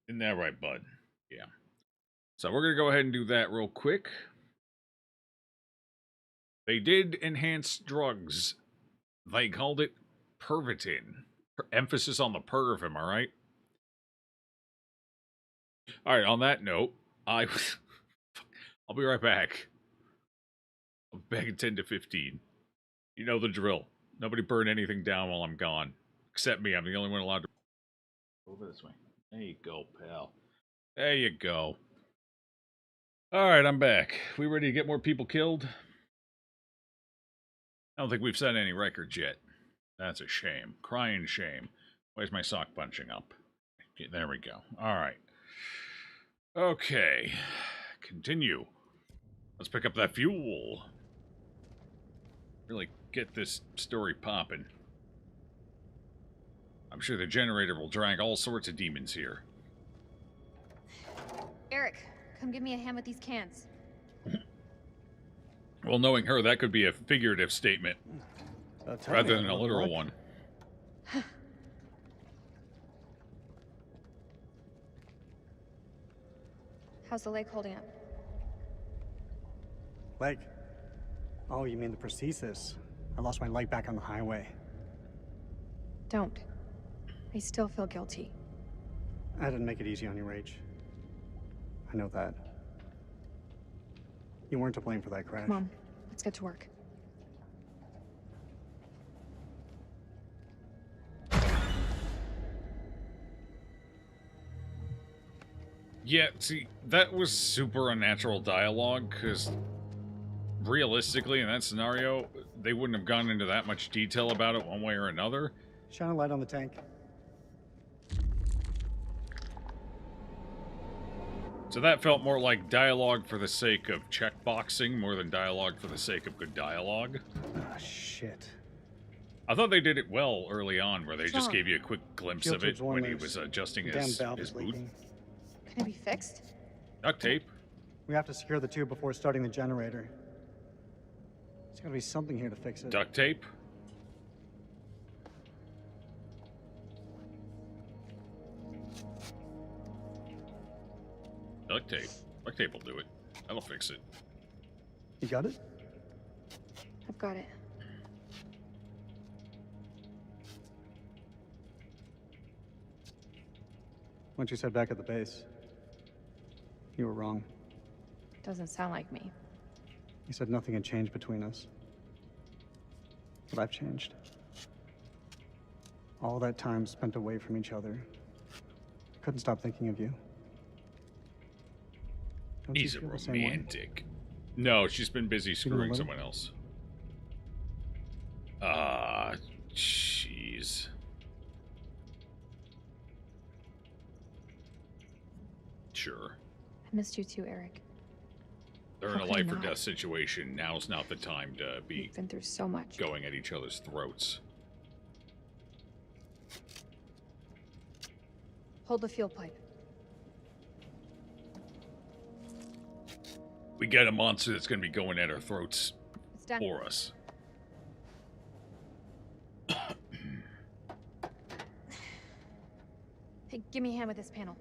S1: Isn't that right, bud? Yeah. So we're going to go ahead and do that real quick. They did enhance drugs. They called it Pervitin. Emphasis on the perv, am I right? Alright, on that note, I'll be right back. I'll be back in 10 to 15. You know the drill. Nobody burn anything down while I'm gone. Except me, I'm the only one allowed to... Over this way. There you go, pal. There you go. Alright, I'm back. We ready to get more people killed? I don't think we've set any records yet. That's a shame. Crying shame. Where's my sock punching up? Okay, there we go. Alright. Okay. Continue. Let's pick up that fuel. Really get this story popping. I'm sure the generator will drag all sorts of demons here.
S17: Eric, come give me a hand with these cans.
S1: Well, knowing her, that could be a figurative statement rather than a literal one.
S9: How's the lake holding up?
S14: Leg? Oh, you mean the prosthesis? I lost my leg back on the highway.
S9: Don't. I still feel guilty.
S14: I didn't make it easy on you, Rach. I know that. You weren't to blame for that crash.
S9: Come on, let's get to work.
S1: Yeah, see, that was super unnatural dialogue, because realistically, in that scenario, they wouldn't have gone into that much detail about it one way or another.
S14: Shine a light on the tank.
S1: So that felt more like dialogue for the sake of checkboxing more than dialogue for the sake of good dialogue.
S14: Ah, shit.
S1: I thought they did it well early on, where they just
S9: Wrong.
S1: gave you a quick glimpse
S14: Fuel
S1: of it
S14: tube's
S1: when he
S14: loose.
S1: was adjusting
S14: The damn
S1: his
S14: valve is
S1: boot.
S14: leaking.
S9: Can it be fixed?
S1: Duct tape.
S14: We have to secure the tube before starting the generator. There's gotta be something here to fix it.
S1: Duct tape? Duct tape. Duct tape will do it. That'll fix it.
S14: You got it?
S9: I've got it.
S14: Once you said back at the base, you were wrong.
S9: Doesn't sound like me.
S14: You said nothing had changed between us. But I've changed. All that time spent away from each other. Couldn't stop thinking of you. Don't you
S1: He's a
S14: feel the same way?
S1: romantic. No, she's been busy screwing someone else. Ah, jeez. Sure.
S9: I missed you too, Eric.
S1: They're
S9: How
S1: in a
S9: could I
S1: life or
S9: not?
S1: death situation. Now's not the time to be
S9: We've been through so much.
S1: going at each other's throats.
S9: Hold the fuel pipe.
S1: We got a monster that's going to be going at our throats
S9: It's done.
S1: for us.
S9: Hey, give me a hand with this panel.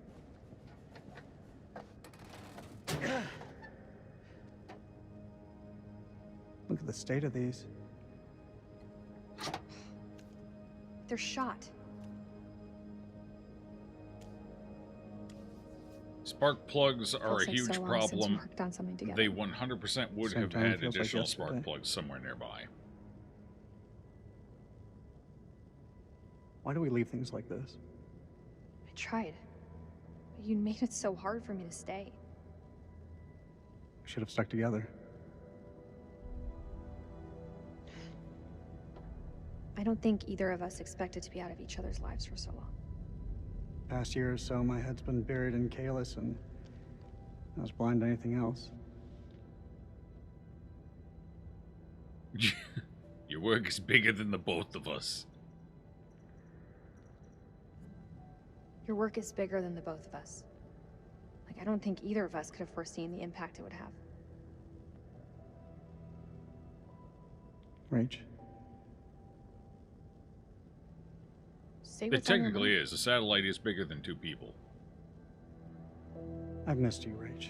S14: Look at the state of these.
S9: They're shot.
S1: Spark plugs are
S9: Feels
S1: a
S9: like
S1: huge
S9: so long since we
S1: problem.
S9: worked on something together.
S1: They 100% would
S14: Same
S1: have
S14: time
S1: had
S14: feels like
S1: additional
S14: yesterday.
S1: spark plugs somewhere nearby.
S14: Why do we leave things like this?
S9: I tried. But you made it so hard for me to stay.
S14: We should have stuck together.
S9: I don't think either of us expected to be out of each other's lives for so long.
S14: Past year or so, my head's been buried in Kalis, and I was blind to anything else.
S1: Your work is bigger than the both of us.
S9: Your work is bigger than the both of us. Like, I don't think either of us could have foreseen the impact it would have.
S14: Rach,
S9: Say
S1: It
S9: what's on your
S1: technically
S9: mind.
S1: is. A satellite is bigger than two people.
S14: I've missed you, Rach.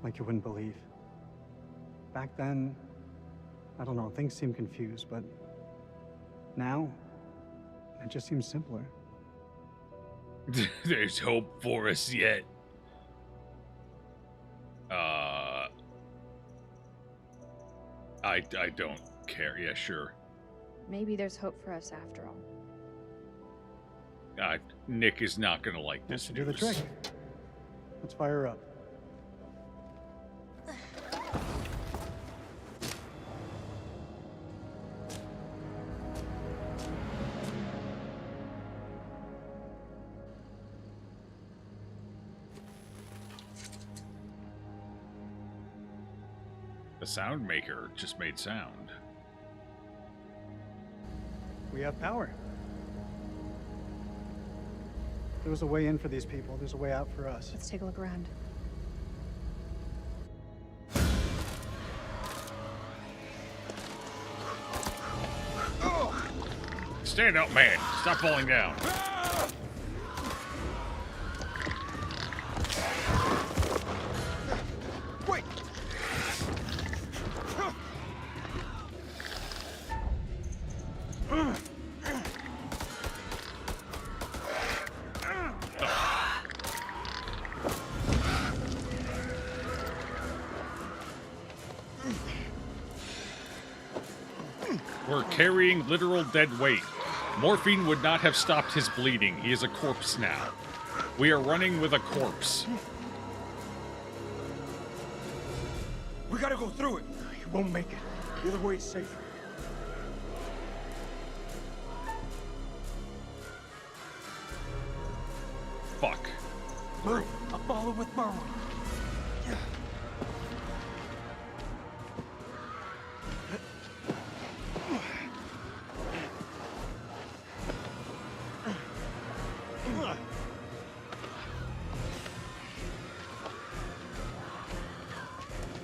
S14: Like you wouldn't believe. Back then, I don't know, things seemed confused, but now, it just seems simpler.
S1: There's hope for us yet. I don't care. Yeah, sure.
S9: Maybe there's hope for us after all.
S1: Nick is not gonna like this
S14: Do the
S1: news.
S14: trick. Let's fire her up.
S1: The sound maker just made sound.
S14: We have power. There was a way in for these people. There's a way out for us.
S9: Let's take a look around.
S1: Stand up, man. Stop falling down.
S11: Wait!
S1: We're carrying literal dead weight. Morphine would not have stopped his bleeding. He is a corpse now. We are running with a corpse.
S11: We gotta go through it. You won't make it. The other way is safer.
S1: Fuck.
S11: Move. I'll follow with Merwin.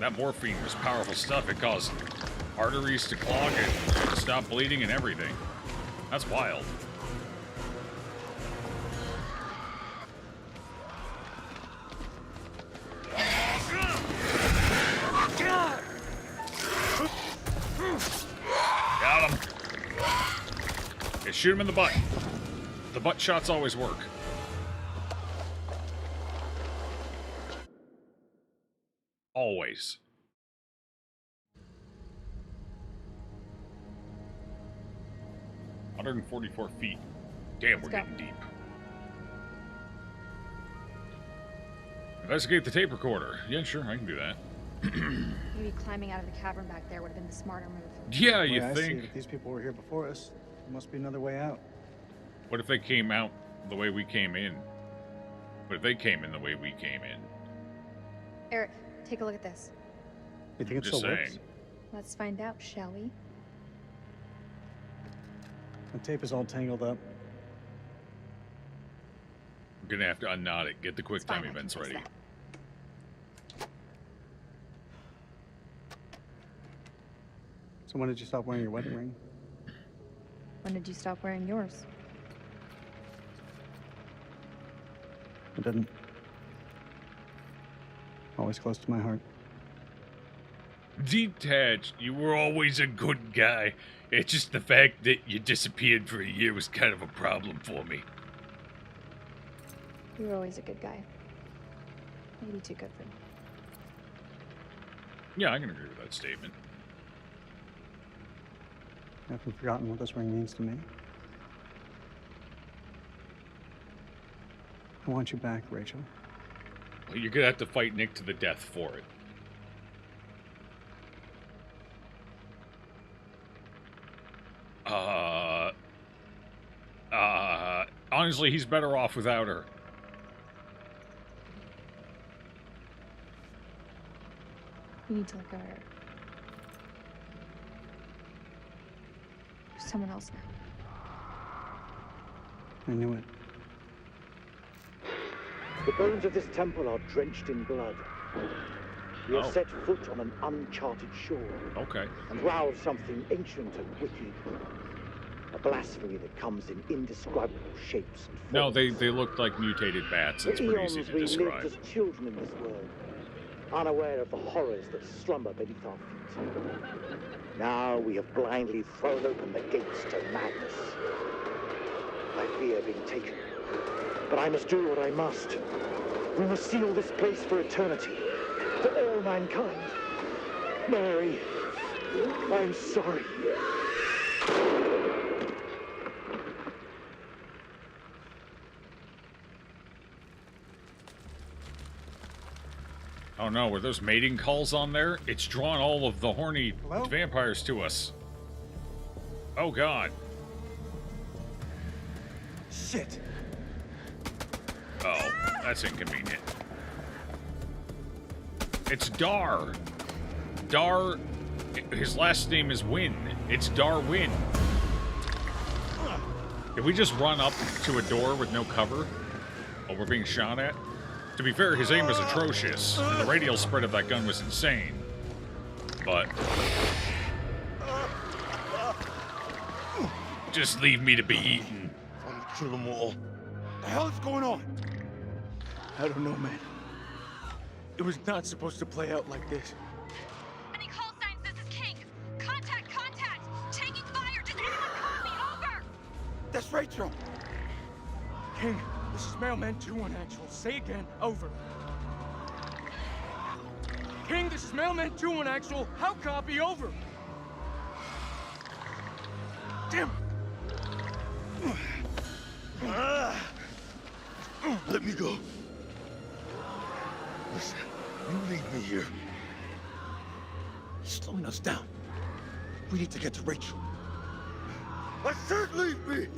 S1: That morphine was powerful stuff. It caused arteries to clog and to stop bleeding and everything. That's wild. Got him. Okay, shoot him in the butt. The butt shots always work. Always. "144 feet. Damn, we're getting deep. Investigate the tape recorder. Yeah, sure, I can do that.
S17: Maybe climbing out of the cavern back there would have been the smarter move.
S1: Yeah, you
S14: I see
S1: think?
S14: that these people were here before us. There must be another way out.
S1: What if they came out the way we came in? What if they came in the way we came in?
S17: Eric, take a look at this.
S14: You think it
S1: Just
S14: still works?
S1: saying.
S17: Let's find out, shall we?
S14: The tape is all tangled up.
S1: I'm gonna have to unknot it. Get the quick time
S17: fine, I can
S1: events
S17: fix
S1: ready.
S17: that.
S14: So when did you stop wearing your wedding ring?
S17: When did you stop wearing yours?
S14: I didn't. Always close to my heart.
S1: Detached. You were always a good guy. It's just the fact that you disappeared for a year was kind of a problem for me.
S17: You were always a good guy. Maybe too good for me.
S1: Yeah, I can agree with that statement.
S14: You haven't forgotten what this ring means to me. I want you back, Rachel.
S1: Well, you're gonna have to fight Nick to the death for it. Honestly, he's better off without her.
S17: You need to let go of her. There's someone else now.
S14: I knew it.
S5: The bones of this temple are drenched in blood. We have set foot on an uncharted shore.
S1: Okay.
S5: And roused something ancient and wicked. A blasphemy that comes in indescribable shapes and forms.
S1: No, they looked like mutated bats. It's pretty easy to
S5: we
S1: describe.
S5: lived as children in this world, unaware of the horrors that slumber beneath our feet. Now we have blindly thrown open the gates to madness. I fear being taken, but I must do what I must. We must seal this place for eternity, for all mankind. Mary, I'm sorry.
S1: Oh no, were those mating calls on there? It's drawn all of the horny vampires to us. Oh god.
S6: Shit.
S1: Oh, that's inconvenient. It's Dar. Dar, his last name is Wynn. It's Darwin. Did we just run up to a door with no cover while we're being shot at? To be fair, his aim was atrocious, and the radial spread of that gun was insane. But... just leave me to be eaten.
S11: I'm gonna kill them all.
S4: The hell is going on? I don't know, man. It was not supposed to play out like this.
S16: Any call signs? This is King. Contact, contact! Taking fire! Does anyone call me? Over!
S4: That's Rachel. King, this is Mailman 2-1 actual. Say again, over. King, this is Mailman 2-1 actual. How copy, over? Damn.
S11: Let me go. Listen, you leave me here. He's slowing us down. We need to get to Rachel. I said leave me!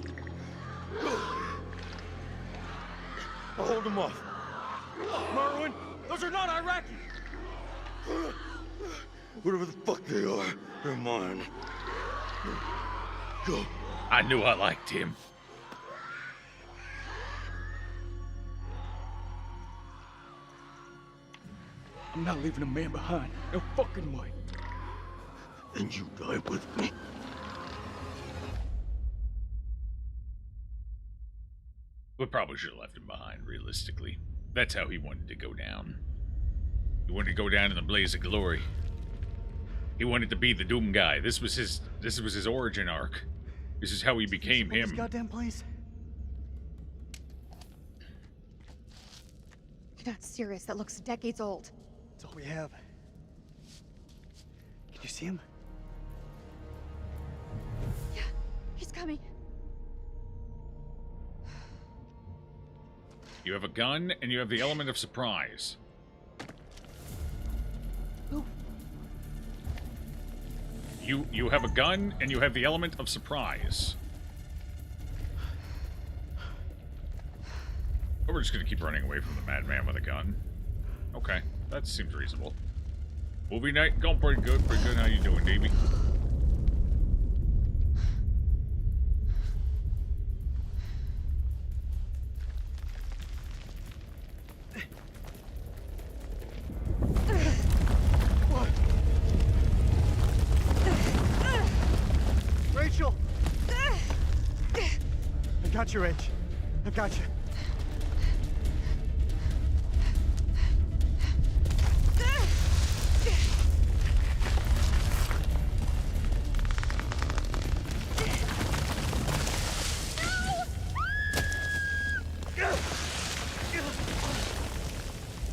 S11: I'll hold him off.
S4: Merwin, those are not Iraqi!
S11: Whatever the fuck they are, they're mine. Go.
S1: I knew I liked him.
S15: I'm not leaving a man behind. No fucking way.
S20: And you die with me.
S1: We probably should have left him behind, realistically. That's how he wanted to go down. He wanted to go down in the blaze of glory. He wanted to be the Doom guy. This was his origin arc. This is how he became him.
S14: This goddamn place.
S17: You're not serious. That looks decades old.
S14: It's all we have. Can you see him?
S17: Yeah, he's coming.
S1: You have a gun, and you have the element of surprise.
S17: Ooh.
S1: You have a gun, and you have the element of surprise. Or we're just gonna keep running away from the madman with a gun. Okay, that seems reasonable. Movie night going pretty good, pretty good. How you doing, Davey?
S14: Rachel! I got you, Rach. I got you.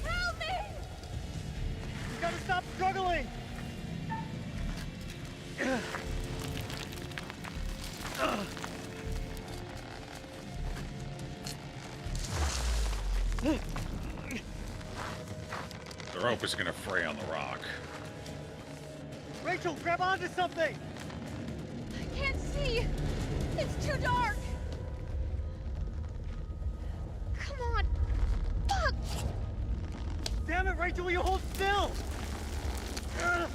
S18: Help me!
S14: You gotta stop struggling!
S1: The rope is gonna fray on the rock.
S14: Rachel, grab onto something!
S18: I can't see! It's too dark!
S17: Come on. Fuck!
S14: Damn it, Rachel, will you hold still? I'm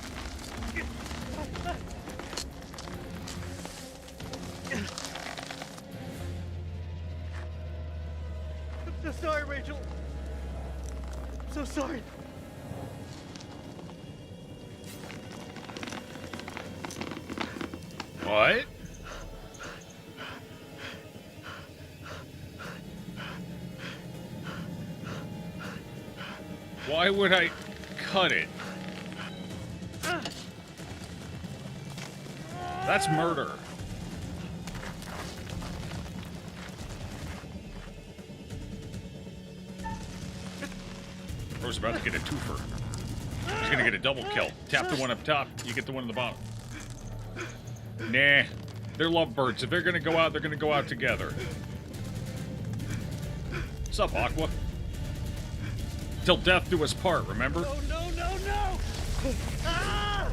S14: so sorry, Rachel. I'm so sorry.
S1: What? Why would I cut it? That's murder. Bro's about to get a twofer. He's gonna get a double kill. Tap the one up top, you get the one on the bottom. Nah, they're lovebirds. If they're gonna go out, they're gonna go out together. What's up, Aqua? Till death do us part, remember?
S14: No, no, no, no! Ah!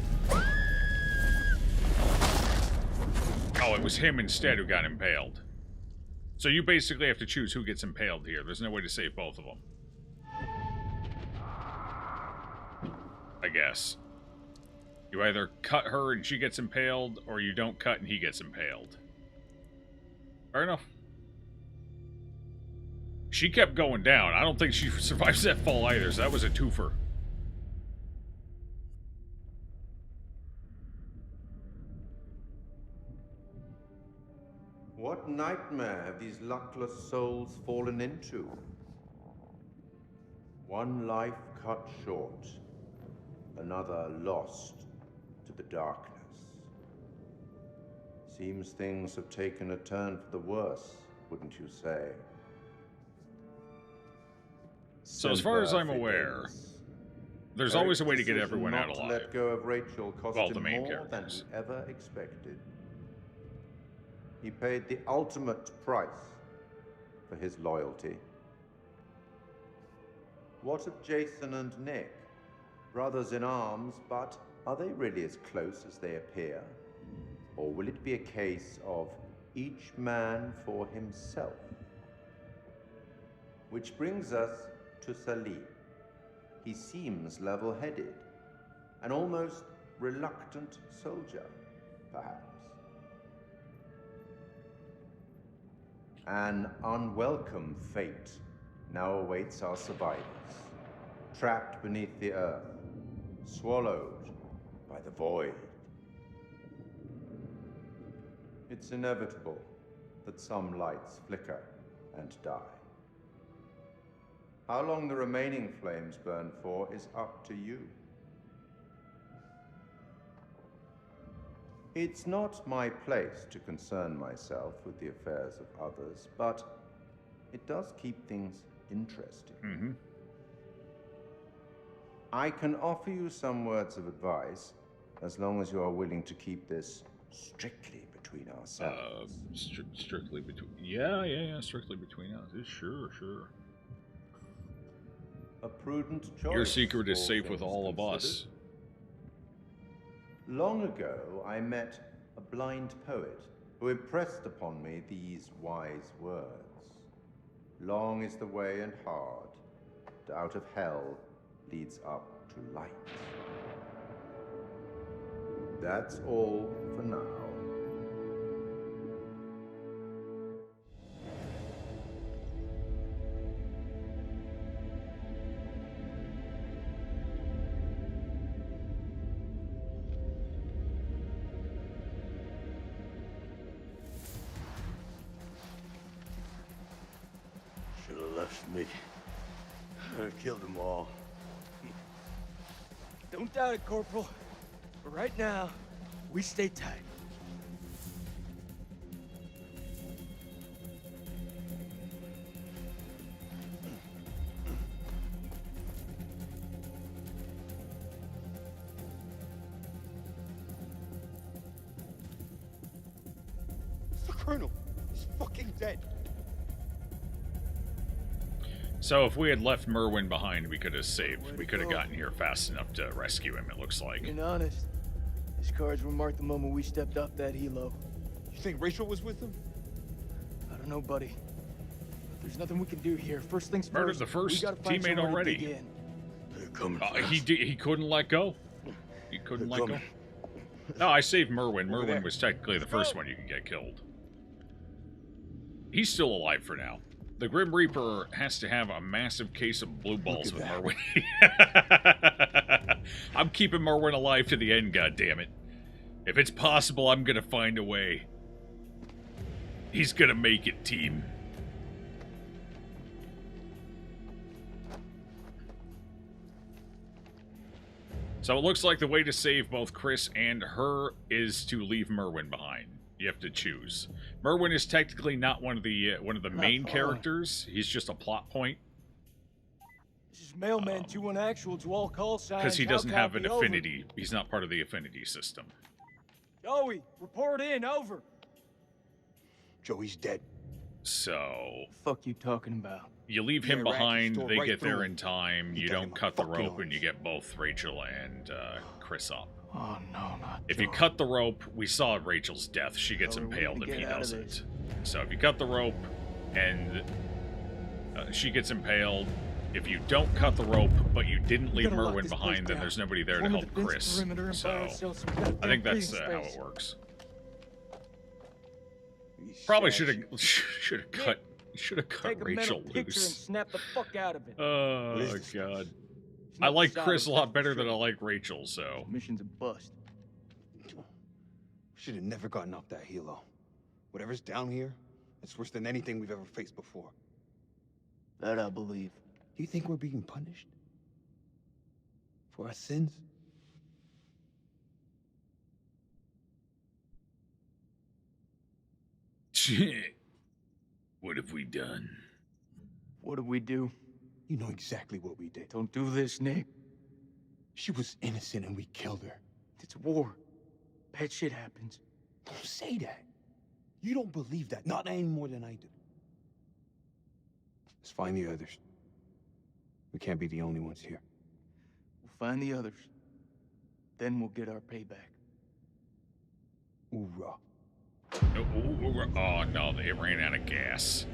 S1: Oh, it was him instead who got impaled. So you basically have to choose who gets impaled here. There's no way to save both of them. I guess. You either cut her and she gets impaled, or you don't cut and he gets impaled. Fair enough. She kept going down. I don't think she survives that fall either, so that was a twofer.
S7: What nightmare have these luckless souls fallen into? One life cut short, another lost to the darkness. Seems things have taken a turn for the worse, wouldn't you say?
S1: So as far as I'm aware, there's always a way to get
S7: Eric's
S1: everyone out
S7: decision not
S1: alive.
S7: to let go of Rachel cost
S1: Well, the
S7: him
S1: main
S7: more
S1: characters.
S7: than he ever expected. He paid the ultimate price for his loyalty. What of Jason and Nick? Brothers in arms, but are they really as close as they appear? Or will it be a case of each man for himself? Which brings us to Salim. He seems level-headed, an almost reluctant soldier, perhaps. An unwelcome fate now awaits our survivors. trapped beneath the earth, swallowed by the void. It's inevitable that some lights flicker and die. How long the remaining flames burn for is up to you. It's not my place to concern myself with the affairs of others, but it does keep things interesting. I can offer you some words of advice, as long as you are willing to keep this strictly between ourselves.
S1: Strictly between... Yeah, strictly between us. Sure.
S7: A prudent choice.
S1: Your secret is
S7: all
S1: safe with
S7: things
S1: all of
S7: considered.
S1: us.
S7: Long ago, I met a blind poet who impressed upon me these wise words. Long is the way and hard, and out of hell leads up to light. That's all for now.
S20: Should have left me. I killed them all.
S15: Don't doubt it, Corporal. But right now, we stay tight.
S10: It's the Colonel. He's fucking dead.
S1: So if we had left Merwin behind, we could have saved. We could have gotten here fast enough to rescue him, it looks like.
S15: Being honest, his cards were marked the moment we stepped off that helo.
S10: You think Rachel was with him?
S15: I don't know, buddy. There's nothing we can do here. First things
S1: Murdered
S15: first.
S1: the first
S15: we gotta find
S1: teammate
S15: somewhere to dig
S1: already.
S15: in.
S20: They're coming.
S1: He couldn't let go. He couldn't let go. No, I saved Merwin. Merwin was technically the first one you can get killed. He's still alive for now. The Grim Reaper has to have a massive case of blue balls with Merwin. I'm keeping Merwin alive to the end, goddammit. If it's possible, I'm gonna find a way. He's gonna make it, team. So it looks like the way to save both Chris and her is to leave Merwin behind. You have to choose. Merwin is technically not one of the main characters. He's just a plot point.
S15: This is Mailman 2-1 actual to all call signs.
S1: Because he doesn't have an
S15: Copy, over.
S1: affinity. He's not part of the affinity system.
S15: Joey, report in, over.
S10: Joey's dead.
S1: So...
S15: Fuck you talking about?
S1: You leave him
S10: Yeah, right,
S1: behind,
S10: just
S1: they
S10: right
S1: get
S10: through
S1: there
S10: him.
S1: in time, you
S10: got him
S1: don't
S10: a
S1: cut the
S10: fucking
S1: rope, and you
S10: arms.
S1: get both Rachel and Chris up.
S15: Oh, no, not
S1: If you cut the rope, we saw Rachel's death. She gets
S15: How are we
S1: impaled
S15: gonna
S1: if he
S15: get out of
S1: doesn't.
S15: this?
S1: So if you cut the rope and she gets impaled, if you don't cut the rope but you didn't leave
S15: gotta lock
S1: Merwin
S15: this place
S1: behind, then
S15: down.
S1: there's nobody there to
S15: Form a
S1: help
S15: defense
S1: Chris.
S15: perimeter and buy
S1: So
S15: ourselves some goddamn
S1: I think that's
S15: breathing
S1: how
S15: space.
S1: it works.
S10: These
S1: Probably
S10: sad
S1: should have cut
S15: Take a
S1: Rachel
S15: mental picture and
S1: loose.
S15: snap the fuck out of it.
S1: Oh
S10: What is this
S1: god.
S15: It's
S1: I
S15: not
S1: like
S15: solid,
S1: Chris a lot
S15: that's for
S1: better than I
S15: sure.
S1: like Rachel, so
S15: Mission's a bust.
S10: Should have never gotten off that helo. Whatever's down here, it's worse than anything we've ever faced before.
S15: That I believe.
S10: Do you think we're being punished? For our sins?
S1: shit. What have we done?
S15: What did we do?
S10: You know exactly what we did.
S15: Don't do this, Nick.
S10: She was innocent and we killed her.
S15: It's war. Bad shit happens.
S10: Don't say that. You don't believe that, not any more than I do. Let's find the others. We can't be the only ones here.
S15: We'll find the others. Then we'll get our payback.
S10: Hoorah.
S1: Oh no, they ran out of gas.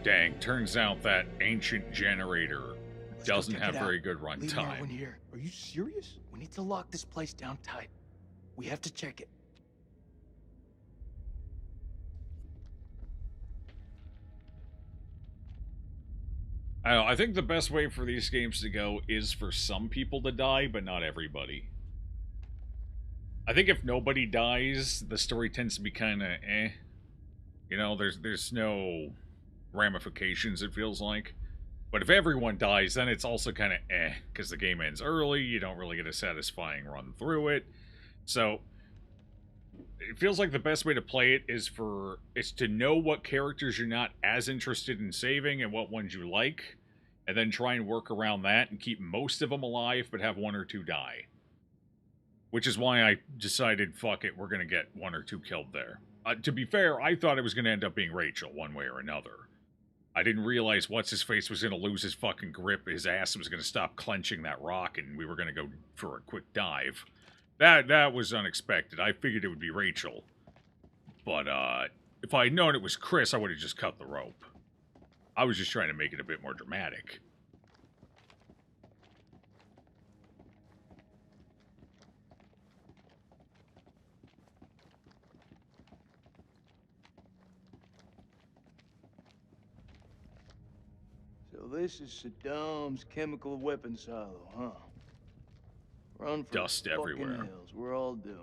S1: Dang, turns out that ancient generator doesn't have very good
S15: Leave Marwin
S1: runtime.
S15: here.
S10: Are you serious?
S15: We need to lock this place down tight. We have to check it.
S1: I don't know, I think the best way for these games to go is for some people to die, but not everybody. I think if nobody dies, the story tends to be kind of eh. You know, there's no ramifications, it feels like. But if everyone dies, then it's also kind of eh, because the game ends early, you don't really get a satisfying run through it. So, it feels like the best way to play it is to know what characters you're not as interested in saving and what ones you like, and then try and work around that and keep most of them alive, but have one or two die. Which is why I decided, fuck it, we're going to get one or two killed there. To be fair, I thought it was going to end up being Rachel, one way or another. I didn't realize What's-His-Face was going to lose his fucking grip, his ass was going to stop clenching that rock, and we were going to go for a quick dive. That was unexpected. I figured it would be Rachel. But, if I had known it was Chris, I would have just cut the rope. I was just trying to make it a bit more dramatic.
S15: So this is Saddam's chemical weapon silo, huh? Run for
S1: Dust
S15: fucking
S1: everywhere.
S15: hills. We're all doomed.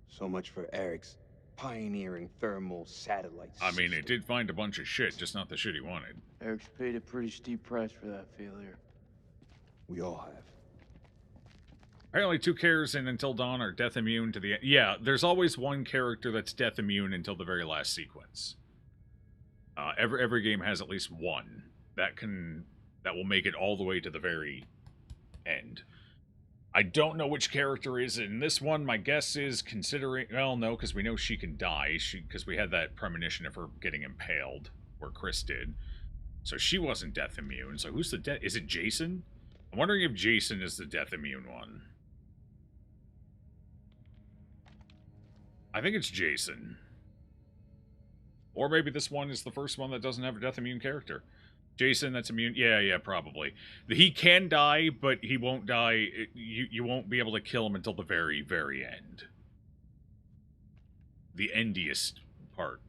S10: So much for Eric's pioneering thermal satellite
S1: I mean,
S10: system.
S1: it did find a bunch of shit, just not the shit he wanted.
S15: Eric's paid a pretty steep price for that failure.
S10: We all have.
S1: Apparently 2 characters in Until Dawn are death immune to the... Yeah, there's always one character that's death immune until the very last sequence. Every game has at least one that will make it all the way to the very end. I don't know which character is in this one. My guess is considering... Well, no, because we know she can die. Because we had that premonition of her getting impaled, where Chris did. So she wasn't death immune. So who's the death... Is it Jason? I'm wondering if Jason is the death immune one. I think it's Jason. Or maybe this one is the first one that doesn't have a death immune character. Jason, that's immune. Yeah, probably. He can die, but he won't die. You won't be able to kill him until the very, very end. The endiest part.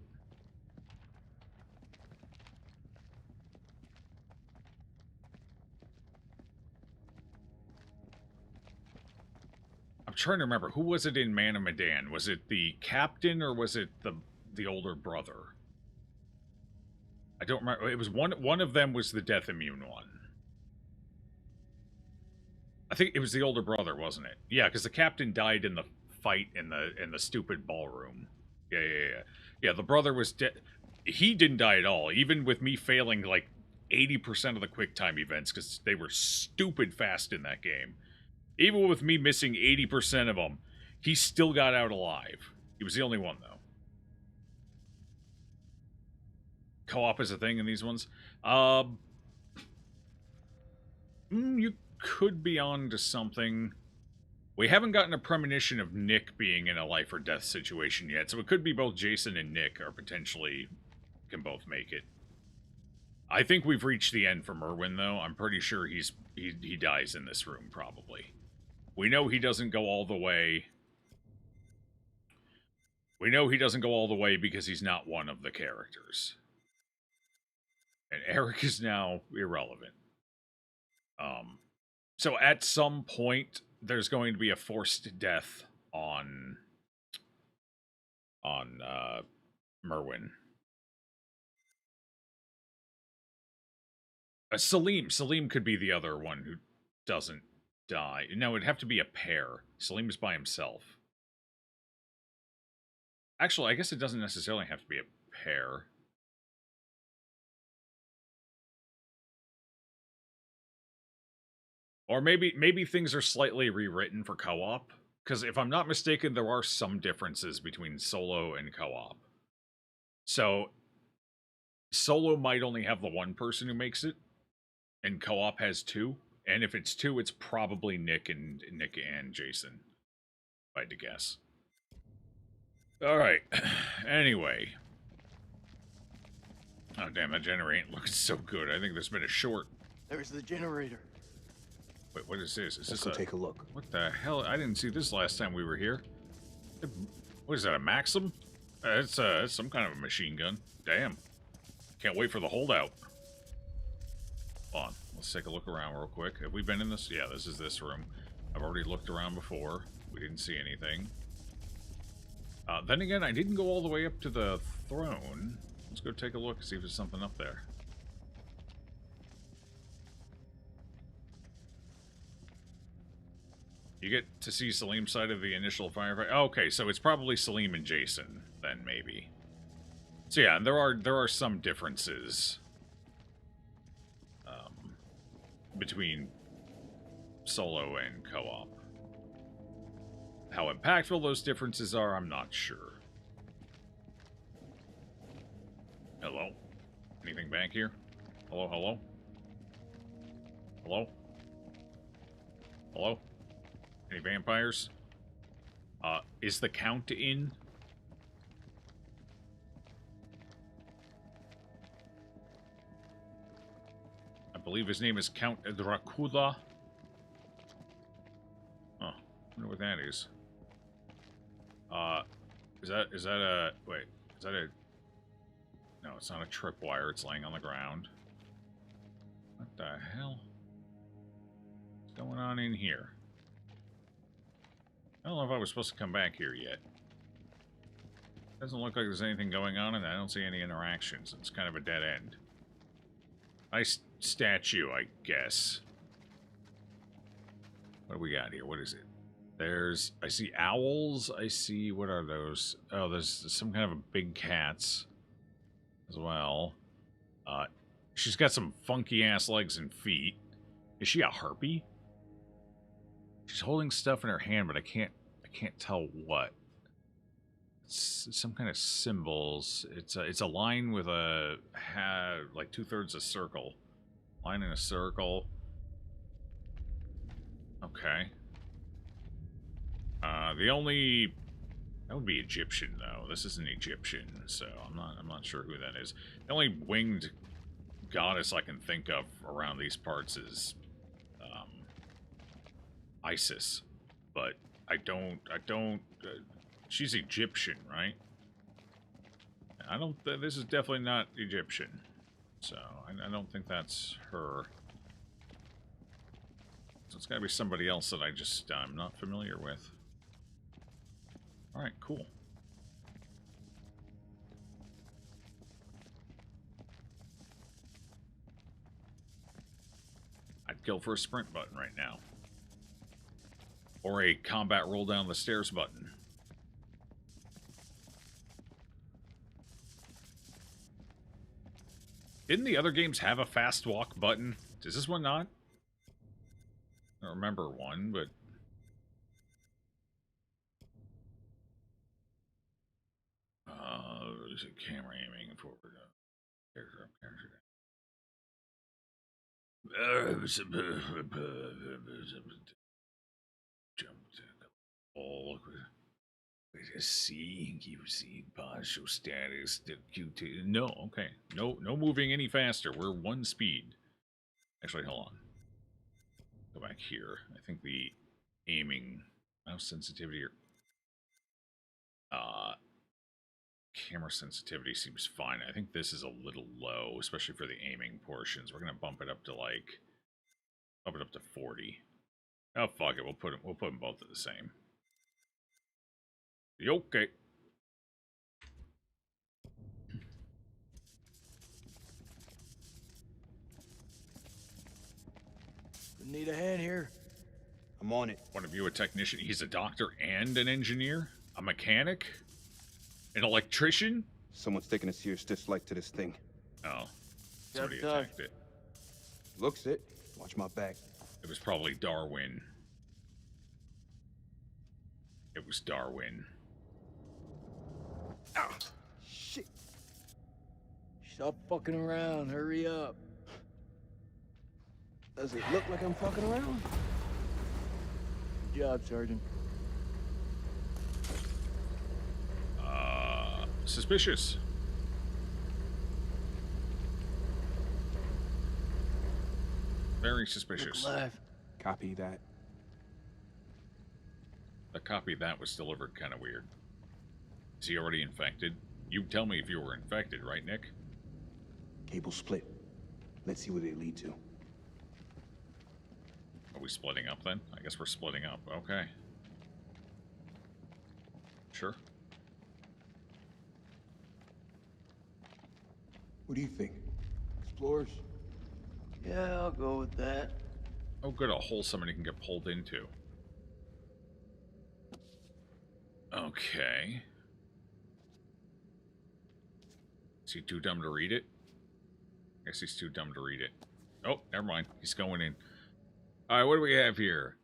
S1: I'm trying to remember. Who was it in Man of Medan? Was it the captain or was it the older brother? I don't remember. It was one of them was the death immune one. I think it was the older brother, wasn't it? Yeah, because the captain died in the fight in the stupid ballroom. Yeah, the brother was dead. He didn't die at all, even with me failing like 80% of the quick time events because they were stupid fast in that game. Even with me missing 80% of them, he still got out alive. He was the only one, though. Co-op is a thing in these ones. You could be on to something. We haven't gotten a premonition of Nick being in a life or death situation yet, so it could be both Jason and Nick are potentially can both make it. I think we've reached the end for Merwin, though. I'm pretty sure he dies in this room, probably. We know he doesn't go all the way. We know he doesn't go all the way because he's not one of the characters. And Eric is now irrelevant. So at some point, there's going to be a forced death on Merwin. Salim could be the other one who doesn't die. No, it'd have to be a pair. Salim is by himself. Actually, I guess it doesn't necessarily have to be a pair. Or maybe things are slightly rewritten for co-op. Because if I'm not mistaken, there are some differences between solo and co-op. So, solo might only have the one person who makes it. And co-op has 2. And if it's 2, it's probably Nick and Jason. If I had to guess. Alright. Anyway. Oh, damn, that generator looks so good. I think there's been a short.
S15: There's the generator.
S1: Wait, what is this? Is
S10: Let's
S1: this
S10: go take a look.
S1: What the hell? I didn't see this last time we were here. What is that, a Maxim? It's some kind of a machine gun. Damn. Can't wait for the holdout. Hold on. Let's take a look around real quick. Have we been in this? Yeah, this is this room. I've already looked around before. We didn't see anything. Then again, I didn't go all the way up to the throne. Let's go take a look, see if there's something up there. You get to see Salim's side of the initial firefight. Oh, okay, so it's probably Salim and Jason, then, maybe. So yeah, there are some differences between solo and co-op. How impactful those differences are, I'm not sure. Hello? Anything back here? Hello, hello? Hello? Hello? Any vampires? Is the Count in? I believe his name is Count Dracula. Oh, wonder what that is. Is that a... Wait, is that a... No, it's not a tripwire, it's laying on the ground. What the hell? What's going on in here? I don't know if I was supposed to come back here yet. Doesn't look like there's anything going on, and I don't see any interactions. It's kind of a dead end. Nice statue, I guess. What do we got here? What is it? There's... I see owls. I see... What are those? Oh, there's some kind of a big cats as well. She's got some funky-ass legs and feet. Is she a harpy? She's holding stuff in her hand, but I can't tell what. It's some kind of symbols. It's a line with a like 2/3 a circle. Line in a circle. Okay. The only... That would be Egyptian, though. This isn't Egyptian, so I'm not sure who that is. The only winged goddess I can think of around these parts is Isis, but I don't. She's Egyptian, right? I don't. This is definitely not Egyptian, so I don't think that's her. So it's got to be somebody else that I'm not familiar with. All right, cool. I'd kill for a sprint button right now. Or a combat roll down the stairs button. Didn't the other games have a fast walk button? Does this one not? I don't remember one, but... There's a camera aiming forward. Character up, character down. Jumped all see, keep seeing partial status. Q2. No, okay. No moving any faster. We're one speed. Actually, hold on. Go back here. I think the aiming mouse sensitivity or camera sensitivity seems fine. I think this is a little low, especially for the aiming portions. We're gonna bump it up to 40. Oh fuck it, we'll put them both at the same. Okay.
S15: Need a hand here?
S10: I'm on it.
S1: One of you a technician? He's a doctor and an engineer? A mechanic? An electrician?
S10: Someone's taking a serious dislike to this thing.
S1: Oh. Somebody attacked it.
S10: Looks it. Watch my back.
S1: It was probably Darwin. It was Darwin.
S10: Ah! Shit.
S15: Stop fucking around. Hurry up. Does it look like I'm fucking around? Good job, Sergeant.
S1: Suspicious. Very suspicious.
S15: Look alive.
S10: Copy that.
S1: The copy of that was delivered kind of weird. Is he already infected? You tell me if you were infected, right, Nick?
S10: Cable split. Let's see what they lead to.
S1: Are we splitting up then? I guess we're splitting up. Okay. Sure.
S10: What do you think? Explorers?
S20: Yeah, I'll go with that.
S1: Oh, good. A hole somebody can get pulled into. Okay. Is he too dumb to read it? I guess he's too dumb to read it. Oh, never mind. He's going in. Alright, what do we have here?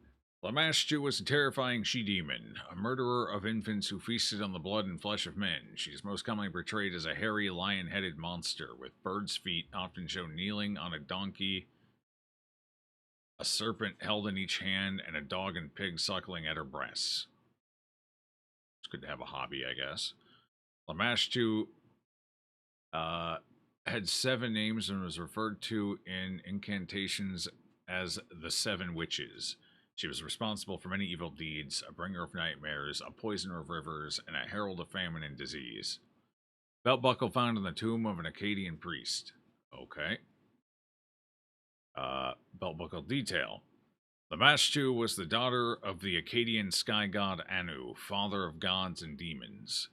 S1: Lamashtu was a terrifying she-demon, a murderer of infants who feasted on the blood and flesh of men. She is most commonly portrayed as a hairy, lion-headed monster with bird's feet, often shown kneeling on a donkey, a serpent held in each hand, and a dog and pig suckling at her breasts. It's good to have a hobby, I guess. Lamashtu had 7 names and was referred to in incantations as the 7 Witches. She was responsible for many evil deeds, a bringer of nightmares, a poisoner of rivers, and a herald of famine and disease. Belt buckle found in the tomb of an Akkadian priest. Okay. Belt buckle detail. Lamashtu was the daughter of the Akkadian sky god Anu, father of gods and demons,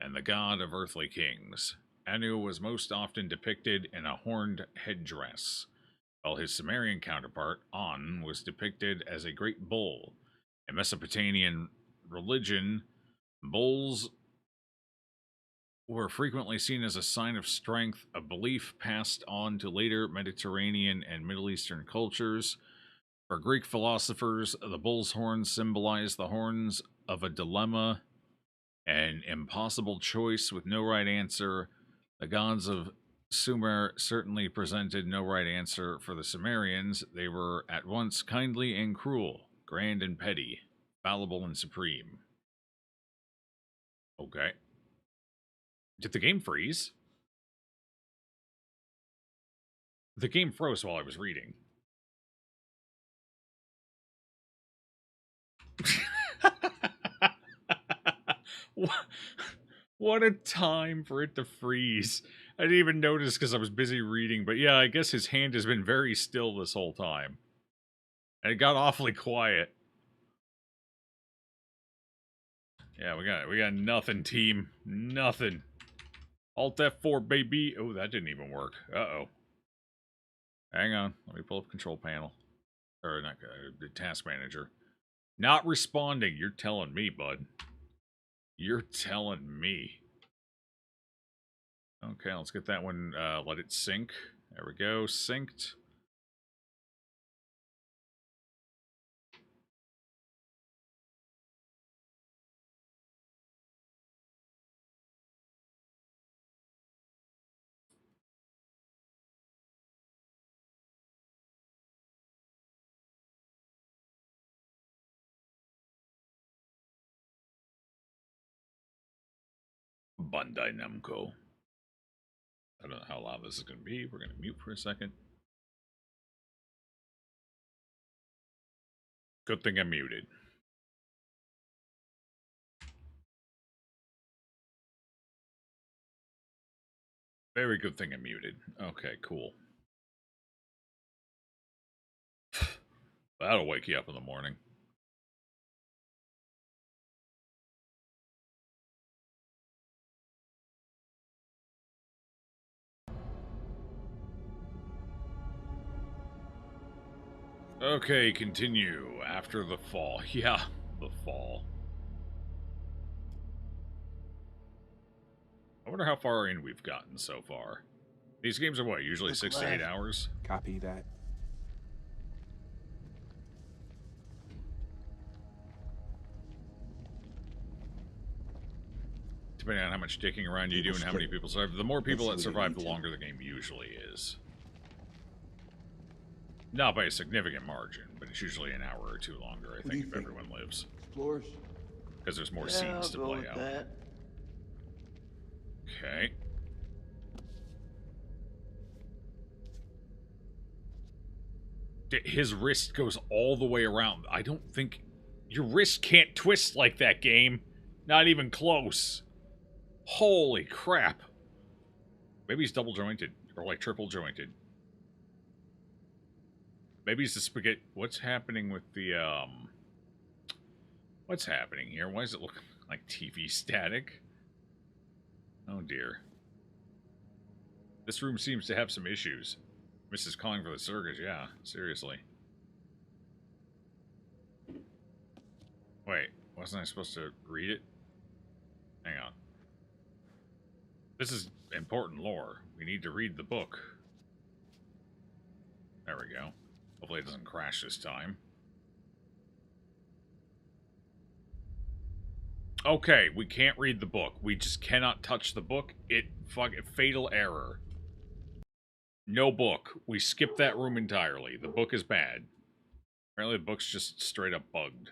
S1: and the god of earthly kings. Anu was most often depicted in a horned headdress, while his Sumerian counterpart, An, was depicted as a great bull. In Mesopotamian religion, bulls were frequently seen as a sign of strength, a belief passed on to later Mediterranean and Middle Eastern cultures. For Greek philosophers, the bull's horns symbolized the horns of a dilemma, an impossible choice with no right answer. The gods of Sumer certainly presented no right answer for the Sumerians. They were at once kindly and cruel, grand and petty, fallible and supreme. Okay. Did the game freeze? The game froze while I was reading. What a time for it to freeze. I didn't even notice because I was busy reading, but yeah, I guess his hand has been very still this whole time. And it got awfully quiet. Yeah, we got nothing, team. Nothing. Alt F4, baby. Oh, that didn't even work. Uh-oh. Hang on. Let me pull up control panel. Or not the task manager. Not responding. You're telling me, bud. You're telling me. Okay, let's get that one, let it sync. There we go, synced. Bandai Namco. I don't know how loud this is going to be. We're going to mute for a second. Good thing I'm muted. Very good thing I'm muted. Okay, cool. That'll wake you up in the morning. Okay, continue. After the fall. Yeah, the fall. I wonder how far in we've gotten so far. These games are what, usually 6 to 8 hours?
S10: Copy that.
S1: Depending on how much dicking around you do and how many people survive. The more people that survive, the longer the game usually is. Not by a significant margin, but it's usually an hour or 2 longer, I think, if everyone lives.
S10: Explorers?
S1: Because there's more scenes to play out.
S20: That.
S1: Okay. His wrist goes all the way around. I don't think... Your wrist can't twist like that, game. Not even close. Holy crap. Maybe he's double jointed. Or like triple jointed. Maybe it's the spaghetti. What's happening with the, What's happening here? Why does it look like TV static? Oh, dear. This room seems to have some issues. Mrs. calling for the circus, yeah. Seriously. Wait, wasn't I supposed to read it? Hang on. This is important lore. We need to read the book. There we go. Hopefully it doesn't crash this time. Okay, we can't read the book. We just cannot touch the book. Fatal error. No book. We skip that room entirely. The book is bad. Apparently the book's just straight up bugged.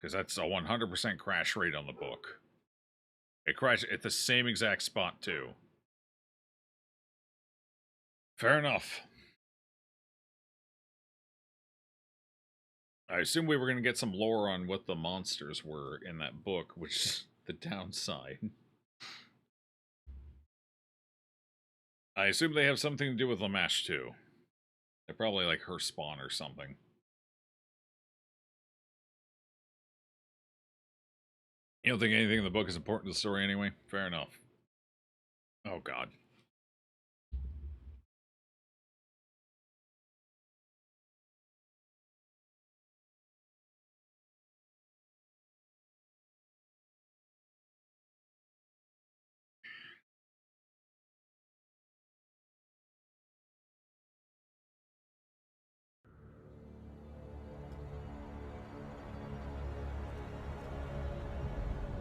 S1: Because that's a 100% crash rate on the book. It crashed at the same exact spot, too. Fair enough. I assume we were going to get some lore on what the monsters were in that book, which is the downside. I assume they have something to do with Lamesh, too. They're probably like her spawn or something. You don't think anything in the book is important to the story anyway? Fair enough. Oh, God.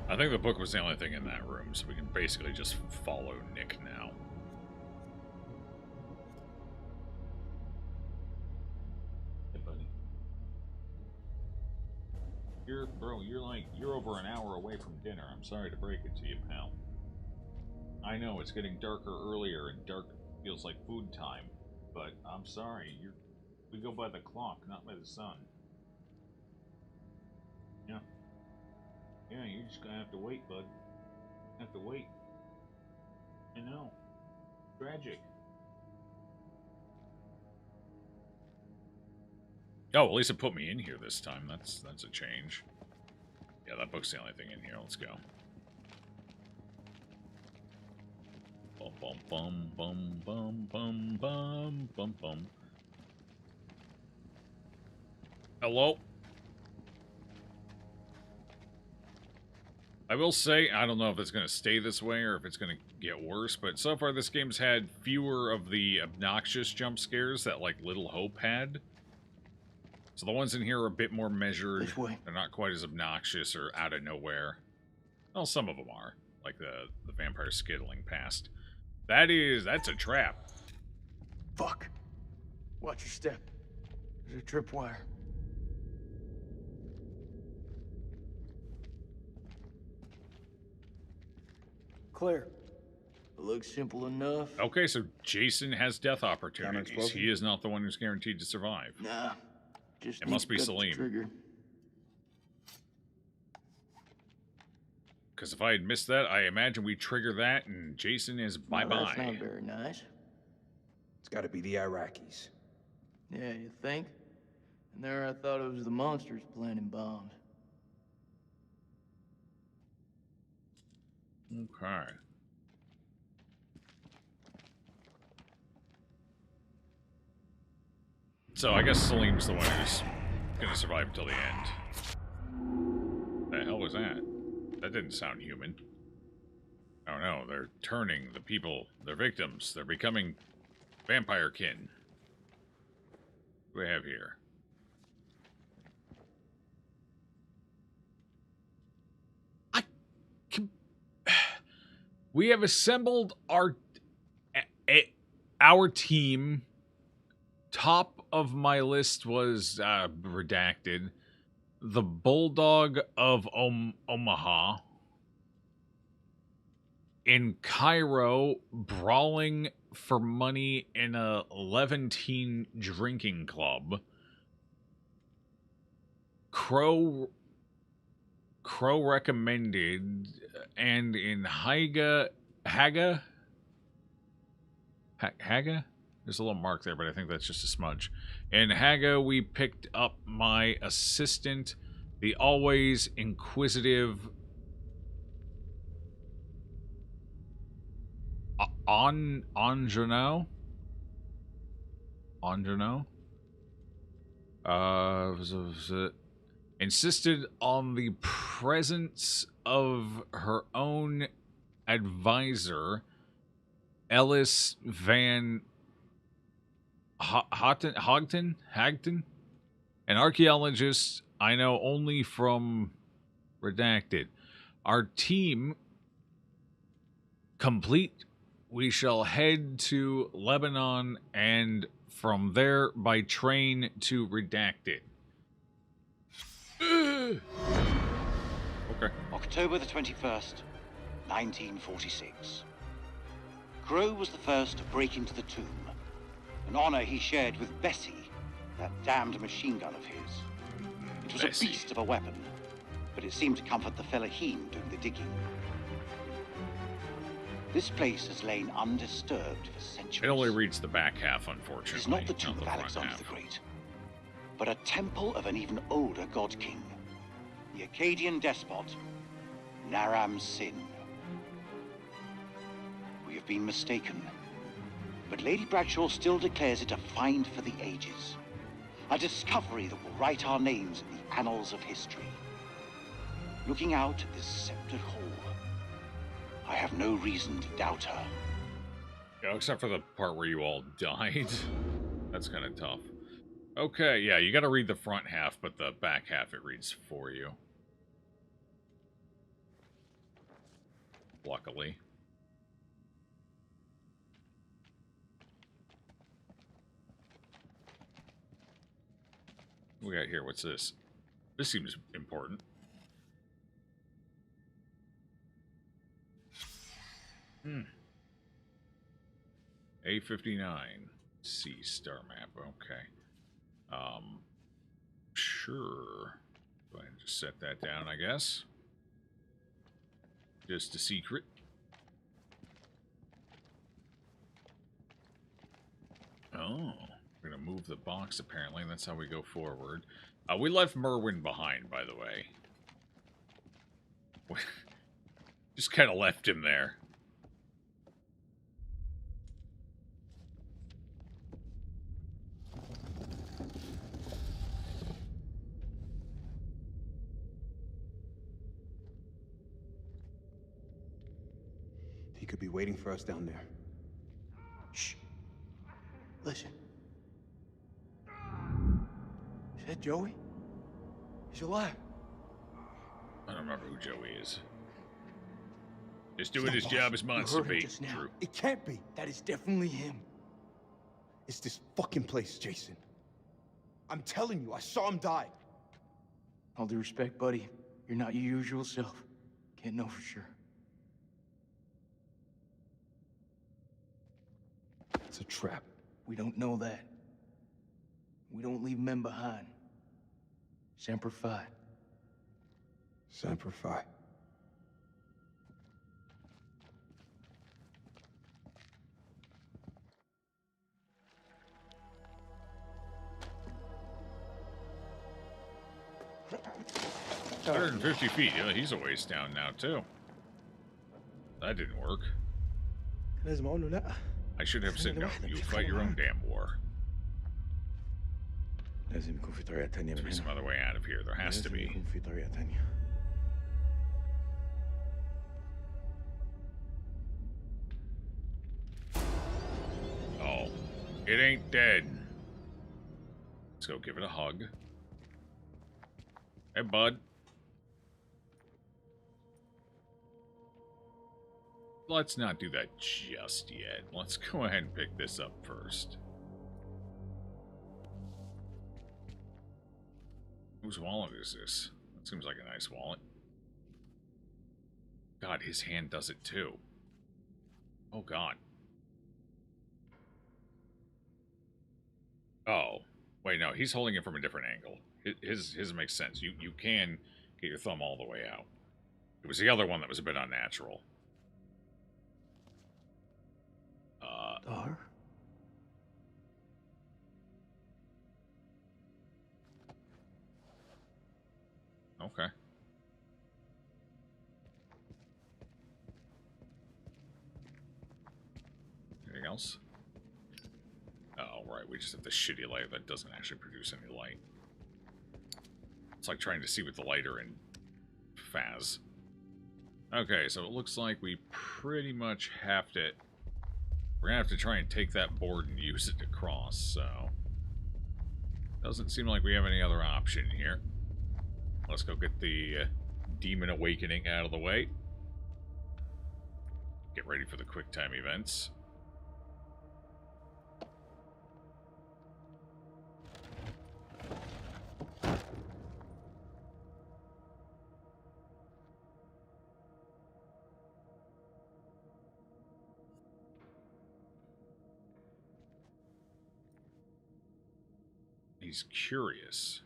S1: I think the book was the only thing in that room, so we can basically just follow Nick now. Hey, buddy. You're over an hour away from dinner. I'm sorry to break it to you, pal. I know, it's getting darker earlier, and dark feels like food time. But I'm sorry, we go by the clock, not by the sun. Yeah. Yeah, you're just gonna have to wait, bud. Have to wait. I know. Tragic. Oh, at least it put me in here this time. That's a change. Yeah, that book's the only thing in here. Let's go. Bum bum bum bum bum bum bum bum. Hello? I will say, I don't know if it's going to stay this way or if it's going to get worse, but so far this game's had fewer of the obnoxious jump scares that, like, Little Hope had. So the ones in here are a bit more measured. They're not quite as obnoxious or out of nowhere. Well, some of them are, like the vampire skittling past. That's a trap.
S15: Fuck. Watch your step. There's a tripwire. Clear. It looks simple enough.
S1: Okay, so Jason has death opportunities. He is not the one who's guaranteed to survive.
S15: Nah. Just
S1: it must be Salim. Because if I had missed that, I imagine we trigger that and Jason is bye-bye.
S15: That's not very nice.
S10: It's gotta be the Iraqis.
S8: Yeah, you think? And there I thought it was the monsters planting bombs.
S1: Okay. So I guess Salim's the one who's gonna survive until the end. The hell was that? That didn't sound human. Oh no, they're turning the people, their victims. They're becoming vampire kin. What do we have here? We have assembled our team. Top of my list was redacted. The Bulldog of Omaha. In Cairo, brawling for money in a Levantine drinking club. Crow recommended, and in Haga? There's a little mark there, but I think that's just a smudge. In Haga, we picked up my assistant, the always inquisitive Anjano? Insisted on the presence of her own advisor, Ellis Van Hagton, an archaeologist I know only from Redacted. Our team complete. We shall head to Lebanon and from there by train to Redacted. Okay.
S21: October the 21st, 1946. Crow was the first to break into the tomb, an honor he shared with Bessie, that damned machine gun of his. It was a beast of a weapon, but it seemed to comfort the fellaheen doing the digging. This place has lain undisturbed for centuries.
S1: It only reads the back half, unfortunately.
S21: It's not the tomb of Alexander the Great, but a temple of an even older god king, the Akkadian despot, Naram Sin. We have been mistaken, but Lady Bradshaw still declares it a find for the ages, a discovery that will write our names in the annals of history. Looking out at this sceptred hall, I have no reason to doubt her.
S1: Yeah, except for the part where you all died. That's kind of tough. Okay, yeah, you got to read the front half, but the back half it reads for you. Luckily. What we got here? What's this? This seems important. A59. C star map. Okay. Sure. Go ahead and just set that down, I guess. Just a secret. Oh. We're going to move the box, apparently. That's how we go forward. We left Merwin behind, by the way. Just kind of left him there.
S10: He could be waiting for us down there.
S15: Shh. Listen. Is that Joey? He's alive.
S1: I don't remember who Joey is. Just doing his job as monster bait. True.
S10: It can't be.
S15: That is definitely him.
S10: It's this fucking place, Jason. I'm telling you, I saw him die.
S15: All due respect, buddy, you're not your usual self. Can't know for sure.
S10: It's a trap.
S15: We don't know that. We don't leave men behind. Semper Fi.
S10: Semper Fi.
S1: It's 150 feet. Yeah, he's a ways down now, too. That didn't work. I should have said no. You fight your own damn war. There's be some other way out of here. There has to be. Oh. It ain't dead. Let's go give it a hug. Hey, bud. Let's not do that just yet. Let's go ahead and pick this up first. Whose wallet is this? That seems like a nice wallet. God, his hand does it too. Oh, God. Oh. Wait, no, he's holding it from a different angle. His makes sense. You can get your thumb all the way out. It was the other one that was a bit unnatural. Okay. Anything else? Oh, right. We just have the shitty light that doesn't actually produce any light. It's like trying to see with the lighter in Phaz. Okay, so it looks like we pretty much have to... We're gonna have to try and take that board and use it to cross, so... Doesn't seem like we have any other option here. Let's go get the Demon Awakening out of the way. Get ready for the quick time events. He's curious.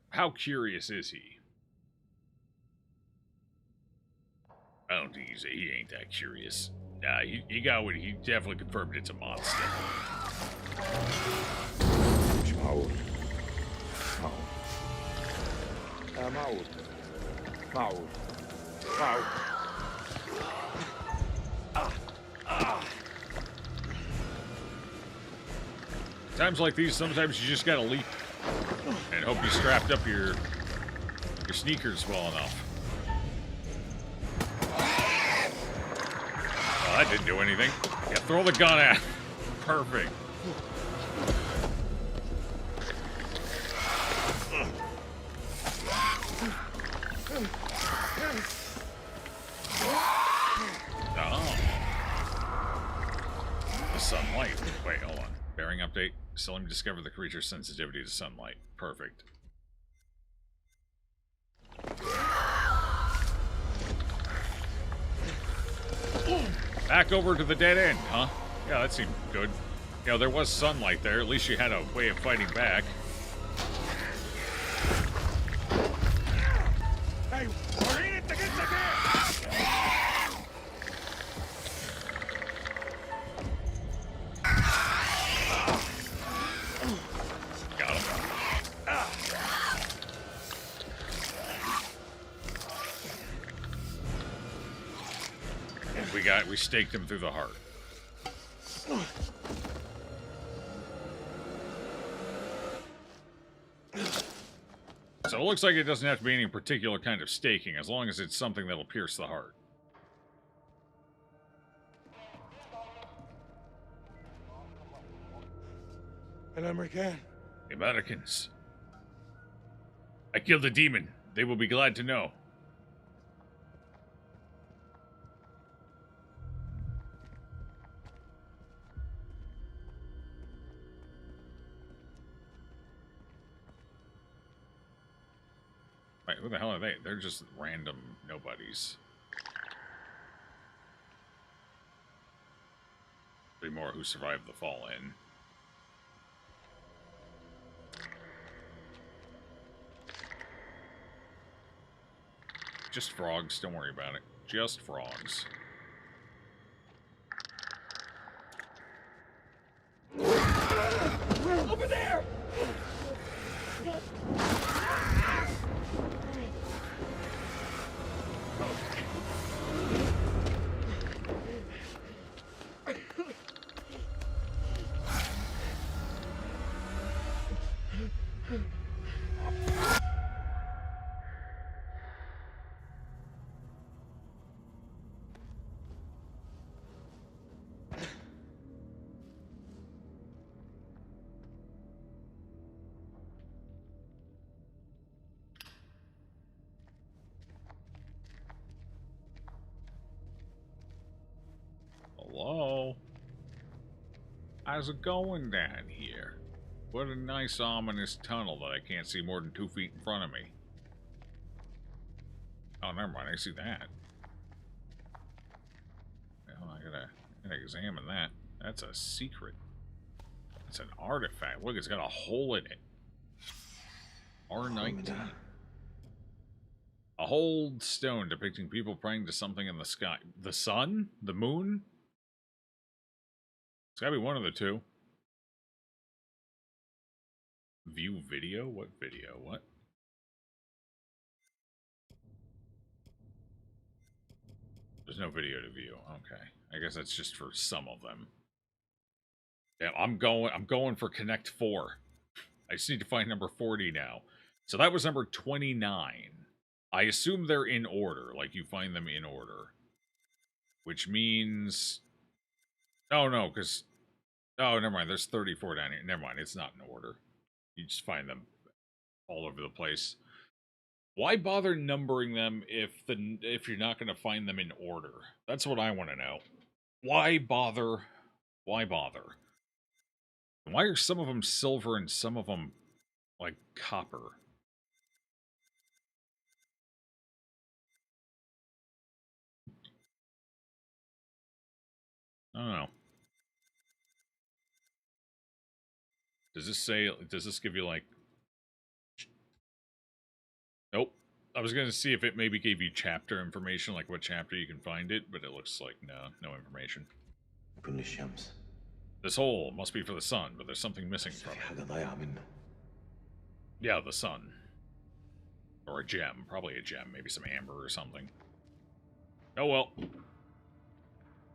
S1: How curious is he? I don't think he ain't that curious. Nah, he got what he definitely confirmed it's a monster.
S20: مش معقول معقول معقول معقول
S1: Times like these, sometimes you just gotta leap and hope you strapped up your sneakers well enough. Oh, that didn't do anything. Yeah, throw the gun at him. Perfect. Oh. The sunlight. Wait, hold on. Bearing update. Selim discovered the creature's sensitivity to sunlight. Perfect. Back over to the dead end, huh? Yeah, that seemed good. You know, there was sunlight there. At least you had a way of fighting back.
S11: Hey, we're in it to get the
S1: Got him. We staked him through the heart. So it looks like it doesn't have to be any particular kind of staking, as long as it's something that'll pierce the heart.
S11: El American.
S1: Americans. I killed a demon. They will be glad to know. Wait, who the hell are they? They're just random nobodies. Three more who survived the fall in. Just frogs, don't worry about it. Just frogs.
S11: Over there!
S1: Hello? How's it going down here? What a nice ominous tunnel that I can't see more than 2 feet in front of me. Oh, never mind, I see that. Well, I gotta examine that. That's a secret. It's an artifact. Look, it's got a hole in it. R19. A whole stone depicting people praying to something in the sky. The sun? The moon? It's gotta be one of the two. View video? What video? What? There's no video to view. Okay. I guess that's just for some of them. Yeah, I'm going for Connect 4. I just need to find number 40 now. So that was number 29. I assume they're in order, like you find them in order. Which means... Oh, no, because... Oh, never mind, there's 34 down here. Never mind, it's not in order. You just find them all over the place. Why bother numbering them if you're not going to find them in order? That's what I want to know. Why bother? Why bother? Why are some of them silver and some of them, like, copper? I don't know. Does this give you, like... Nope. I was going to see if it maybe gave you chapter information, like what chapter you can find it, but it looks like no information. This hole must be for the sun, but there's something missing from it. Yeah, the sun. Or a gem. Probably a gem. Maybe some amber or something. Oh well.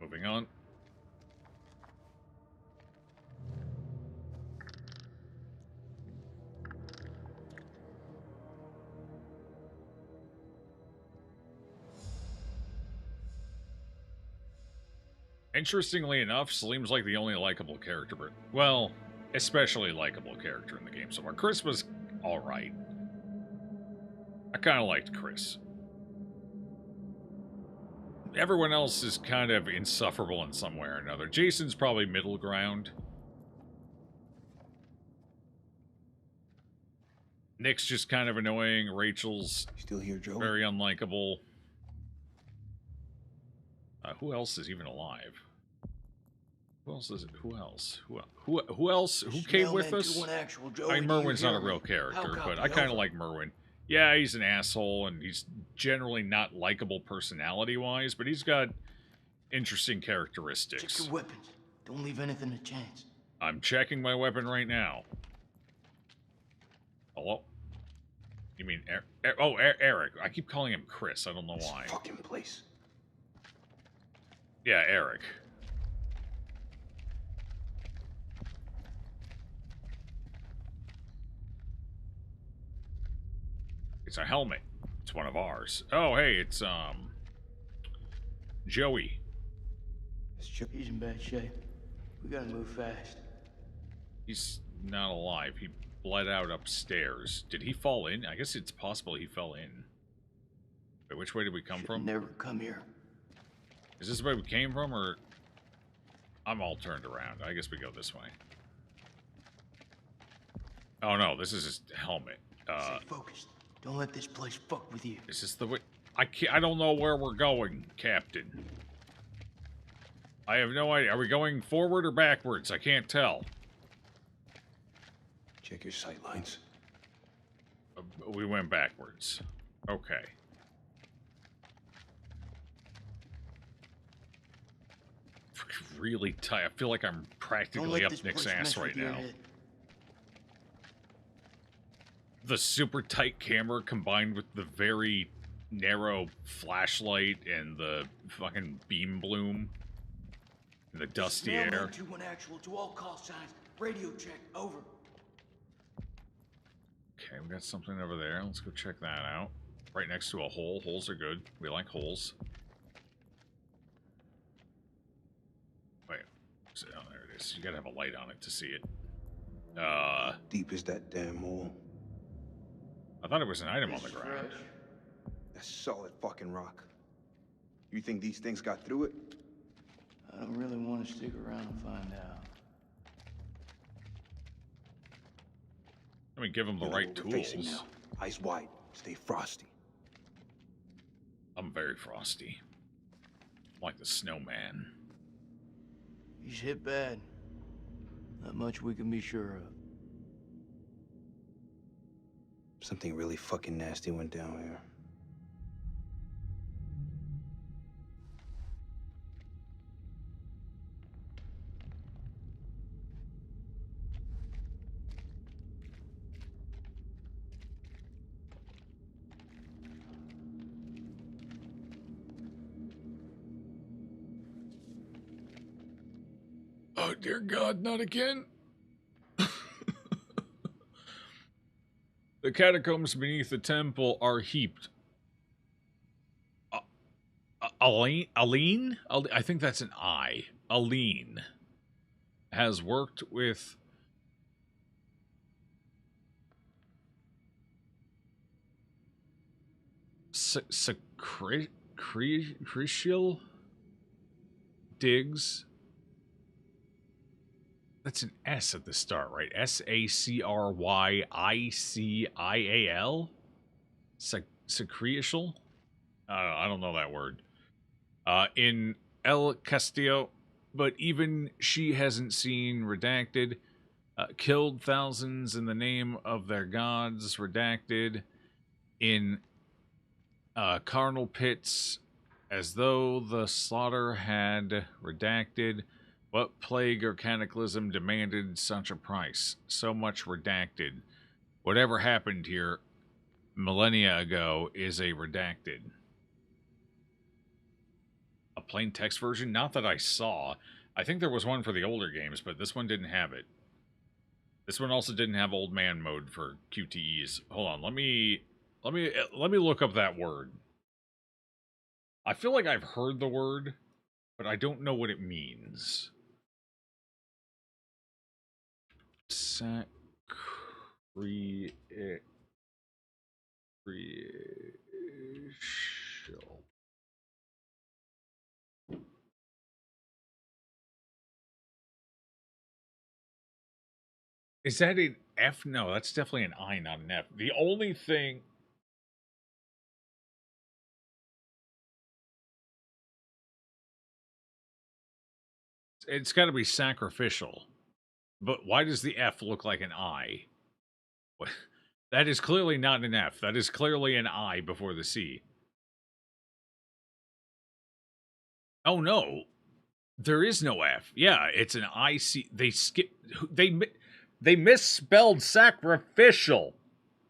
S1: Moving on. Interestingly enough, Salim's like the only likable character, but, well, especially likable character in the game so far. Chris was alright. I kind of liked Chris. Everyone else is kind of insufferable in some way or another. Jason's probably middle ground. Nick's just kind of annoying. Rachel's
S10: still here, Joe?
S1: Very unlikable. Who else is even alive? Who else is it? Who else? Who else? Who came with us? I mean, Merwin's not a real character, but I kind of like Merwin. Yeah, he's an asshole, and he's generally not likable personality-wise, but he's got interesting characteristics.
S15: Check your weapons. Don't leave anything to chance.
S1: I'm checking my weapon right now. Hello? You mean Eric? I keep calling him Chris. I don't know why.
S10: Fucking place.
S1: Yeah, Eric. It's a helmet. It's one of ours. Oh, hey, it's, Joey.
S15: He's in bad shape. We gotta move fast.
S1: He's not alive. He bled out upstairs. Did he fall in? I guess it's possible he fell in. Wait, which way did we come from?
S15: Never come here.
S1: Is this the way we came from, or... I'm all turned around. I guess we go this way. Oh, no, this is his helmet.
S15: Stay focused. Don't let this place fuck with you.
S1: Is this the way... I don't know where we're going, Captain. I have no idea. Are we going forward or backwards? I can't tell.
S10: Check your sight lines.
S1: We went backwards. Okay. Really tight. I feel like I'm practically up Nick's ass right now. The super tight camera combined with the very narrow flashlight and the fucking beam bloom and the dusty air.
S15: 21 actual to all call signs. Radio check. Over.
S1: Okay, we got something over there. Let's go check that out. Right next to a hole. Holes are good. We like holes. Wait. Oh, there it is. You gotta have a light on it to see it.
S10: Deep is that damn hole?
S1: I thought it was an item on the ground.
S10: That's solid fucking rock. You think these things got through it?
S15: I don't really want to stick around and find out.
S1: Let me give them the right tools.
S10: Now. Eyes wide. Stay frosty.
S1: I'm very frosty. I'm like the snowman.
S15: He's hit bad. Not much we can be sure of.
S10: Something really fucking nasty went down here.
S1: Oh, dear God, not again. The catacombs beneath the temple are heaped. Aline? I think that's an I. Aline has worked with Sacrificial digs. That's an S at the start, right? Sacriicial? Sacrificial? I don't know that word. In El Castillo, but even she hasn't seen redacted. Killed thousands in the name of their gods, redacted. In carnal pits, as though the slaughter had redacted. What plague or cataclysm demanded such a price? So much redacted. Whatever happened here millennia ago is a redacted. A plain text version? Not that I saw. I think there was one for the older games, but this one didn't have it. This one also didn't have old man mode for QTEs. Hold on, let me look up that word. I feel like I've heard the word, but I don't know what it means. Sacrificial. Is that an F? No, that's definitely an I, not an F. The only thing... It's got to be sacrificial. But why does the F look like an I? That is clearly not an F. That is clearly an I before the C. Oh, no. There is no F. Yeah, it's an IC. They misspelled sacrificial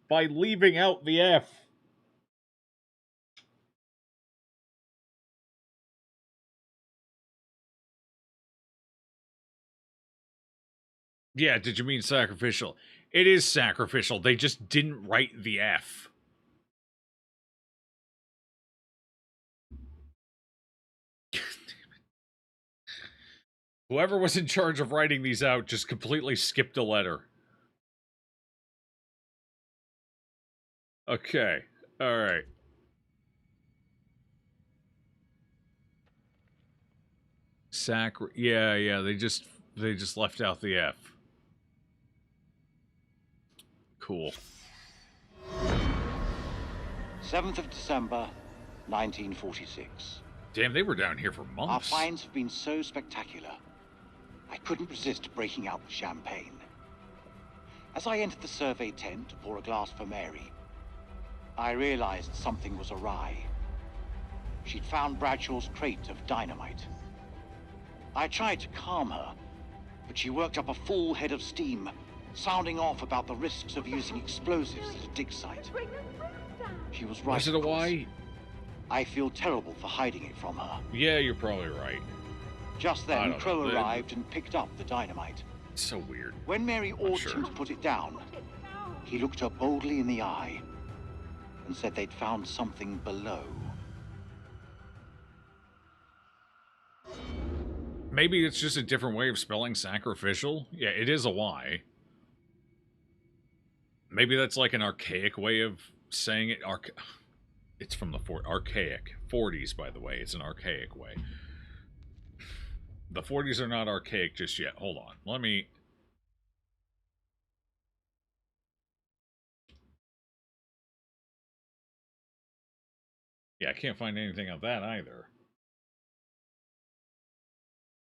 S1: by leaving out the F. Yeah, did you mean sacrificial? It is sacrificial. They just didn't write the F. Whoever was in charge of writing these out just completely skipped a letter. Okay. All right. Yeah, they just left out the F. Cool.
S21: 7th of December, 1946.
S1: Damn, they were down here for months.
S21: Our finds have been so spectacular, I couldn't resist breaking out the champagne. As I entered the survey tent to pour a glass for Mary, I realized something was awry. She'd found Bradshaw's crate of dynamite. I tried to calm her, but she worked up a full head of steam, sounding off about the risks of using explosives at a dig site. She was right.
S1: Was it a Y?
S21: I feel terrible for hiding it from her.
S1: Yeah, you're probably right.
S21: Just then, Crow arrived and picked up the dynamite.
S1: It's so weird.
S21: When Mary ordered him to put it down, he looked her boldly in the eye and said they'd found something below.
S1: Maybe it's just a different way of spelling sacrificial. Yeah, it is a Y. Maybe that's like an archaic way of saying it. It's from the archaic 40s, by the way. It's an archaic way. The 40s are not archaic just yet. Hold on. Let me... Yeah, I can't find anything of that either.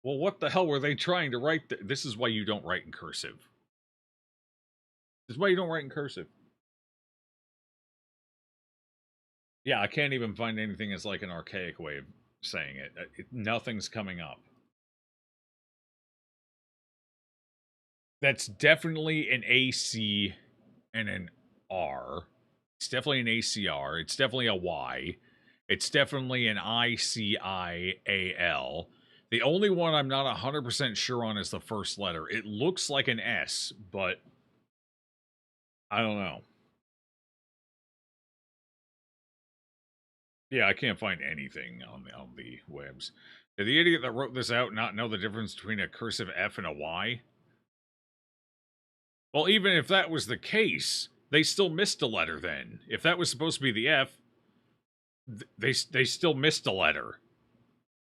S1: Well, what the hell were they trying to write? This is why you don't write in cursive. This is why you don't write in cursive. Yeah, I can't even find anything as like an archaic way of saying it. Nothing's coming up. That's definitely an AC and an R. It's definitely an ACR. It's definitely a Y. It's definitely an ICIAL. The only one I'm not 100% sure on is the first letter. It looks like an S, but I don't know. Yeah, I can't find anything on the webs. Did the idiot that wrote this out not know the difference between a cursive F and a Y? Well, even if that was the case, they still missed a letter then. If that was supposed to be the F, they still missed a letter.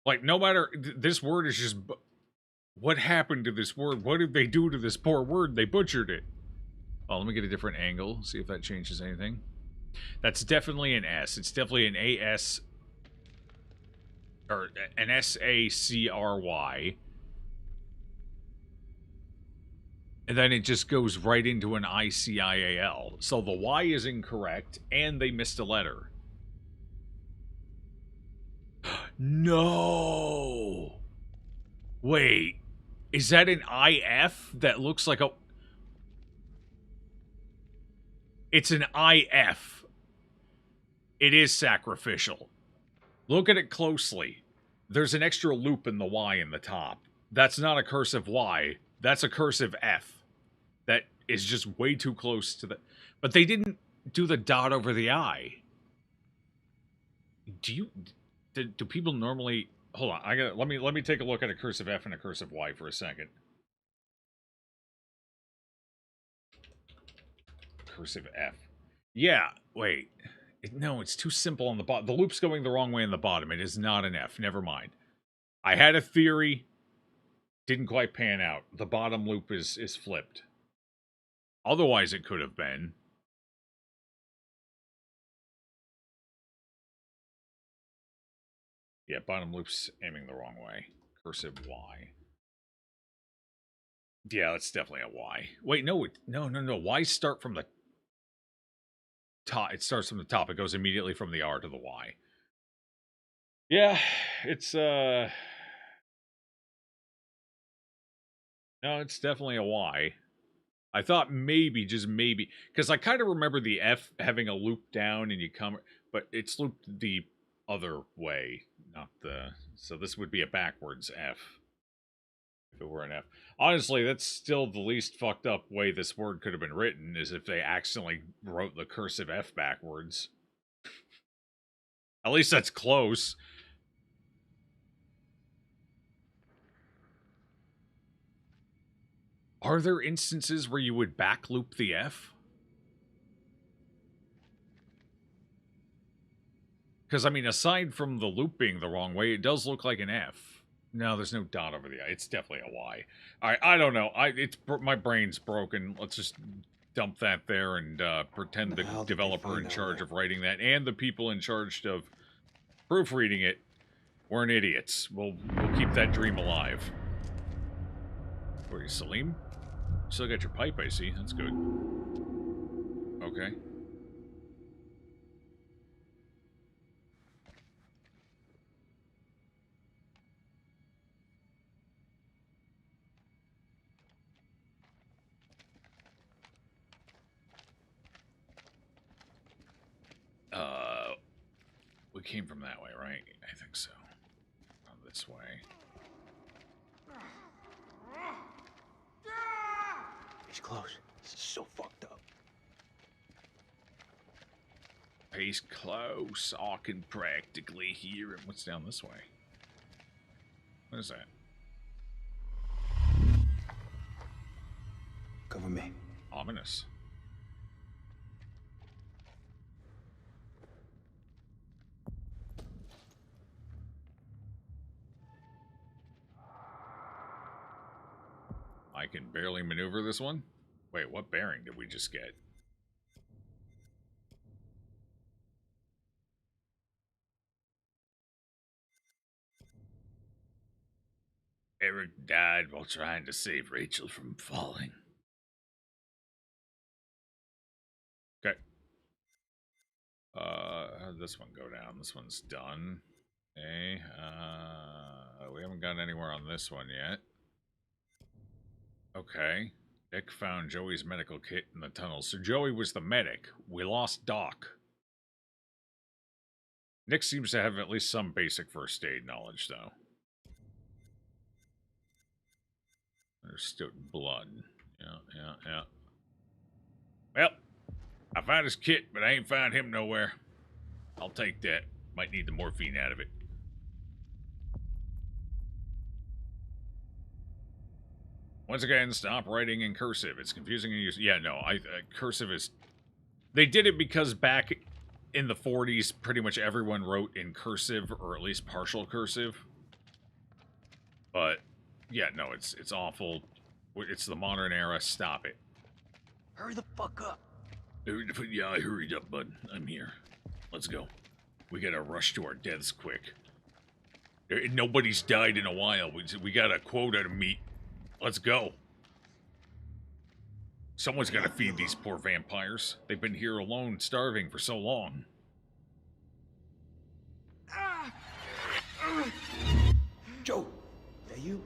S1: Like, no matter... This word is just... What happened to this word? What did they do to this poor word? They butchered it. Oh, let me get a different angle, see if that changes anything. That's definitely an S. It's definitely an A-S... Or an S-A-C-R-Y. And then it just goes right into an I-C-I-A-L. So the Y is incorrect, and they missed a letter. No! Wait, is that an IF that looks like a... It's an IF. It is sacrificial. Look at it closely. There's an extra loop in the Y in the top. That's not a cursive Y. That's a cursive F. That is just way too close to the... But they didn't do the dot over the I. Do people normally... Hold on, let me take a look at a cursive F and a cursive Y for a second. Cursive F. Yeah, wait. No, it's too simple on the bottom. The loop's going the wrong way in the bottom. It is not an F. Never mind. I had a theory. Didn't quite pan out. The bottom loop is flipped. Otherwise, it could have been. Yeah, bottom loop's aiming the wrong way. Cursive Y. Yeah, that's definitely a Y. Wait, no. Y's start from the top. It starts from the top. It goes immediately from the R to the Y. Yeah, it's, No, it's definitely a Y. I thought maybe, just maybe, because I kind of remember the F having a loop down and you come, but it's looped the other way, not the... So this would be a backwards F. If it were an F. Honestly, that's still the least fucked up way this word could have been written, is if they accidentally wrote the cursive F backwards. At least that's close. Are there instances where you would back loop the F? Because, I mean, aside from the loop being the wrong way, it does look like an F. No, there's no dot over the I. It's definitely a Y. Alright, I don't know. My brain's broken. Let's just dump that there and pretend the developer in charge of writing that and the people in charge of proofreading it weren't idiots. We'll keep that dream alive. Where are you, Salim? Still got your pipe, I see. That's good. Okay. We came from that way, right? I think so. Not this way.
S10: He's close. This is so fucked up.
S1: He's close. I can practically hear him. What's down this way? What is that?
S10: Cover me.
S1: Ominous. I can barely maneuver this one. Wait, what bearing did we just get? Eric died while trying to save Rachel from falling. Okay. How did this one go down? This one's done. Okay. We haven't gotten anywhere on this one yet. Okay. Nick found Joey's medical kit in the tunnel. So Joey was the medic. We lost Doc. Nick seems to have at least some basic first aid knowledge, though. Stood blood. Yeah. Well, I found his kit, but I ain't found him nowhere. I'll take that. Might need the morphine out of it. Once again, stop writing in cursive. It's confusing and use. Yeah, no, cursive is... They did it because back in the 40s, pretty much everyone wrote in cursive, or at least partial cursive. But, yeah, no, it's awful. It's the modern era. Stop it.
S15: Hurry the fuck up.
S1: Yeah, I hurried up, bud. I'm here. Let's go. We gotta rush to our deaths quick. Nobody's died in a while. We got a quota to meet. Let's go. Someone's gotta feed these poor vampires. They've been here alone, starving for so long.
S10: Joe, that you?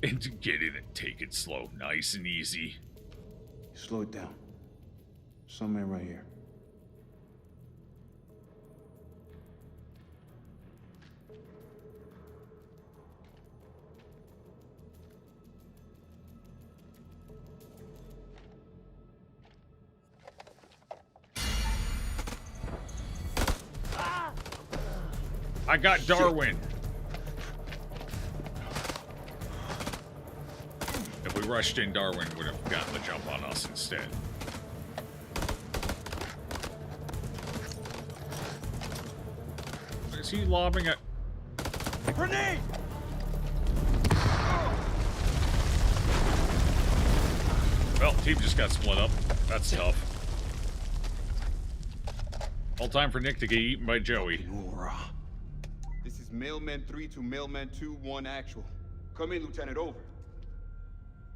S1: And to get in and take it slow, nice and easy.
S10: Slow it down. Some man right here.
S1: I got Darwin. If we rushed in, Darwin would have gotten the jump on us instead. Is he lobbing a...
S11: Grenade!
S1: Well, team just got split up. That's tough. All time for Nick to get eaten by Joey.
S10: This is Mailman 3 to Mailman 2-1 actual. Come in, Lieutenant, over.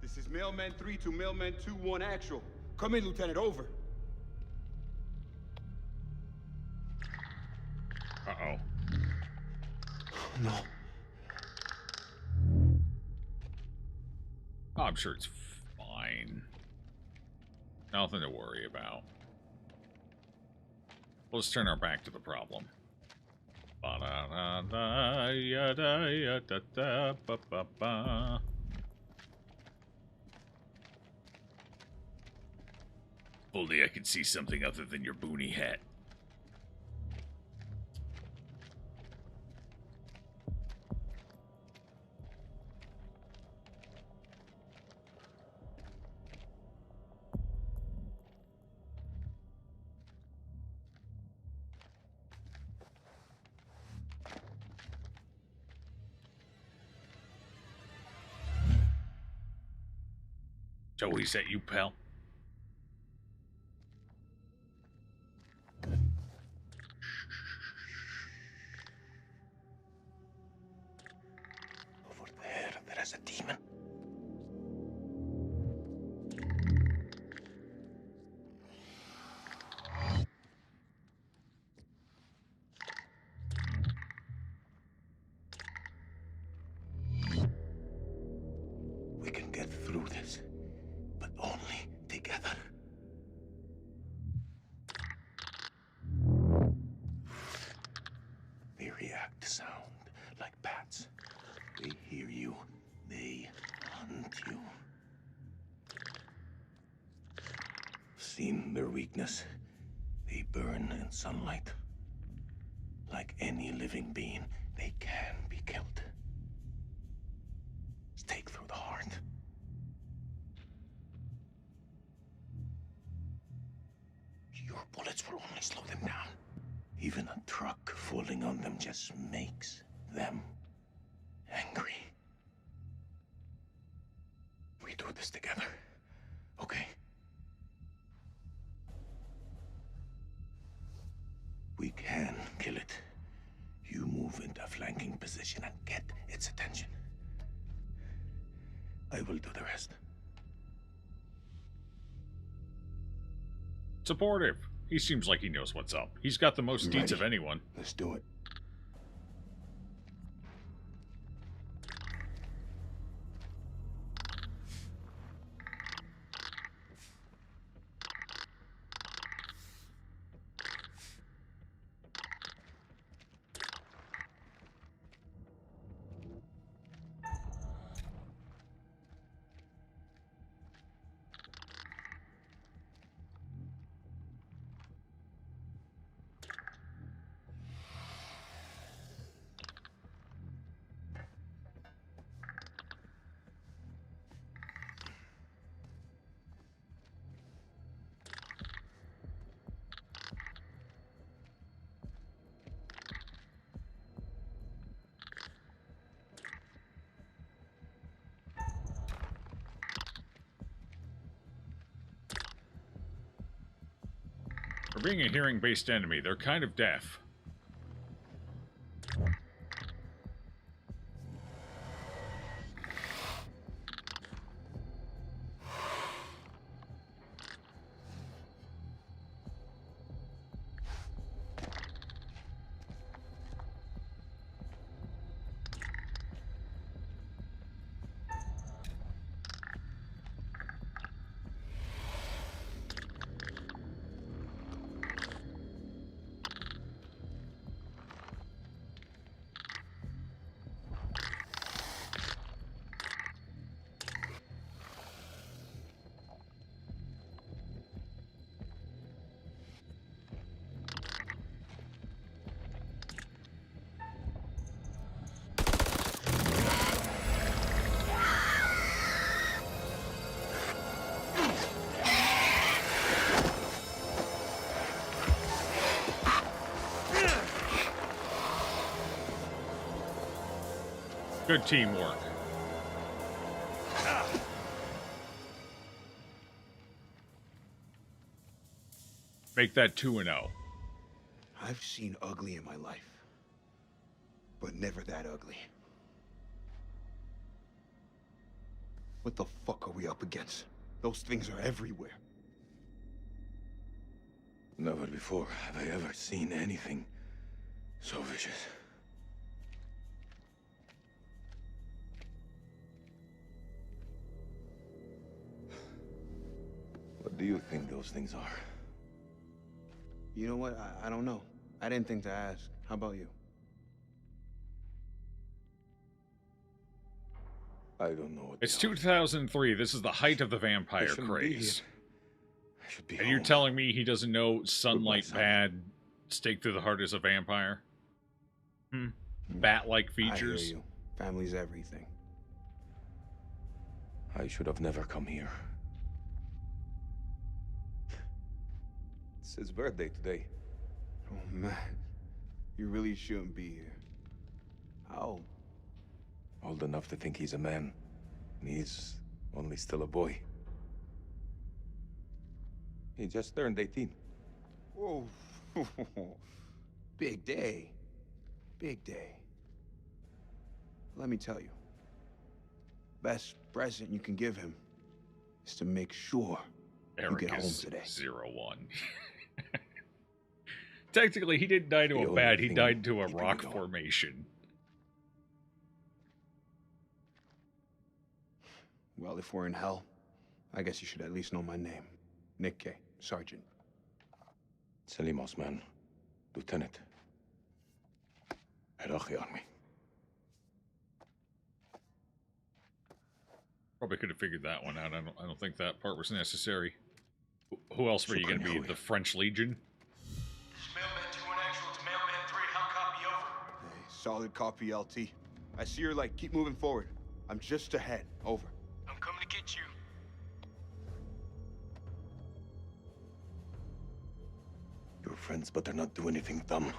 S10: This is Mailman 3 to Mailman 2-1 actual. Come in, Lieutenant, over.
S1: Uh-oh.
S10: No.
S1: Oh, I'm sure it's fine. Nothing to worry about. Let's turn our back to the problem. Ba-da-da-da-ya-da-ya-da-da-ba-ba-ba. Only I could see something other than your boonie hat. Joey's at you, pal.
S11: Over there is a demon. We can get through this, but only together. They react to sound like bats. They hear you, they hunt you. Seen their weakness. They burn in sunlight. Like any living being, they can be killed. Stake through the heart. Your bullets will only slow them down. Even a truck falling on them just makes them angry. We do this together, okay? We can kill it. You move into a flanking position and get its attention. I will do the rest.
S1: Supportive. He seems like he knows what's up. He's got the most deeds of anyone.
S10: Let's do it.
S1: being a hearing-based enemy, they're kind of deaf. Good teamwork. Make that 2-0.
S10: I've seen ugly in my life, but never that ugly. What the fuck are we up against? Those things are everywhere.
S20: Never before have I ever seen anything so vicious. What do you think those things are?
S10: You know what? I don't know. I didn't think to ask. How about you?
S20: I don't know what
S1: It's 2003. This is the height of the vampire craze.
S20: I should be
S1: And you're
S20: home.
S1: telling me he doesn't know sunlight bad, stake through the heart is a vampire? Bat-like features?
S10: I hear you. Family's everything.
S20: I should have never come here. It's his birthday today.
S10: Oh, man. You really shouldn't be here. How old?
S20: Old enough to think he's a man. And he's only still a boy. He just turned 18.
S10: Whoa. Big day. Big day. Let me tell you. Best present you can give him is to make sure you get home today.
S1: 0-1. Technically, he didn't die to a bat. He died to a rock formation.
S10: Well, if we're in hell, I guess you should at least know my name. Nick K. Sergeant.
S20: Selimos, man. Lieutenant. Iraqi Army.
S1: Probably could have figured that one out. I don't think that part was necessary. Who else were you going to be? The French Legion?
S11: This is Mailman 2 in actual to Mailman 3. How copy over?
S10: Hey, solid copy, LT. I see your light. Keep moving forward. I'm just ahead. Over.
S11: I'm coming to get you.
S20: Your friends better not do anything dumb.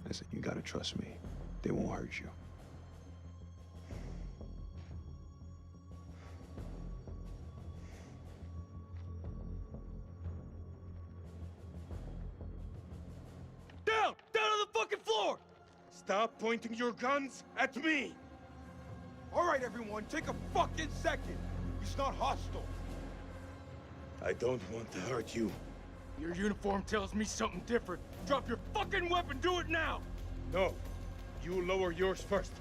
S10: Listen, you gotta trust me. They won't hurt you.
S11: Down! Down on the fucking floor! Stop pointing your guns at me!
S6: All right, everyone, take a fucking second. He's not hostile.
S20: I don't want to hurt you.
S11: Your uniform tells me something different. Drop your fucking weapon, do it now!
S6: No, you lower yours first.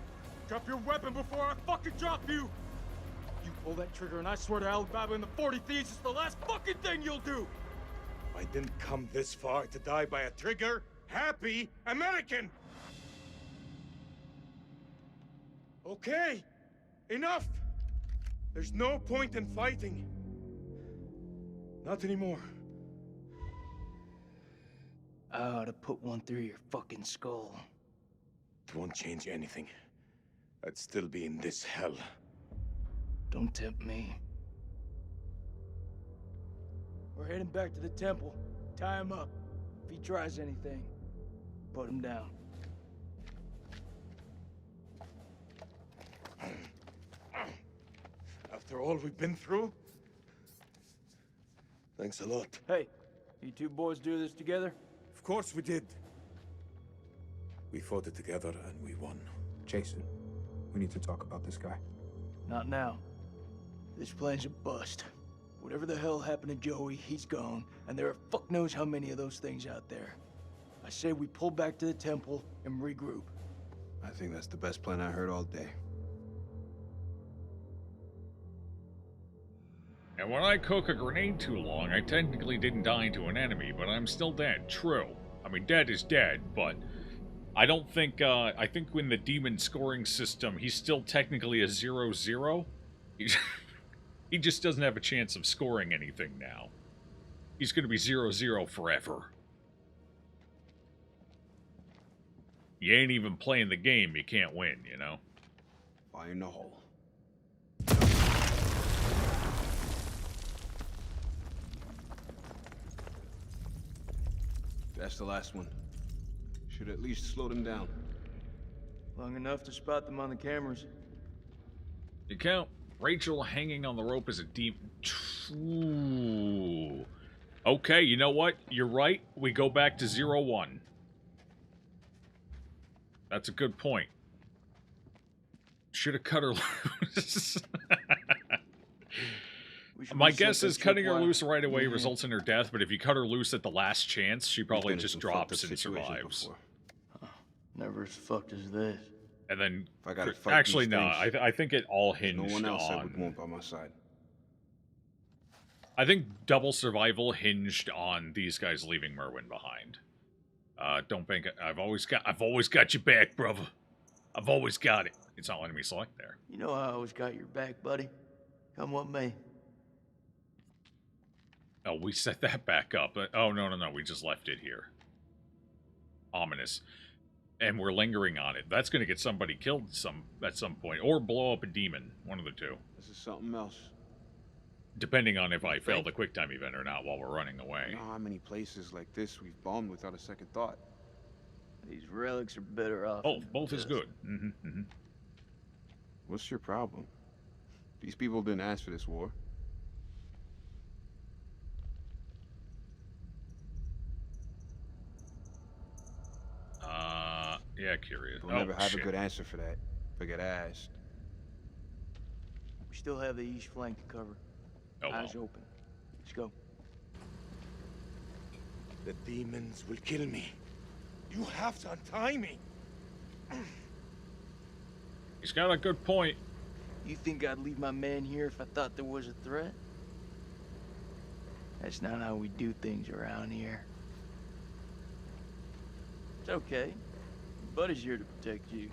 S11: Drop your weapon before I fucking drop you! You pull that trigger and I swear to Alibaba and the 40 Thieves it's the last fucking thing you'll do!
S6: I didn't come this far to die by a trigger-happy American! Okay, enough! There's no point in fighting. Not anymore.
S15: I ought to put one through your fucking skull.
S20: It won't change anything. I'd still be in this hell.
S15: Don't tempt me. We're heading back to the temple. Tie him up. If he tries anything, put him down.
S11: After all we've been through? Thanks a lot.
S15: Hey, you two boys do this together?
S11: Of course we did. We fought it together and we won.
S10: Jason, we need to talk about this guy.
S15: Not now. This plan's a bust. Whatever the hell happened to Joey, he's gone, and there are fuck knows how many of those things out there. I say we pull back to the temple and regroup.
S10: I think that's the best plan I heard all day.
S1: And when I cook a grenade too long, I technically didn't die to an enemy, but I'm still dead. True. I mean, dead is dead, but I don't think, I think in the demon scoring system, he's still technically a 0-0. He just doesn't have a chance of scoring anything now. He's going to be 0-0 forever. You ain't even playing the game, you can't win, you know?
S10: Fire in the hole. That's the last one. Should at least slow them down.
S15: Long enough to spot them on the cameras.
S1: You count Rachel hanging on the rope as a demon. Ooh. Okay, you know what? You're right. We go back to 0-1. That's a good point. Should have cut her loose. My guess is cutting her loose right away results in her death, but if you cut her loose at the last chance, she probably just drops and survives.
S15: Never as fucked as this.
S1: And then,
S10: if I gotta fight
S1: actually,
S10: these
S1: no.
S10: things,
S1: I think it all hinged
S10: no one else
S1: on.
S10: I would want by my side.
S1: I think double survival hinged on these guys leaving Merwin behind. Don't think I've always got your back, brother. I've always got it. It's not letting me select there.
S15: You know I always got your back, buddy. Come with me.
S1: Oh, we set that back up. Oh, no. We just left it here. Ominous. And we're lingering on it. That's going to get somebody killed at some point. Or blow up a demon. One of the two.
S10: This is something else.
S1: Depending on if I fail the QuickTime event or not while we're running away.
S10: You know how many places like this we've bombed without a second thought?
S15: These relics are better off.
S1: Oh, both is good.
S10: What's your problem? These people didn't ask for this war.
S1: Yeah, curious.
S10: We'll never have a good answer for that if I get asked.
S15: We still have the east flank to cover. Eyes open. Let's go.
S11: The demons will kill me. You have to untie me.
S1: He's got a good point.
S15: You think I'd leave my man here if I thought there was a threat? That's not how we do things around here. It's okay. Buddy's here to protect you.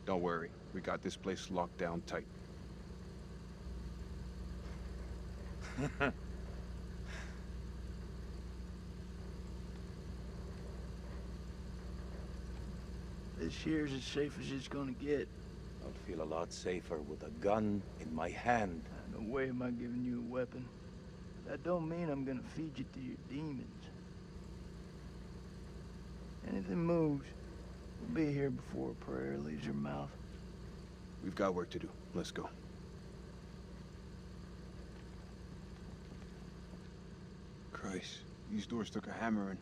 S10: Don't worry. We got this place locked down tight.
S15: This here's as safe as it's gonna get.
S3: I'll feel a lot safer with a gun in my hand.
S15: No way am I giving you a weapon. That don't mean I'm gonna feed you to your demons. Anything moves, we'll be here before a prayer leaves your mouth.
S10: We've got work to do. Let's go. Christ, these doors took a hammering.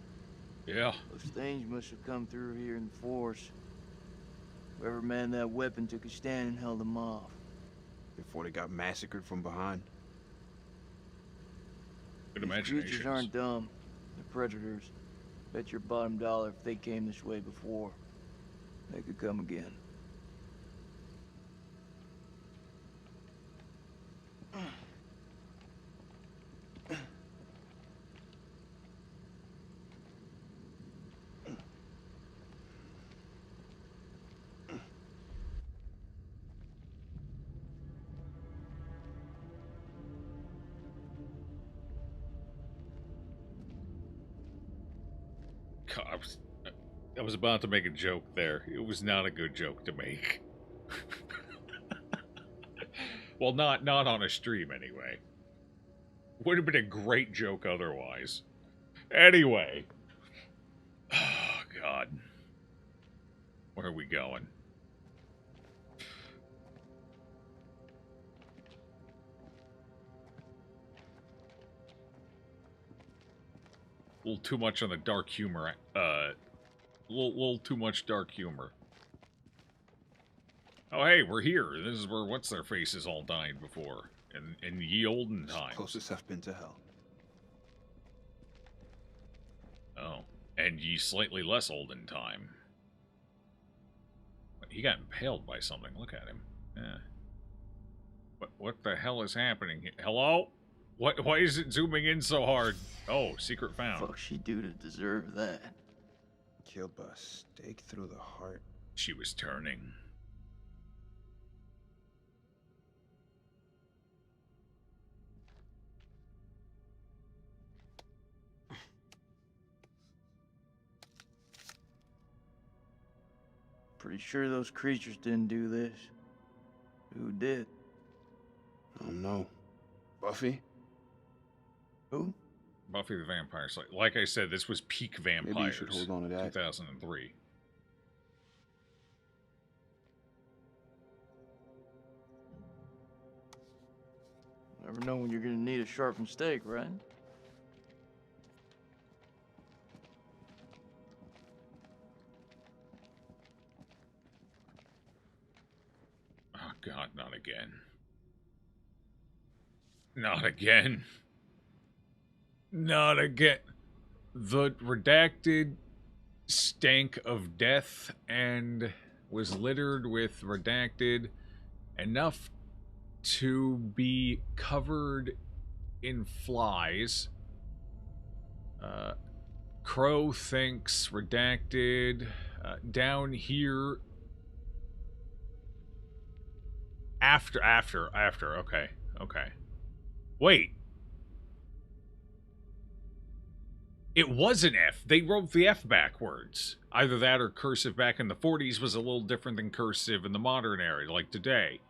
S1: Yeah.
S15: Those things must have come through here in force. Whoever manned that weapon took a stand and held them off.
S10: Before they got massacred from behind.
S1: Good
S15: These
S1: imaginations.
S15: creatures aren't dumb. They're predators. Bet your bottom dollar if they came this way before, they could come again.
S1: I was about to make a joke there. It was not a good joke to make. Well, not on a stream anyway. Would have been a great joke otherwise. Anyway. Oh, God. Where are we going? little too much on the dark humor. Little too much dark humor. Oh, hey, we're here. This is where what's-their-faces all died before. In ye olden times.
S10: Closest I've been to hell.
S1: Oh. And ye slightly less olden time. He got impaled by something. Look at him. Yeah. What the hell is happening here? Hello? Why is it zooming in so hard? Oh, secret found.
S15: Fuck she do to deserve that?
S10: Killed by a stake through the heart.
S1: She was turning.
S15: Pretty sure those creatures didn't do this. Who did?
S10: I don't know. Buffy?
S15: Who?
S1: Buffy the Vampire Slayer. Like I said, this was peak vampires.
S10: Maybe you should hold on to that.
S1: 2003.
S15: Never know when you're gonna need a sharpened stake, right?
S1: Oh God, not again. Not again. Not again. The redacted stank of death and was littered with redacted enough to be covered in flies. Crow thinks redacted. Down here. After, okay. Wait. It was an F. They wrote the F backwards. Either that or cursive back in the 40s was a little different than cursive in the modern era, like today.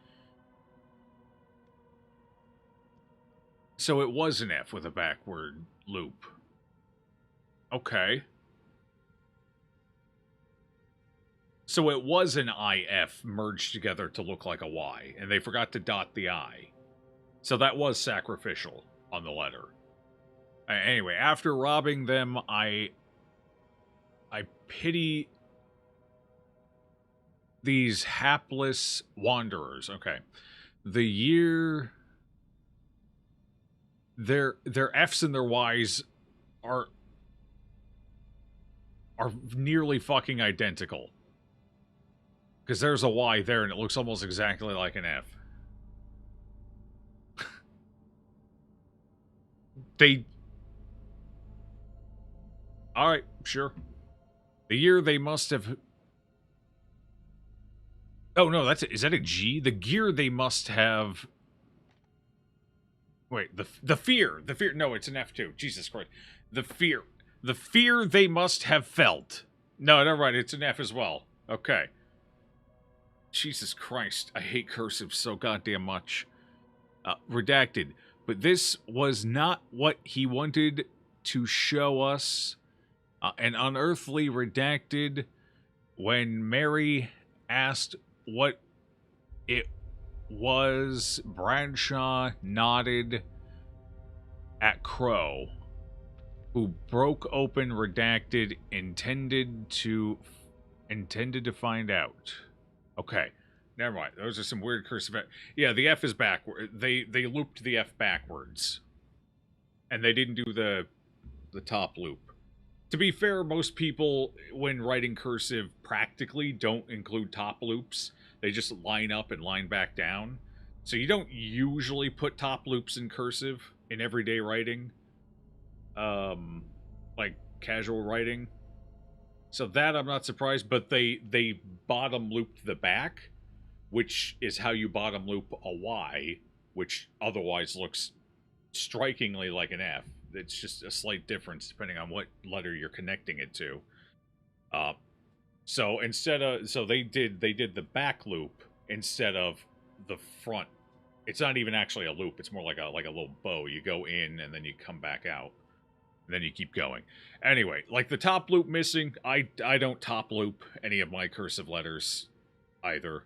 S1: So it was an F with a backward loop. Okay. So it was an IF merged together to look like a Y, and they forgot to dot the I. So that was sacrificial on the letter. Anyway, after robbing them, I pity these hapless wanderers. Okay. The year their F's and their Y's are nearly fucking identical. Because there's a Y there, and it looks almost exactly like an F. Alright, sure. The year they must have... Oh, no, is that a G? The gear they must have... Wait, the fear. No, it's an F2. Jesus Christ. The fear they must have felt. No, never mind, it's an F as well. Okay. Jesus Christ, I hate cursive so goddamn much. Redacted. But this was not what he wanted to show us. An unearthly redacted when Mary asked what it was. Bradshaw nodded at Crow, who broke open redacted, intended to find out. Okay, never mind. Those are some weird cursive. Yeah, the F is backward. They looped the F backwards, and they didn't do the top loop. To be fair, most people, when writing cursive, practically don't include top loops. They just line up and line back down. So you don't usually put top loops in cursive in everyday writing, like casual writing. So that I'm not surprised, but they bottom looped the back, which is how you bottom loop a Y, which otherwise looks strikingly like an F. It's just a slight difference depending on what letter you're connecting it to. So they did the back loop instead of the front. It's not even actually a loop. It's more like a little bow. You go in and then you come back out. And then you keep going. Anyway, like the top loop missing, I don't top loop any of my cursive letters either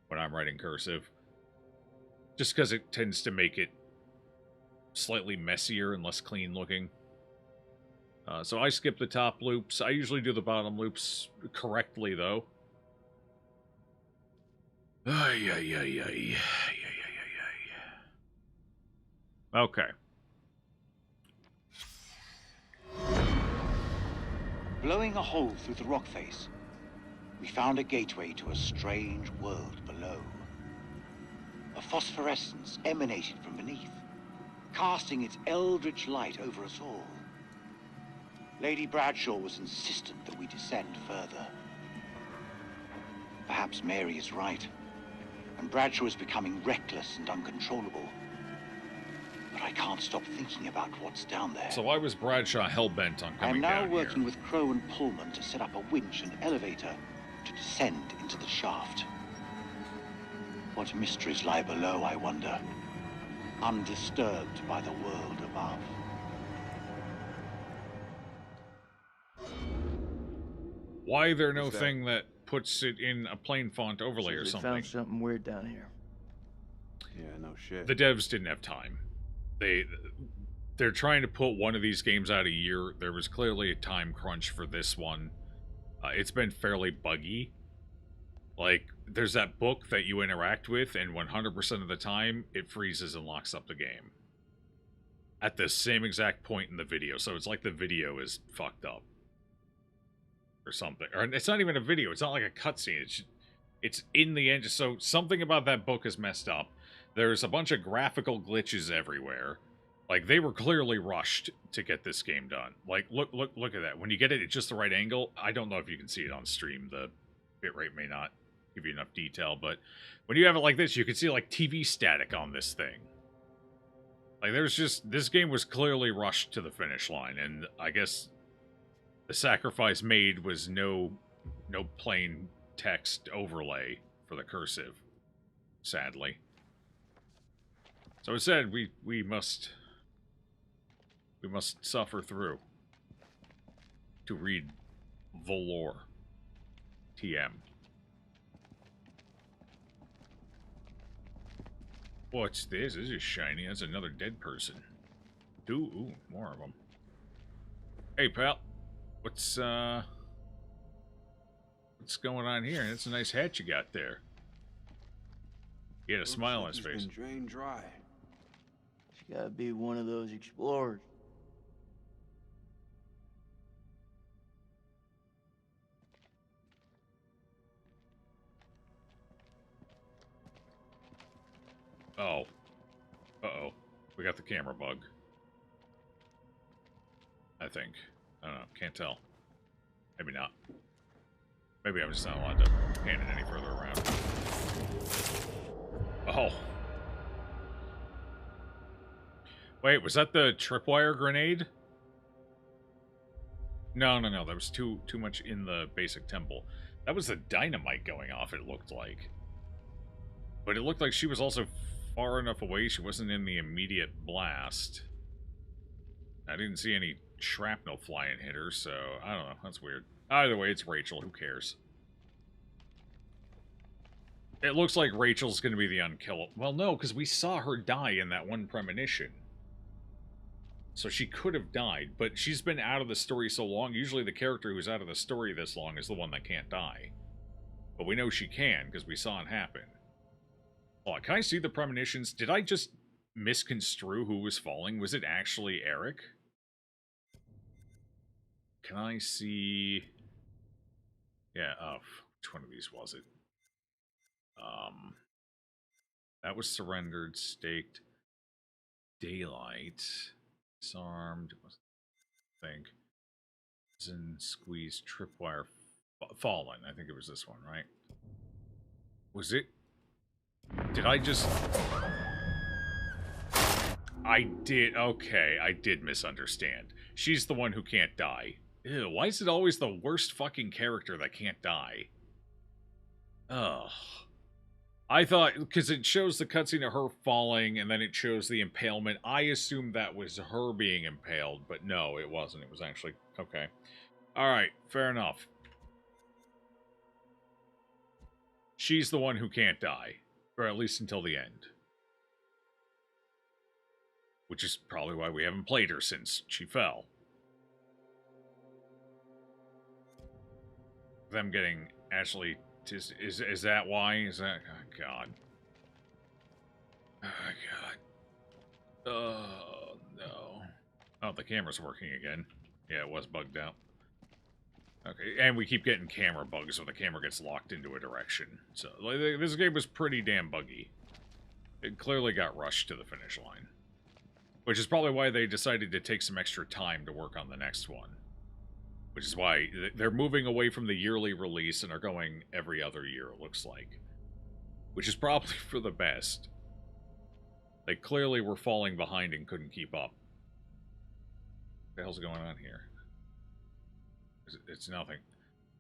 S1: when I'm writing cursive. Just because it tends to make it slightly messier and less clean looking. So I skip the top loops. I usually do the bottom loops correctly, though. Ay, ay, ay, ay. Okay.
S21: Blowing a hole through the rock face, we found a gateway to a strange world below. A phosphorescence emanated from beneath, casting its eldritch light over us all. Lady Bradshaw was insistent that we descend further. Perhaps Mary is right, and Bradshaw is becoming reckless and uncontrollable. But I can't stop thinking about what's down there.
S1: So why was Bradshaw hell-bent on
S21: I am
S1: coming
S21: now
S1: down
S21: working
S1: here?
S21: with Crow and Pullman to set up a winch and elevator to descend into the shaft. What mysteries lie below, I wonder, undisturbed by the world above.
S1: Why there no
S15: What's that?
S1: thing that puts it in a plain font overlay or
S15: They
S1: something?
S15: found something weird down here.
S10: Yeah, no shit.
S1: The devs didn't have time. They're trying to put one of these games out a year. There was clearly a time crunch for this one. It's been fairly buggy. Like, there's that book that you interact with, and 100% of the time, it freezes and locks up the game. At the same exact point in the video. So it's like the video is fucked up. Or something. Or it's not even a video. It's not like a cutscene. It's in the end. So something about that book is messed up. There's a bunch of graphical glitches everywhere. Like, they were clearly rushed to get this game done. Like, look at that. When you get it at just the right angle, I don't know if you can see it on stream. The bitrate may not give you enough detail, but when you have it like this, you can see, like, TV static on this thing. Like, this game was clearly rushed to the finish line, and I guess the sacrifice made was no plain text overlay for the cursive, sadly. So it said we must suffer through to read the lore. TM. What's this? This is shiny. That's another dead person. Ooh, more of them. Hey, pal. What's going on here? That's a nice hat you got there. He had a smile on his face.
S10: Been drained dry.
S15: It's gotta be one of those explorers.
S1: Oh. Uh-oh. We got the camera bug. I think. I don't know. Can't tell. Maybe not. Maybe I'm just not allowed to pan it any further around. Oh. Wait, was that the tripwire grenade? No. That was too much in the basic temple. That was the dynamite going off, it looked like. But it looked like she was also far enough away she wasn't in the immediate blast. I didn't see any shrapnel fly and hit her, so I don't know. That's weird. Either way, it's Rachel. Who cares? It looks like Rachel's going to be the unkillable. Well, no, because we saw her die in that one premonition. So she could have died, but she's been out of the story so long. Usually the character who's out of the story this long is the one that can't die. But we know she can, because we saw it happen. Oh, can I see the premonitions? Did I just misconstrue who was falling? Was it actually Eric? Can I see... Yeah, which one of these was it? That was surrendered, staked, daylight, disarmed, I think. Squeezed, tripwire, fallen. I think it was this one, right? Was it? Did I just... I did, okay, I did misunderstand. She's the one who can't die. Ew, why is it always the worst fucking character that can't die? Ugh. I thought, because it shows the cutscene of her falling, and then it shows the impalement. I assumed that was her being impaled, but no, it wasn't. It was actually, okay. Alright, fair enough. She's the one who can't die. Or at least until the end. Which is probably why we haven't played her since she fell. them getting actually... Is that why? Is that... Oh, God. Oh, God. Oh, no. Oh, the camera's working again. Yeah, it was bugged out. Okay, and we keep getting camera bugs when the camera gets locked into a direction. So, like, this game was pretty damn buggy. It clearly got rushed to the finish line. Which is probably why they decided to take some extra time to work on the next one. Which is why they're moving away from the yearly release and are going every other year, it looks like. Which is probably for the best. They clearly were falling behind and couldn't keep up. What the hell's going on here? It's nothing.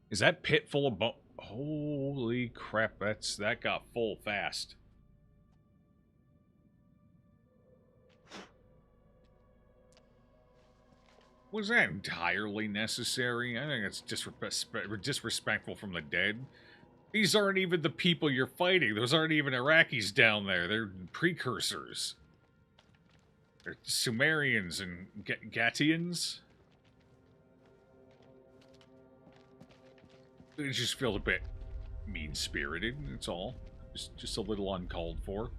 S1: Is that pit full of Holy crap, that got full fast. Was that entirely necessary? I think it's disrespectful from the dead. These aren't even the people you're fighting. Those aren't even Iraqis down there. They're precursors. They're Sumerians and Gatians. It just feels a bit mean-spirited, that's all. Just a little uncalled for.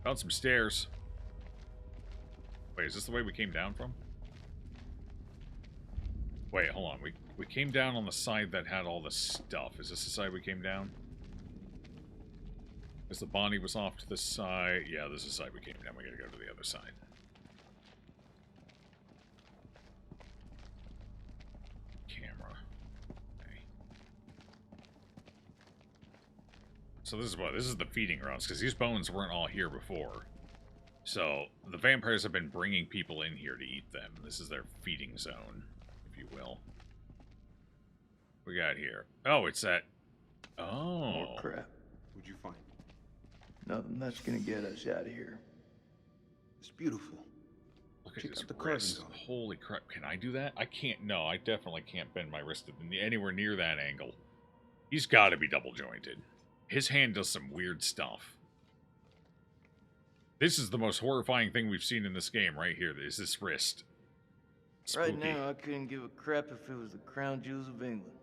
S1: Found some stairs. Wait, is this the way we came down from? Wait, hold on. We came down on the side that had all the stuff. Is this the side we came down? Because the Bonnie was off to the side. Yeah, this is the side we came down. We gotta go to the other side. Camera. Okay. So this is the feeding grounds, because these bones weren't all here before. So the vampires have been bringing people in here to eat them. This is their feeding zone, if you will. We got here. Oh, it's that. Oh.
S15: More crap.
S10: What'd you find?
S15: Nothing that's gonna get us out of here.
S10: It's beautiful.
S1: Look at his wrist. Holy crap. Can I do that? I can't. No, I definitely can't bend my wrist anywhere near that angle. He's got to be double jointed. His hand does some weird stuff. This is the most horrifying thing we've seen in this game right here. Is this wrist. Spooky.
S15: Right now, I couldn't give a crap if it was the crown jewels of England.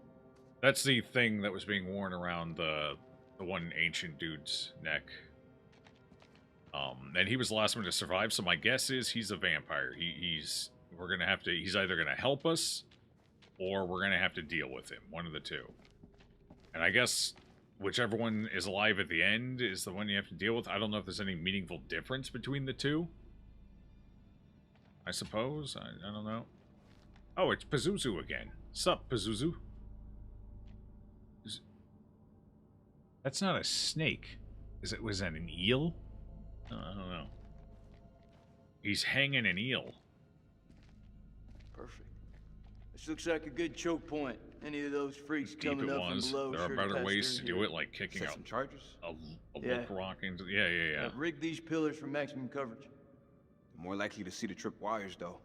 S1: That's the thing that was being worn around the one ancient dude's neck. And he was the last one to survive, so my guess is he's a vampire. He's either gonna help us, or we're gonna have to deal with him. One of the two. And I guess whichever one is alive at the end is the one you have to deal with. I don't know if there's any meaningful difference between the two. I suppose. I don't know. Oh, it's Pazuzu again. Sup, Pazuzu? That's not a snake. Was that an eel? I don't know. He's hanging an eel.
S15: Perfect. This looks like a good choke point. Any of those freaks coming up from below.
S1: There are better ways to do it, like kicking out
S10: some charges.
S1: A look rock into. Yeah.
S15: Rig these pillars for maximum coverage.
S10: More likely to see the trip wires, though.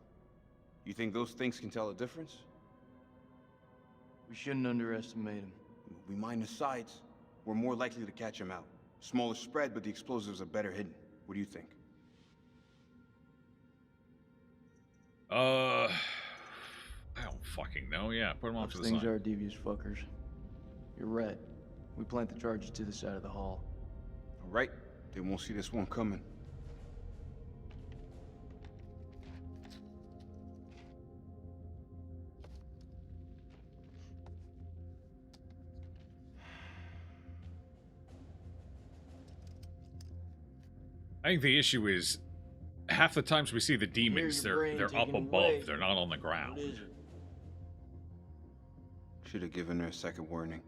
S10: You think those things can tell a difference?
S15: We shouldn't underestimate them.
S10: We mine the sides. We're more likely to catch them out. Smaller spread, but the explosives are better hidden. What do you think?
S1: I don't fucking know. Yeah, put them off to the side.
S15: Things are devious fuckers. You're right. We plant the charges to the side of the hall.
S10: All right. They won't see this one coming.
S1: I think the issue is half the times we see the demons, they're up above. They're not on the ground.
S10: Should have given her a second warning.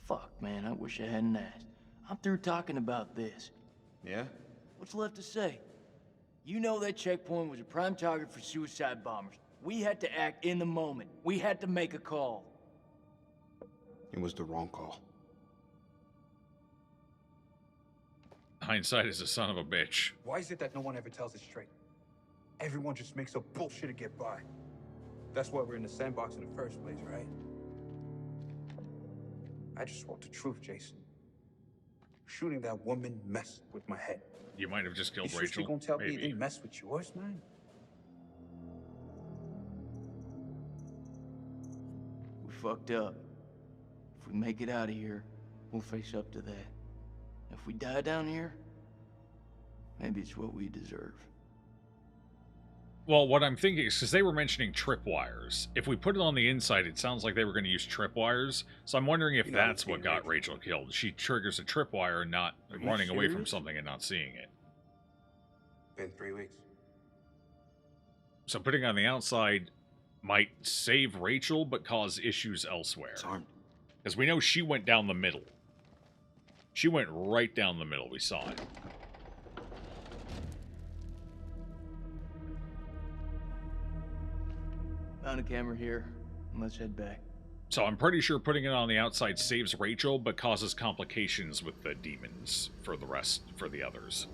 S15: Fuck, man, I wish I hadn't asked. I'm through talking about this.
S10: Yeah?
S15: What's left to say? You know that checkpoint was a prime target for suicide bombers. We had to act in the moment. We had to make a call.
S10: It was the wrong call.
S1: Hindsight is a son of a bitch.
S6: Why is it that no one ever tells it straight? Everyone just makes up bullshit to get by. That's why we're in the sandbox in the first place, right? I just want the truth, Jason. Shooting that woman messed with my head.
S1: You might have just killed
S6: You
S1: Rachel.
S6: You gonna tell
S1: maybe.
S6: me it didn't mess with yours, man?
S15: fucked up. If we make it out of here, we'll face up to that. If we die down here, maybe it's what we deserve.
S1: Well, what I'm thinking is, because they were mentioning tripwires. If we put it on the inside, it sounds like they were going to use tripwires. So I'm wondering if that's what got Rachel killed. She triggers a tripwire and not running away from something and not seeing it.
S6: Been 3 weeks.
S1: So putting it on the outside might save Rachel, but cause issues elsewhere. Because we know she went down the middle. She went right down the middle. We saw it.
S15: Found a camera here. Let's head back.
S1: So I'm pretty sure putting it on the outside saves Rachel, but causes complications with the demons for the others.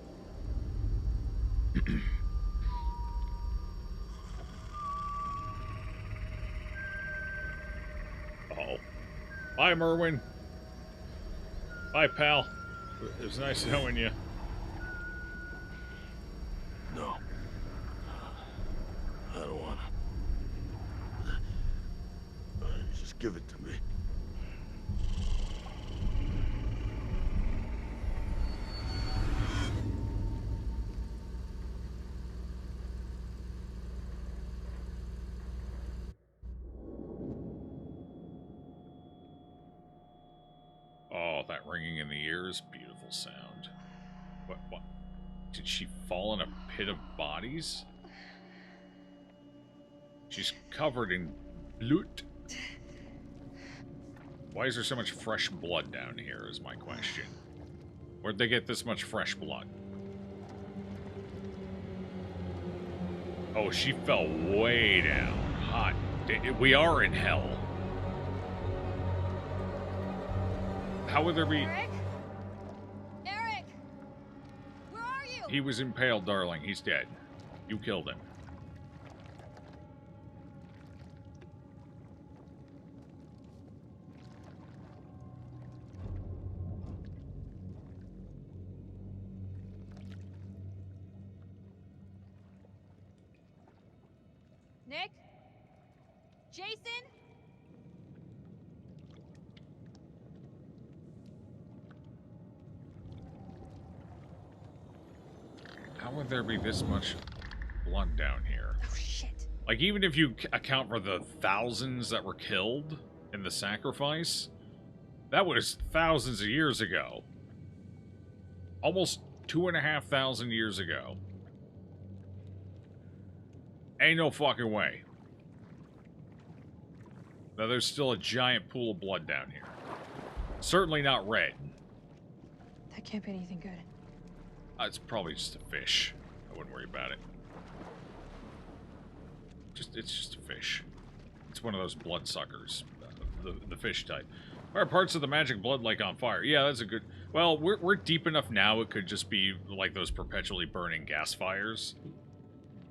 S1: Oh. Bye, Merwin. Bye, pal. It was nice knowing you.
S2: No. I don't want to. Just give it to me.
S1: Oh, that ringing in the ears, beautiful sound. What? Did she fall in a pit of bodies? She's covered in blood. Why is there so much fresh blood down here, is my question. Where'd they get this much fresh blood? Oh, she fell way down. Hot. We are in hell. How would there be...
S16: Eric? Eric! Where are you?
S1: He was impaled, darling. He's dead. You killed him.
S16: Nick? Jason?
S1: How would there be this much blood down here?
S16: Oh, shit.
S1: Like, even if you account for the thousands that were killed in the sacrifice, that was thousands of years ago. Almost 2,500 years ago. Ain't no fucking way. Now, there's still a giant pool of blood down here. Certainly not red.
S9: That can't be anything good.
S1: It's probably just a fish. I wouldn't worry about it. It's just a fish. It's one of those bloodsuckers. The fish type. Are parts of the magic blood like on fire? Yeah, that's a good... Well, we're deep enough now, it could just be like those perpetually burning gas fires.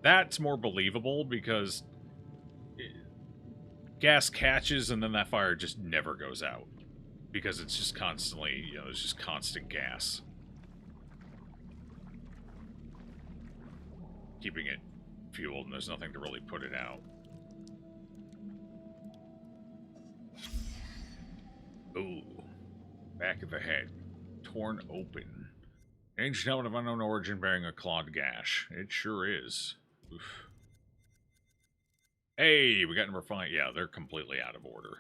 S1: That's more believable because gas catches and then that fire just never goes out. Because it's just constantly, you know, there's just constant gas. Keeping it fueled and there's nothing to really put it out. Ooh. Back of the head. Torn open. Ancient helmet of unknown origin bearing a clawed gash. It sure is. Oof. Hey, we got number 5. Yeah, they're completely out of order.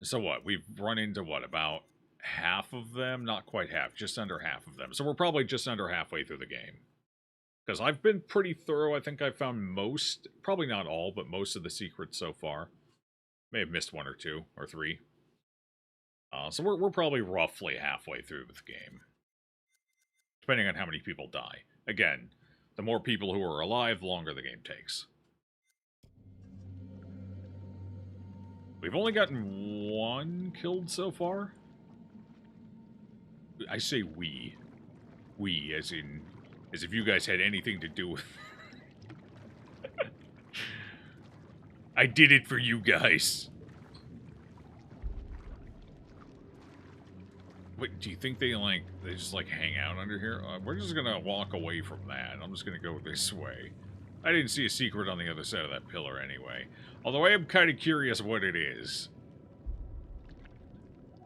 S1: So what? We've run into what? About half of them? Not quite half. Just under half of them. So we're probably just under halfway through the game. Because I've been pretty thorough. I think I found most, probably not all, but most of the secrets so far. May have missed 1 or 2 or 3. So we're probably roughly halfway through with the game. Depending on how many people die. Again, the more people who are alive, the longer the game takes. We've only gotten 1 killed so far. I say we. We, as if you guys had anything to do with it. I did it for you guys. Wait, do you think they just hang out under here? We're just gonna walk away from that. I'm just gonna go this way. I didn't see a secret on the other side of that pillar anyway. Although I am kind of curious what it is.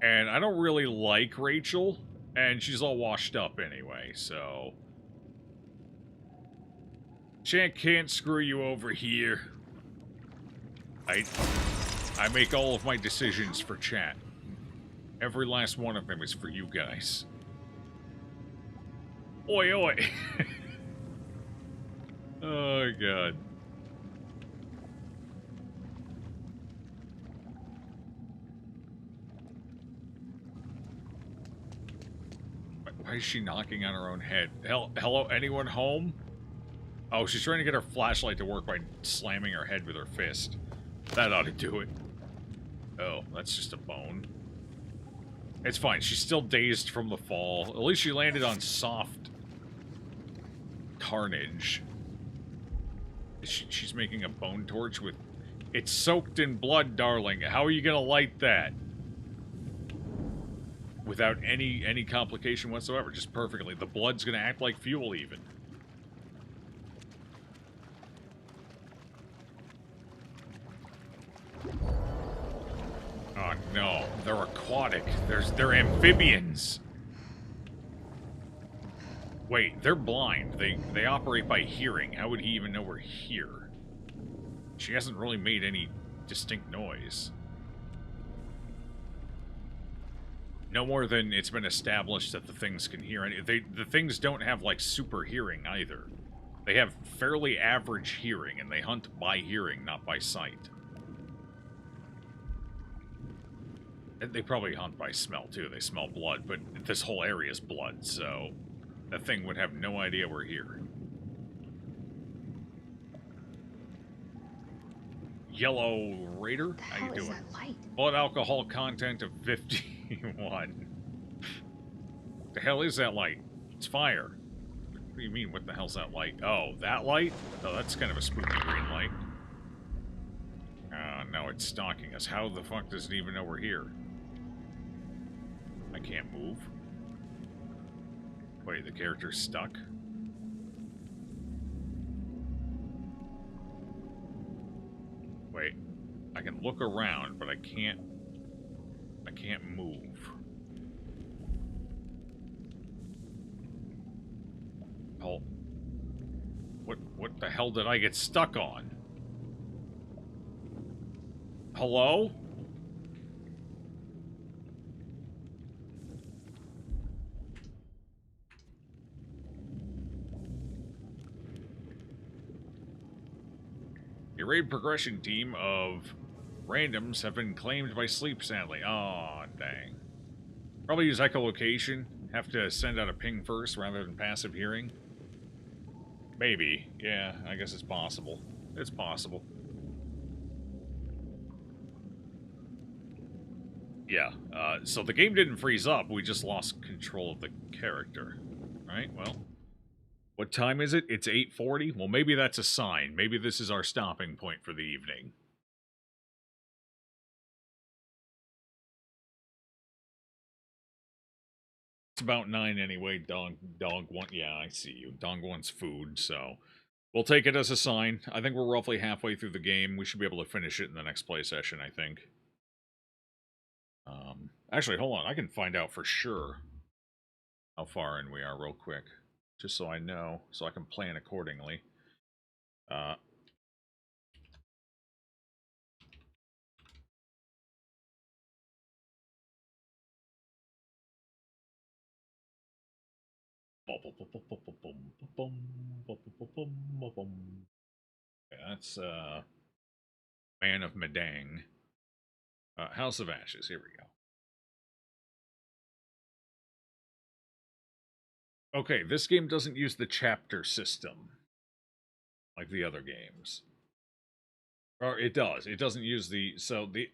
S1: And I don't really like Rachel, and she's all washed up anyway, so... Chat can't screw you over here. I make all of my decisions for chat. Every last one of them is for you guys. Oi, oi. Oh, God. Why is she knocking on her own head? Hello, anyone home? Oh, she's trying to get her flashlight to work by slamming her head with her fist. That ought to do it. Oh, that's just a bone. It's fine. She's still dazed from the fall. At least she landed on soft carnage. She's making a bone torch with... It's soaked in blood, darling. How are you gonna light that? Without any complication whatsoever. Just perfectly. The blood's gonna act like fuel, even. Oh, no. They're aquatic. They're amphibians. Wait, they're blind. They operate by hearing. How would he even know we're here? She hasn't really made any distinct noise. No more than it's been established that the things can hear. The things don't have, like, super hearing either. They have fairly average hearing, and they hunt by hearing, not by sight. And they probably hunt by smell, too. They smell blood, but this whole area is blood, so that thing would have no idea we're here. Yellow Raider? How you doing? That light? Blood alcohol content of 51. The hell is that light? It's fire. What do you mean, what the hell's that light? Oh, that light? Oh, that's kind of a spooky green light. No, it's stalking us. How the fuck does it even know we're here? I can't move. Wait, the character's stuck? Wait, I can look around, but I can't move. Oh. What the hell did I get stuck on? Hello? Your raid progression team of randoms have been claimed by sleep, sadly. Oh, dang. Probably use echolocation. Have to send out a ping first rather than passive hearing. Maybe. Yeah, I guess it's possible. It's possible. Yeah, so the game didn't freeze up. We just lost control of the character. Right, well. What time is it? It's 8:40? Well, maybe that's a sign. Maybe this is our stopping point for the evening. It's about 9 anyway. Dog want... Yeah, I see you. Dog wants food, so... We'll take it as a sign. I think we're roughly halfway through the game. We should be able to finish it in the next play session, I think. Actually, hold on. I can find out for sure how far in we are real quick. Just so I know, so I can plan accordingly. Yeah, that's Man of Medang. House of Ashes, here we go. Okay, this game doesn't use the chapter system like the other games. Or it does. It doesn't use the... So, the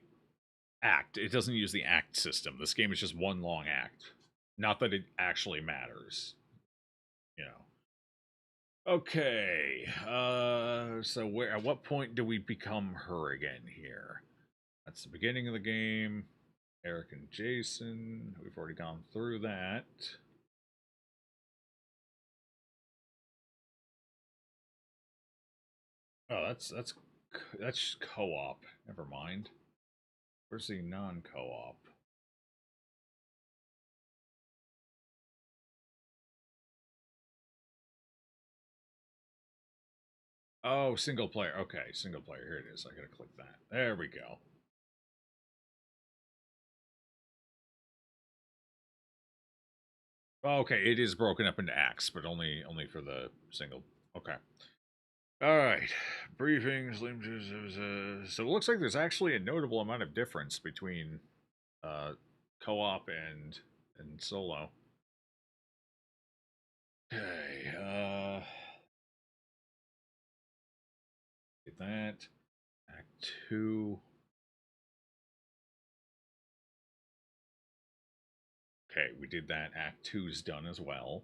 S1: act. It doesn't use the act system. This game is just one long act. Not that it actually matters. You know. Okay. So where... At what point do we become her again here? That's the beginning of the game. Eric and Jason. We've already gone through that. Oh, that's co-op. Never mind. Where's the non-co-op? Oh, single player. Okay, single player. Here it is. I gotta click that. There we go. Okay, it is broken up into acts, but only for the single. Okay. All right. Briefings. So it looks like there's actually a notable amount of difference between co-op and solo. Okay. Get that. Act 2. Okay, we did that. Act 2 is done as well.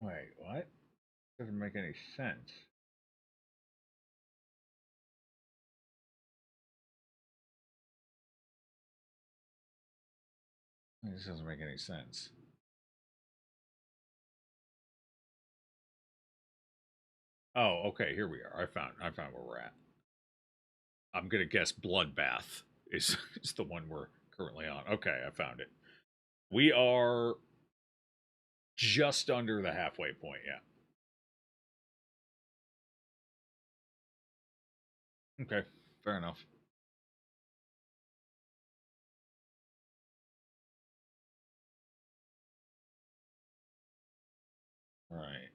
S1: Wait, what? Doesn't make any sense. This doesn't make any sense. Oh, okay, here we are. I found where we're at. I'm gonna guess Bloodbath is is the one we're currently on. Okay, I found it. We are just under the halfway point, yeah. Okay, fair enough. All right.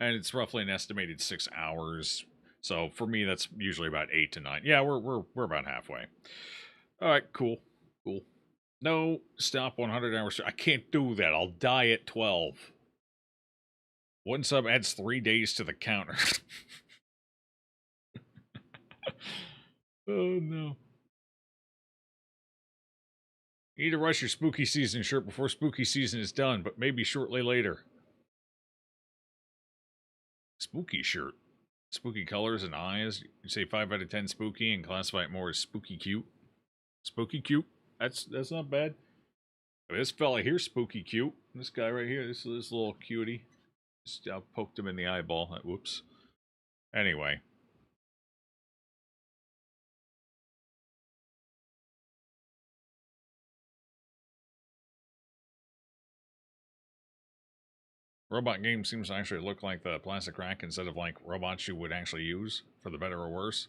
S1: And it's roughly an estimated 6 hours. So for me, that's usually about 8 to 9. Yeah, we're about halfway. All right, cool, cool. No, stop 100 hours. I can't do that. I'll die at 12. One sub adds 3 days to the counter. Oh no. You need to rush your spooky season shirt before spooky season is done, but maybe shortly later. Spooky shirt. Spooky colors and eyes. You say 5 out of 10 spooky and classify it more as spooky cute. Spooky cute. That's not bad. This fella here's spooky cute. This guy right here, this little cutie. Just poked him in the eyeball. Whoops. Anyway. Robot game seems to actually look like the plastic rack instead of like robots you would actually use, for the better or worse.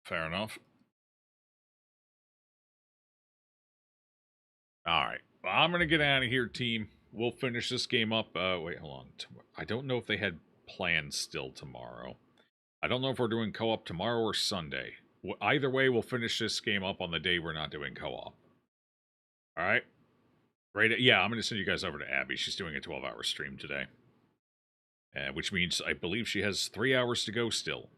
S1: Fair enough. Alright. Well, I'm going to get out of here, team. We'll finish this game up. Wait, hold on. I don't know if they had plans still tomorrow. I don't know if we're doing co-op tomorrow or Sunday. Either way, we'll finish this game up on the day we're not doing co-op. Alright? Right? Yeah, I'm going to send you guys over to Abby. She's doing a 12-hour stream today. Which means I believe she has 3 hours to go still.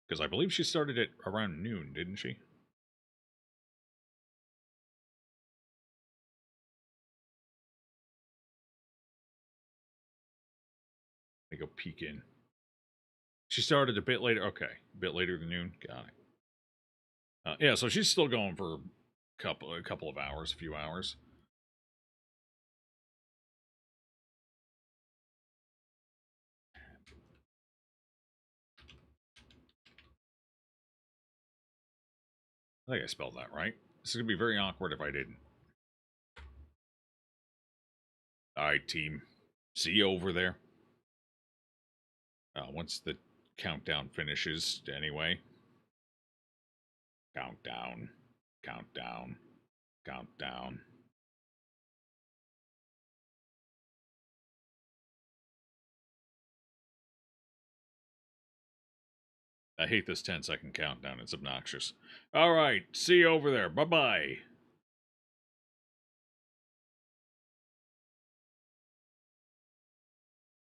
S1: Because I believe she started it around noon, didn't she? Let me go peek in. She started a bit later. Okay, a bit later than noon. Got it. Yeah, so she's still going for a couple of hours, a few hours. I think I spelled that right. This is going to be very awkward if I didn't. Alright, team. See you over there. Once the countdown finishes, anyway. Countdown. Countdown. Countdown. I hate this 10-second countdown. It's obnoxious. Alright, see you over there. Bye-bye.